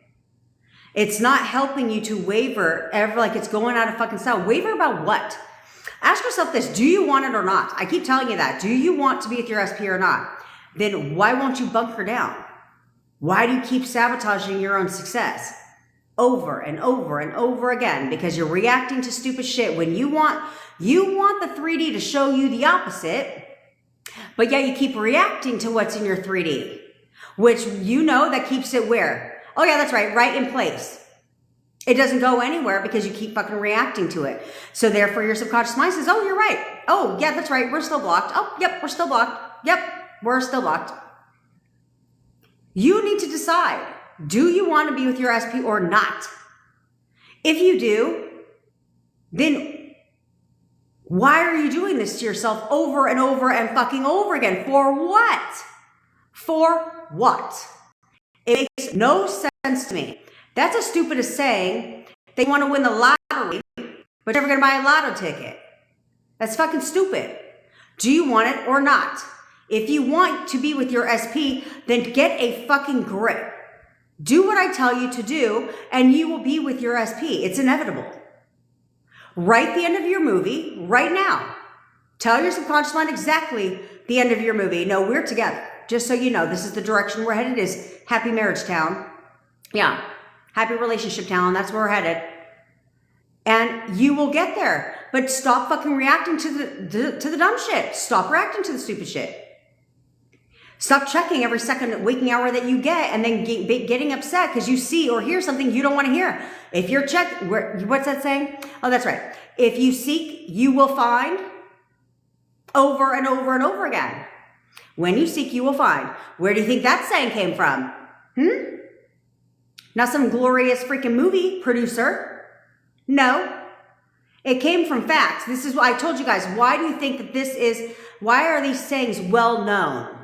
It's not helping you to waver ever, like it's going out of fucking style. Waver about what? Ask yourself this, do you want it or not? I keep telling you that. Do you want to be with your SP or not? Then why won't you bunker down? Why do you keep sabotaging your own success? Over and over and over again, because you're reacting to stupid shit when you want the 3D to show you the opposite, but yet you keep reacting to what's in your 3D, which you know that keeps it where? Oh yeah, that's right in place. It doesn't go anywhere because you keep fucking reacting to it. So therefore your subconscious mind says, oh, you're right. Oh yeah, that's right. We're still blocked. Oh, yep, we're still blocked. Yep, we're still blocked. You need to decide, do you want to be with your SP or not? If you do, then why are you doing this to yourself over and over and fucking over again? For what? For what? It makes no sense to me. That's as stupid as saying they want to win the lottery, but you're never going to buy a lotto ticket. That's fucking stupid. Do you want it or not? If you want to be with your SP, then get a fucking grip. Do what I tell you to do, and you will be with your SP. It's inevitable. Write the end of your movie right now. Tell your subconscious mind exactly the end of your movie. No, we're together. Just so you know, this is the direction we're headed, is happy marriage town. Yeah. Happy relationship town. That's where we're headed. And you will get there. But stop fucking reacting to the dumb shit. Stop reacting to the stupid shit. Stop checking every second waking hour that you get and then getting upset because you see or hear something you don't want to hear. If you're what's that saying? Oh, that's right. If you seek, you will find, over and over and over again. When you seek, you will find. Where do you think that saying came from? Not some glorious freaking movie producer. No. It came from facts. This is why I told you guys, why do you think that why are these sayings well known?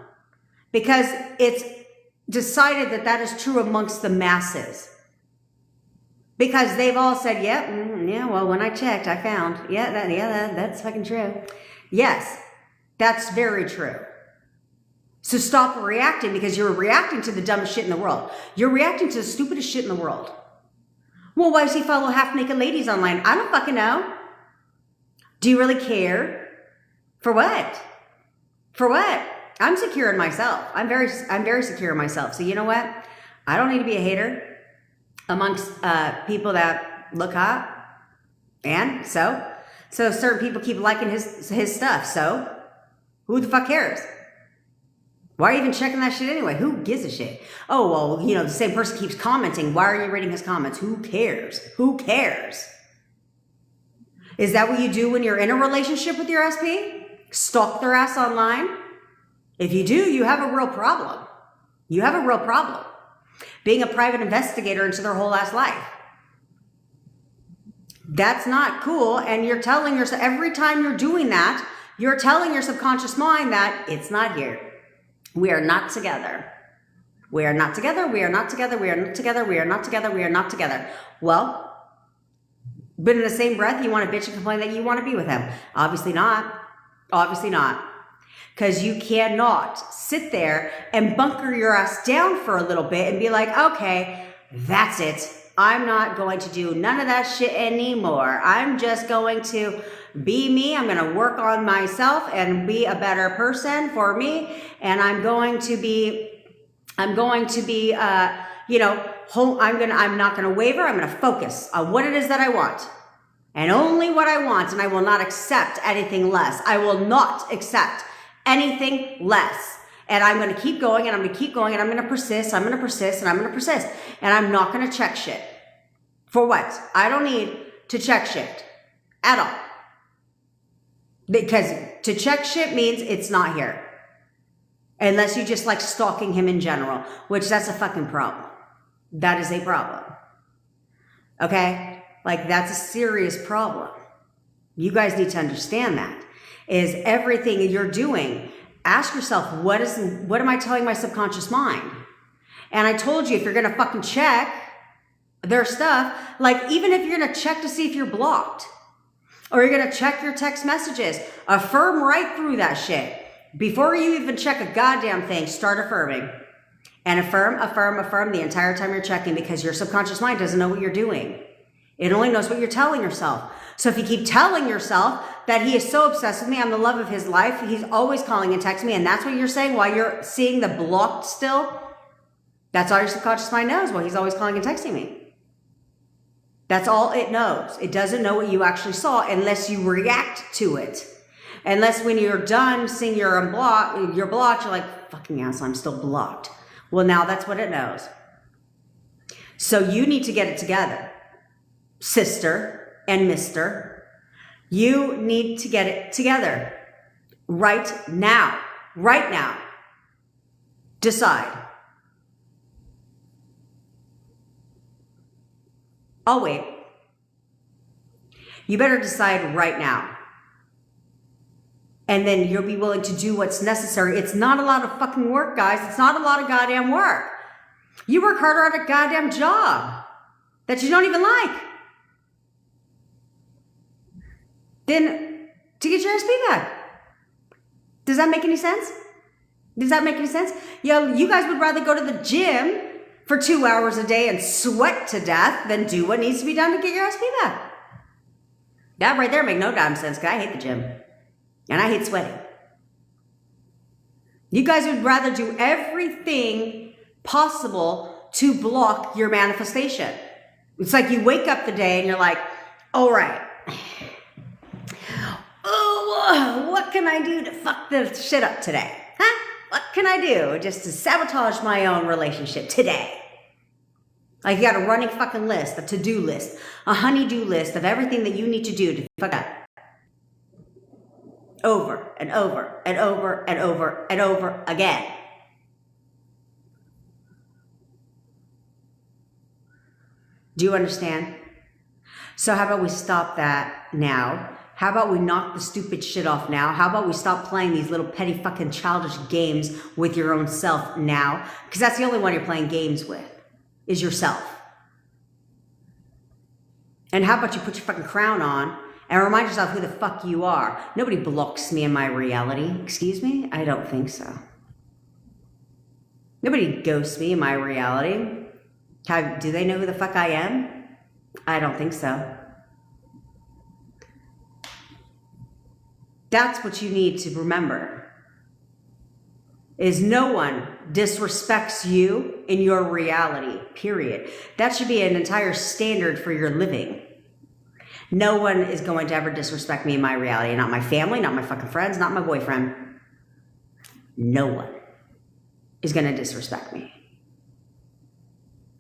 Because it's decided that is true amongst the masses. Because they've all said, yeah, well, when I checked, I found, that's fucking true. Yes, that's very true. So stop reacting, because you're reacting to the dumbest shit in the world. You're reacting to the stupidest shit in the world. Well, why does he follow half-naked ladies online? I don't fucking know. Do you really care? For what? For what? I'm secure in myself. I'm very secure in myself. So you know what? I don't need to be a hater amongst people that look hot. And so certain people keep liking his stuff. So who the fuck cares? Why are you even checking that shit anyway? Who gives a shit? Oh, well, the same person keeps commenting. Why are you reading his comments? Who cares? Who cares? Is that what you do when you're in a relationship with your SP? Stalk their ass online? If you do, you have a real problem. You have a real problem. Being a private investigator into their whole ass life. That's not cool. And you're telling yourself, every time you're doing that, you're telling your subconscious mind that it's not here. We are not together. We are not together. We are not together. We are not together. We are not together. We are not together. Well, but in the same breath, you want to bitch and complain that you want to be with him. Obviously not. Obviously not. Because you cannot sit there and bunker your ass down for a little bit and be like, okay, that's it. I'm not going to do none of that shit anymore. I'm just going to be me. I'm going to work on myself and be a better person for me. And I'm not going to waver. I'm going to focus on what it is that I want and only what I want. And I will not accept anything less. I will not accept anything less. And I'm going to keep going, and I'm going to keep going, and I'm going to persist. I'm going to persist, and I'm going to persist. And I'm not going to check shit. For what? I don't need to check shit at all. Because to check shit means it's not here. Unless you just like stalking him in general, which that's a fucking problem. That is a problem. Okay? Like, that's a serious problem. You guys need to understand that. Is everything you're doing, ask yourself, what am I telling my subconscious mind? And I told you, if you're going to fucking check their stuff, like even if you're going to check to see if you're blocked, or you're going to check your text messages, affirm right through that shit. Before you even check a goddamn thing, start affirming. And affirm, affirm, affirm the entire time you're checking, because your subconscious mind doesn't know what you're doing. It only knows what you're telling yourself. So if you keep telling yourself that he is so obsessed with me, I'm the love of his life, he's always calling and texting me, and that's what you're saying while you're seeing the blocked still, that's all your subconscious mind knows. Well, he's always calling and texting me. That's all it knows. It doesn't know what you actually saw unless you react to it. Unless when you're done seeing you're blocked, you're like, fucking ass, I'm still blocked. Well, now that's what it knows. So you need to get it together. Sister and mister, you need to get it together. Right now. Right now. Decide. I'll wait. You better decide right now. And then you'll be willing to do what's necessary. It's not a lot of fucking work, guys. It's not a lot of goddamn work. You work harder at a goddamn job that you don't even like than to get your SP back. Does that make any sense? Does that make any sense? You guys would rather go to the gym for 2 hours a day and sweat to death than do what needs to be done to get your SP back. That right there make no damn sense, because I hate the gym. And I hate sweating. You guys would rather do everything possible to block your manifestation. It's like you wake up the day and you're like, all right, oh, what can I do to fuck this shit up today? Huh? What can I do just to sabotage my own relationship today? Like, you got a running fucking list, a to-do list, a honey-do list of everything that you need to do to fuck up. Over and over and over and over and over again. Do you understand? So how about we stop that now? How about we knock the stupid shit off now? How about we stop playing these little petty fucking childish games with your own self now? Because that's the only one you're playing games with, is yourself. And how about you put your fucking crown on and remind yourself who the fuck you are? Nobody blocks me in my reality. Excuse me? I don't think so. Nobody ghosts me in my reality. Do they know who the fuck I am? I don't think so. That's what you need to remember. Is no one disrespects you in your reality, period. That should be an entire standard for your living. No one is going to ever disrespect me in my reality. Not my family, not my fucking friends, not my boyfriend. No one is going to disrespect me.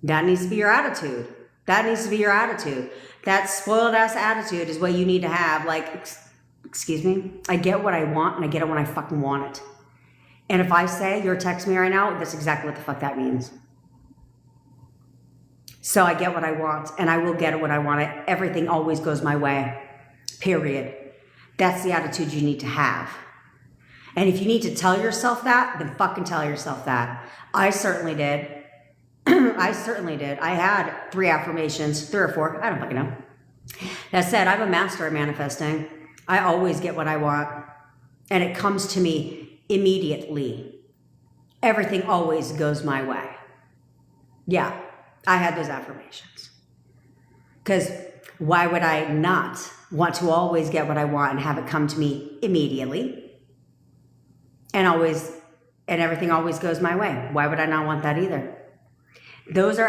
That needs to be your attitude. That needs to be your attitude. That spoiled ass attitude is what you need to have. Like, excuse me, I get what I want and I get it when I fucking want it. And if I say you're texting me right now, that's exactly what the fuck that means. So I get what I want and I will get it when I want it. Everything always goes my way, period. That's the attitude you need to have. And if you need to tell yourself that, then fucking tell yourself that. I certainly did. I certainly did. I had 3 affirmations, 3 or 4, I don't fucking know. That said, I'm a master at manifesting. I always get what I want and it comes to me immediately. Everything always goes my way. Yeah, I had those affirmations. Because why would I not want to always get what I want and have it come to me immediately? And everything always goes my way. Why would I not want that either? Those are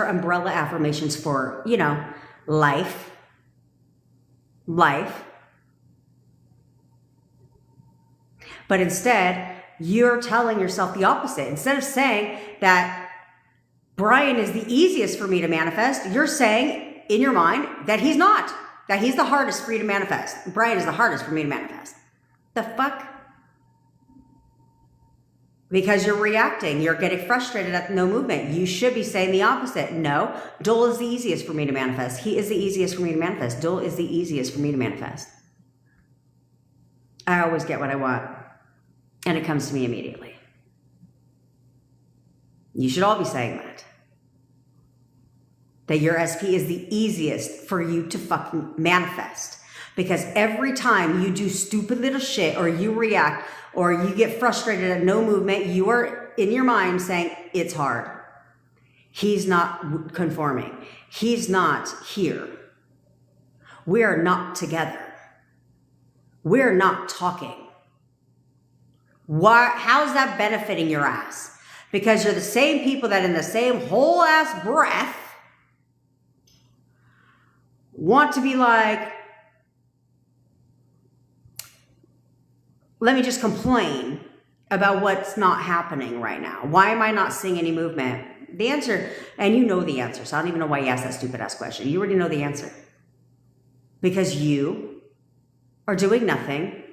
umbrella affirmations for, you know, life. But instead, you're telling yourself the opposite. Instead of saying that Brian is the easiest for me to manifest, you're saying in your mind that he's not. That he's the hardest for you to manifest. Brian is the hardest for me to manifest. The fuck? Because you're reacting. You're getting frustrated at no movement. You should be saying the opposite. No, Dole is the easiest for me to manifest. He is the easiest for me to manifest. Dole is the easiest for me to manifest. I always get what I want. And it comes to me immediately. You should all be saying that. That your SP is the easiest for you to fucking manifest. Because every time you do stupid little shit or you react or you get frustrated at no movement, you are in your mind saying, it's hard. He's not conforming. He's not here. We are not together. We're not talking. How's that benefiting your ass? Because you're the same people that in the same whole ass breath want to be like, let me just complain about what's not happening right now. Why am I not seeing any movement? The answer, and you know the answer, so I don't even know why you asked that stupid ass question. You already know the answer. Because you are doing nothing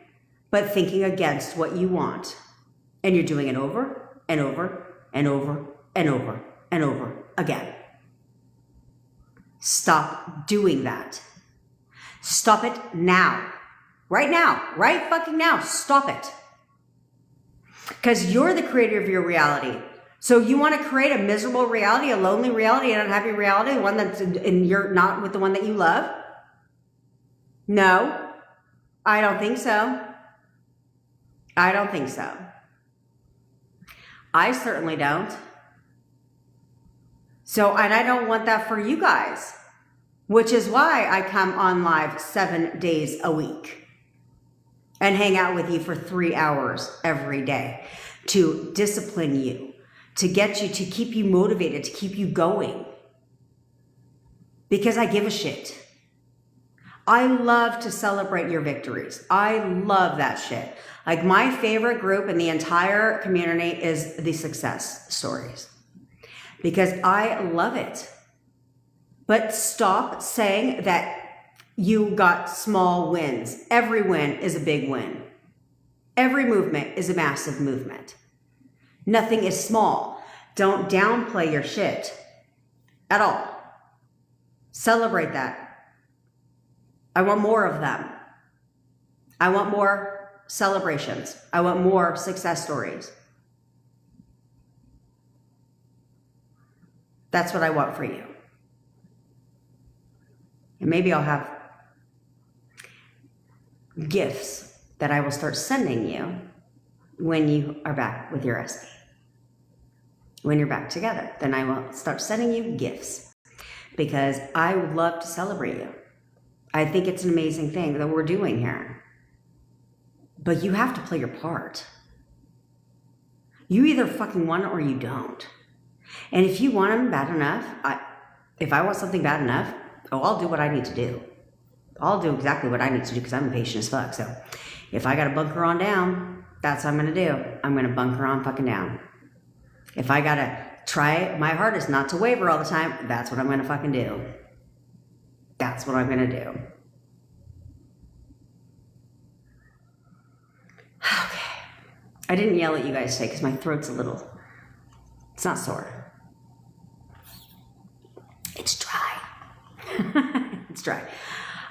but thinking against what you want. And you're doing it over and over and over and over and over again. Stop doing that. Stop it now. Right now. Right fucking now. Stop it. Because you're the creator of your reality. So you want to create a miserable reality, a lonely reality, an unhappy reality, one that's and you're not with the one that you love? No, I don't think so. I don't think so. I certainly don't. So, and I don't want that for you guys, which is why I come on live 7 days a week and hang out with you for 3 hours every day to discipline you, to get you, to keep you motivated, to keep you going. Because I give a shit. I love to celebrate your victories. I love that shit. Like my favorite group in the entire community is the success stories. Because I love it. But stop saying that you got small wins. Every win is a big win. Every movement is a massive movement. Nothing is small. Don't downplay your shit at all. Celebrate that. I want more of them. I want more celebrations. I want more success stories. That's what I want for you. And maybe I'll have gifts that I will start sending you when you are back with your SP. When you're back together, then I will start sending you gifts because I would love to celebrate you. I think it's an amazing thing that we're doing here. But you have to play your part. You either fucking want it or you don't. And if you want them bad enough, if I want something bad enough, I'll do what I need to do. I'll do exactly what I need to do because I'm impatient as fuck. So if I got to bunker on down, that's what I'm going to do. I'm going to bunker on fucking down. If I got to try my hardest not to waver all the time, that's what I'm going to fucking do. That's what I'm going to do. Okay. I didn't yell at you guys today because my throat's a little, it's not sore. It's dry. It's dry.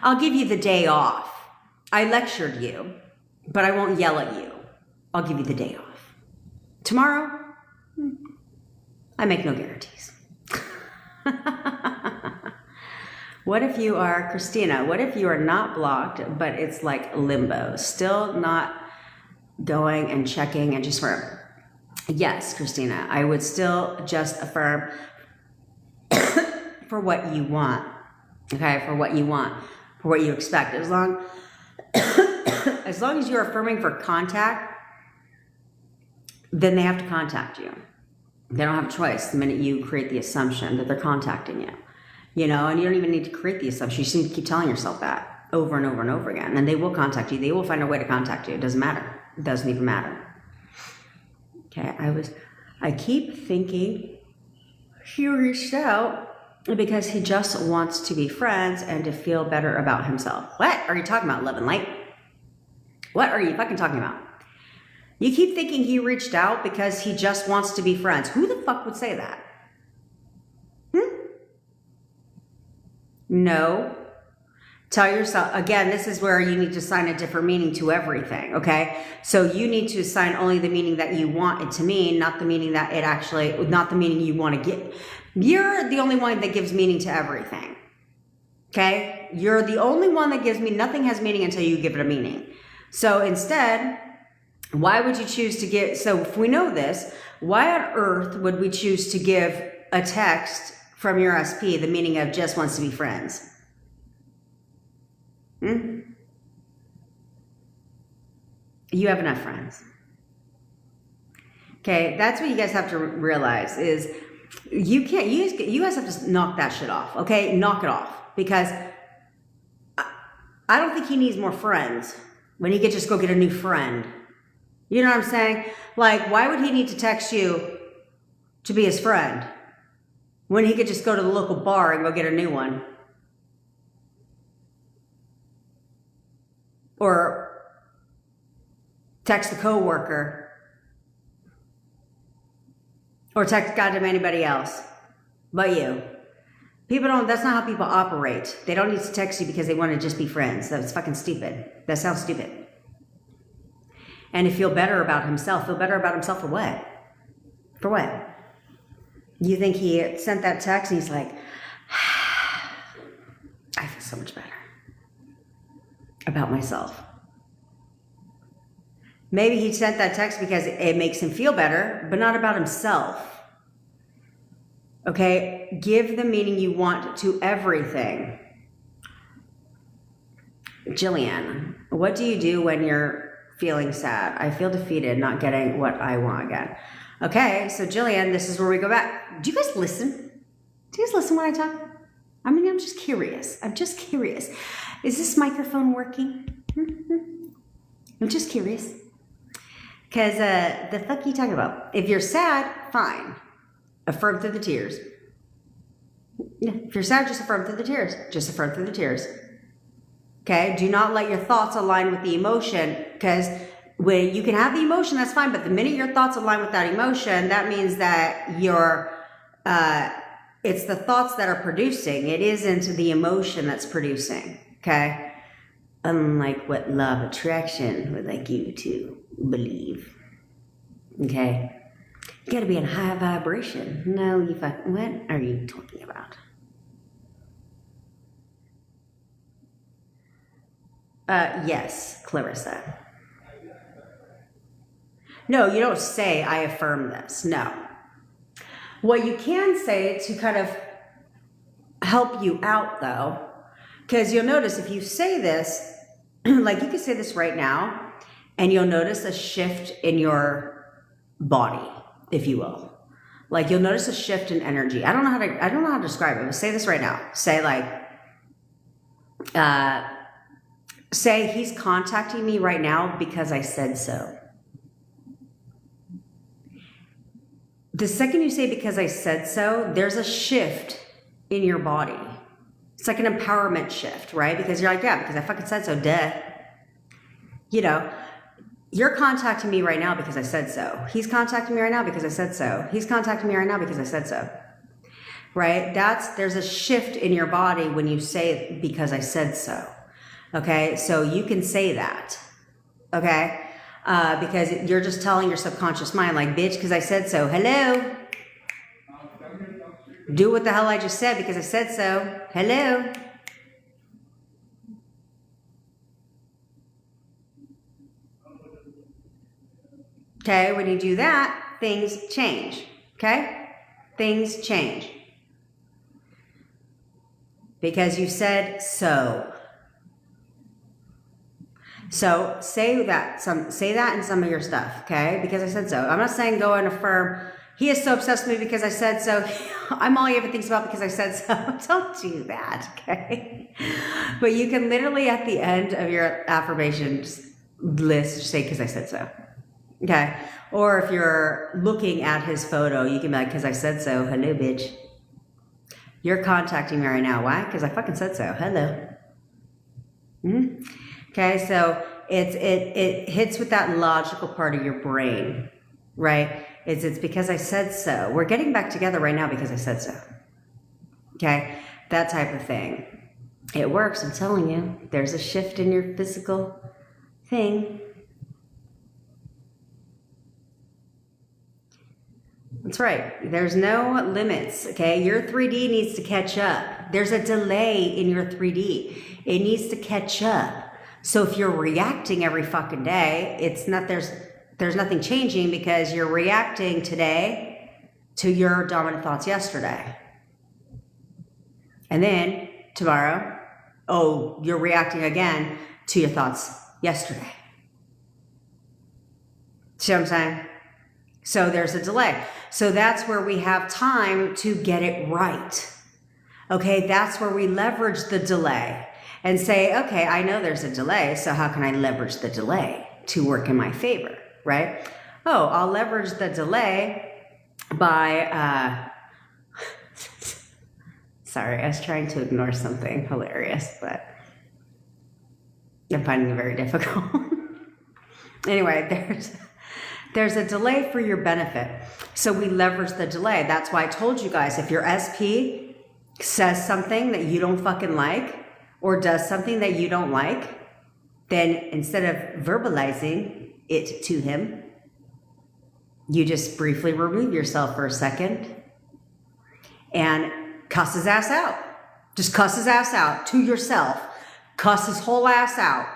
I'll give you the day off. I lectured you, but I won't yell at you. I'll give you the day off. Tomorrow, I make no guarantees. What if you are Christina? What if you are not blocked, but it's like limbo, still not going and checking and just affirm? Yes, Christina, I would still just affirm for what you want. Okay, for what you want, for what you expect. As long as you're affirming for contact, then they have to contact you. They don't have a choice the minute you create the assumption that they're contacting you. You know, and you don't even need to create the assumption. You just need to keep telling yourself that over and over and over again. And they will contact you. They will find a way to contact you. It doesn't matter. It doesn't even matter. Okay, I keep thinking he reached out because he just wants to be friends and to feel better about himself. What are you talking about, love and light? What are you fucking talking about? You keep thinking he reached out because he just wants to be friends. Who the fuck would say that? No. Tell yourself, again, this is where you need to assign a different meaning to everything, okay? So you need to assign only the meaning that you want it to mean, not the meaning that it actually, not the meaning you want to get. You're the only one that gives meaning to everything, okay? You're the only one that gives me, nothing has meaning until you give it a meaning. So instead, why would you choose to give, so if we know this, why on earth would we choose to give a text from your SP the meaning of just wants to be friends? You have enough friends. Okay, that's what you guys have to realize is you can't, you guys have to knock that shit off, okay? Knock it off, because I don't think he needs more friends when he could just go get a new friend. You know what I'm saying? Like, why would he need to text you to be his friend when he could just go to the local bar and go get a new one? Or text the coworker, or text goddamn anybody else but you. People don't, that's not how people operate. They don't need to text you because they want to just be friends. That's fucking stupid. That sounds stupid. And to feel better about himself for what? For what? You think he sent that text and he's like, I feel so much better about myself. Maybe he sent that text because it makes him feel better, but not about himself. Okay? Give the meaning you want to everything. Jillian, what do you do when you're feeling sad? I feel defeated, not getting what I want again. Okay, so Jillian, this is where we go back. Do you guys listen? Do you guys listen when I talk? I mean, I'm just curious. I'm just curious. Is this microphone working? I'm just curious. Because the fuck are you talking about? If you're sad, fine. Affirm through the tears. Yeah, if you're sad, just affirm through the tears. Just affirm through the tears. Okay? Do not let your thoughts align with the emotion, because when you can have the emotion, that's fine, but the minute your thoughts align with that emotion, that means that you're it's the thoughts that are producing. It isn't the emotion that's producing, okay? Unlike what law of attraction would like you to believe, okay? You gotta be in high vibration. No, you fucking, what are you talking about? Yes, Clarissa. No, you don't say, I affirm this. No. What you can say to kind of help you out, though, because you'll notice if you say this, like you could say this right now, and you'll notice a shift in your body, if you will. Like you'll notice a shift in energy. I don't know how to describe it, but say this right now. Say like, say he's contacting me right now because I said so. The second you say because I said so, there's a shift in your body. It's like an empowerment shift, right? Because you're like, yeah, because I fucking said so, duh. You know, you're contacting me right now because I said so. He's contacting me right now because I said so. He's contacting me right now because I said so. Right? There's a shift in your body when you say because I said so. Okay? So you can say that. Okay? Because you're just telling your subconscious mind, like, bitch, because I said so. Hello? Do what the hell I just said because I said so. Hello? Okay, when you do that, things change. Okay? Things change. Because you said so. So say that in some of your stuff, okay? Because I said so. I'm not saying go and affirm, he is so obsessed with me because I said so. I'm all he ever thinks about because I said so. Don't do that, okay? But you can literally at the end of your affirmations list say because I said so. Okay? Or if you're looking at his photo, you can be like, because I said so. Hello, bitch. You're contacting me right now. Why? Because I fucking said so. Hello. Mm-hmm. Okay, so it hits with that logical part of your brain, right? It's because I said so. We're getting back together right now because I said so. Okay, that type of thing. It works, I'm telling you. There's a shift in your physical thing. That's right. There's no limits, okay? Your 3D needs to catch up. There's a delay in your 3D. It needs to catch up. So if you're reacting every fucking day, it's not there's nothing changing because you're reacting today to your dominant thoughts yesterday. And then tomorrow, you're reacting again to your thoughts yesterday. See what I'm saying? So there's a delay. So that's where we have time to get it right. Okay, that's where we leverage the delay. And say, okay, I know there's a delay, so how can I leverage the delay to work in my favor, right? I'll leverage the delay by, sorry, I was trying to ignore something hilarious, but I'm finding it very difficult. Anyway, there's a delay for your benefit. So we leverage the delay. That's why I told you guys, if your SP says something that you don't fucking like, or does something that you don't like, then instead of verbalizing it to him, you just briefly remove yourself for a second and cuss his ass out. Just cuss his ass out to yourself. Cuss his whole ass out.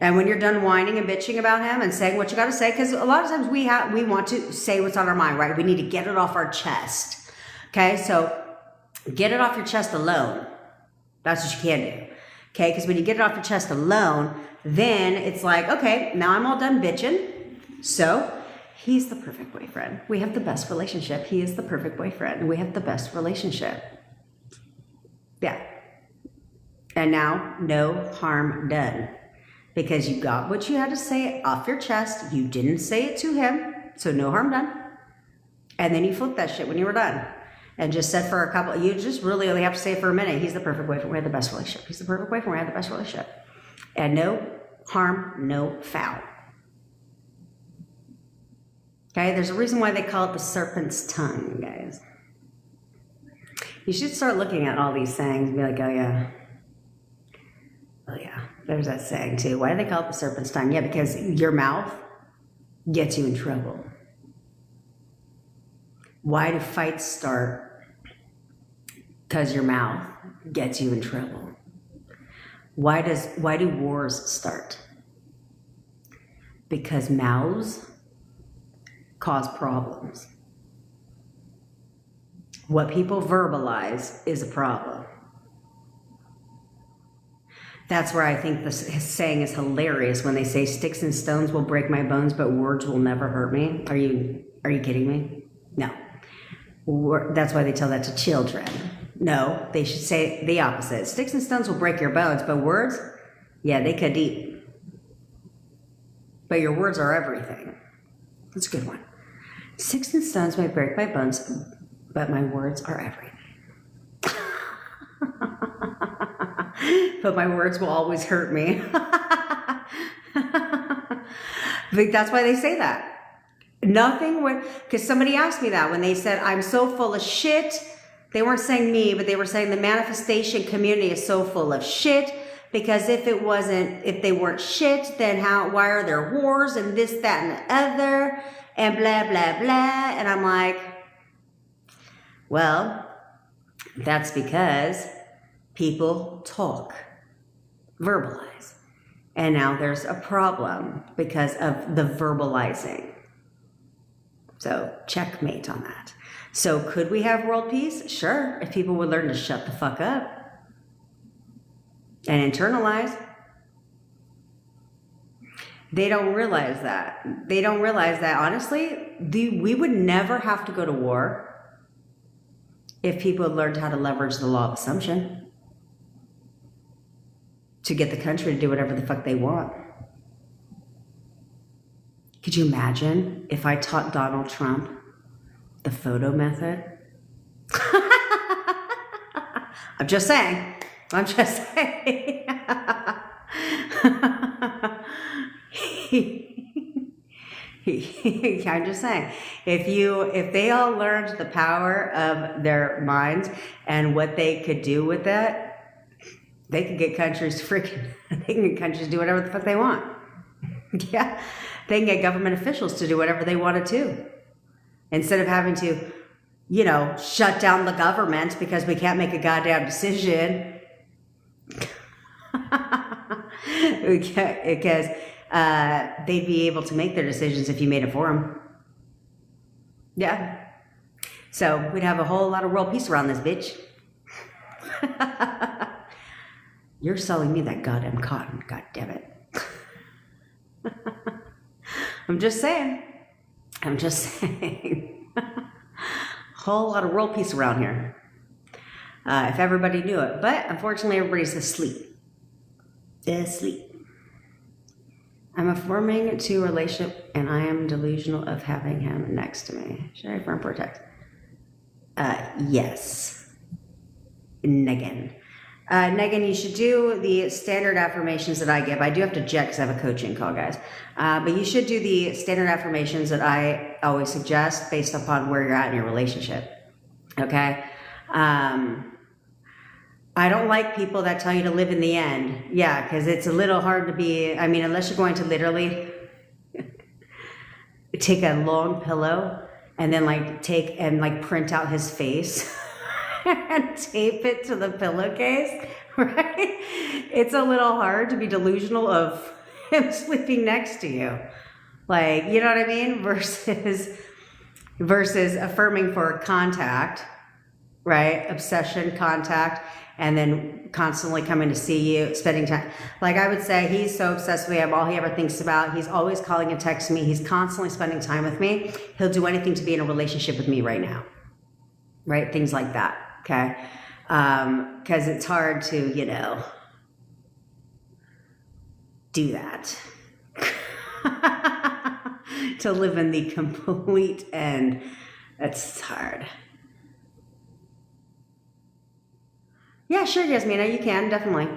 And when you're done whining and bitching about him and saying what you got to say, because a lot of times we want to say what's on our mind, right? We need to get it off our chest. Okay, so get it off your chest alone. That's what you can do, okay? Because when you get it off your chest alone, then it's like, okay, now I'm all done bitching. So he's the perfect boyfriend. We have the best relationship. He is the perfect boyfriend. We have the best relationship. Yeah. And now, no harm done. Because you got what you had to say off your chest. You didn't say it to him, so no harm done. And then you flipped that shit when you were done. And just said for a couple, you just really only have to say it for a minute. He's the perfect boyfriend. We have the best relationship. He's the perfect boyfriend. We have the best relationship. And no harm, no foul. Okay, there's a reason why they call it the serpent's tongue, guys. You should start looking at all these sayings and be like, oh yeah, there's that saying too. Why do they call it the serpent's tongue? Yeah, because your mouth gets you in trouble. Why do fights start? Because your mouth gets you in trouble. Why do wars start? Because mouths cause problems. What people verbalize is a problem. That's where I think the saying is hilarious when they say sticks and stones will break my bones, but words will never hurt me. Are you kidding me? No. That's why they tell that to children. No, they should say the opposite. Sticks and stones will break your bones, but words, yeah, they could eat. But your words are everything. That's a good one. Sticks and stones may break my bones, but my words are everything. But my words will always hurt me. That's why they say that. Nothing would, because somebody asked me that when they said, I'm so full of shit. They weren't saying me, but they were saying the manifestation community is so full of shit. Because if they weren't shit, then why are there wars and this, that, and the other, and blah, blah, blah. And I'm like, well, that's because people talk, verbalize. And now there's a problem because of the verbalizing. So checkmate on that. So could we have world peace? Sure, if people would learn to shut the fuck up and internalize. They don't realize that. They don't realize that, honestly, we would never have to go to war if people had learned how to leverage the law of assumption to get the country to do whatever the fuck they want. Could you imagine if I taught Donald Trump the photo method? I'm just saying. I'm just saying. I'm just saying. If they all learned the power of their minds and what they could do with that, they could get countries they can get countries to do whatever the fuck they want. Yeah. They can get government officials to do whatever they wanted to. Instead of having to, shut down the government because we can't make a goddamn decision. Because they'd be able to make their decisions if you made it for them. Yeah. So we'd have a whole lot of world peace around this bitch. You're selling me that goddamn cotton, god damn it. I'm just saying. Whole lot of world peace around here. If everybody knew it. But unfortunately, everybody's asleep. I'm affirming to a relationship and I am delusional of having him next to me. Should I affirm protect? Yes. Negan. Negan, you should do the standard affirmations that I give. I do have to jet because I have a coaching call, guys. But you should do the standard affirmations that I always suggest based upon where you're at in your relationship. Okay? I don't like people that tell you to live in the end. Yeah, because it's a little hard to be, unless you're going to literally take a long pillow and then print out his face and tape it to the pillowcase, right? It's a little hard to be delusional of him sleeping next to you. You know what I mean? Versus affirming for contact, right? Obsession, contact, and then constantly coming to see you, spending time. I would say he's so obsessed with me. I'm all he ever thinks about. He's always calling and texting me. He's constantly spending time with me. He'll do anything to be in a relationship with me right now. Right? Things like that. Okay? Because it's hard to, do that. To live in the complete end. That's hard. Yeah, sure, Yasmina, you can, definitely.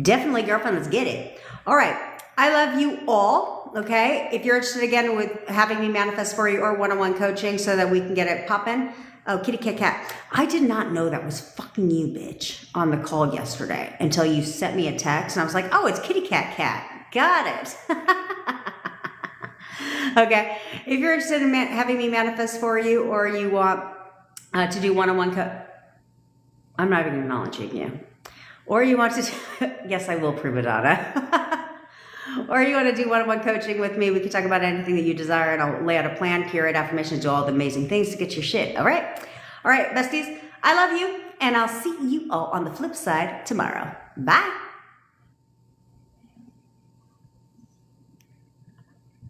Definitely, girlfriend, let's get it. All right, I love you all, okay? If you're interested, again, with having me manifest for you or one-on-one coaching so that we can get it popping, Oh, kitty cat cat. I did not know that was fucking you, bitch, on the call yesterday until you sent me a text and I was like, oh, it's kitty cat cat. Got it. Okay. If you're interested in having me manifest for you, or you want to do one-on-one I'm not even acknowledging you. Or you want to, yes, I will prove it, Anna. Or you want to do one-on-one coaching with me, we can talk about anything that you desire, and I'll lay out a plan, curate affirmations, do all the amazing things to get your shit. All right? All right, besties, I love you, and I'll see you all on the flip side tomorrow. Bye.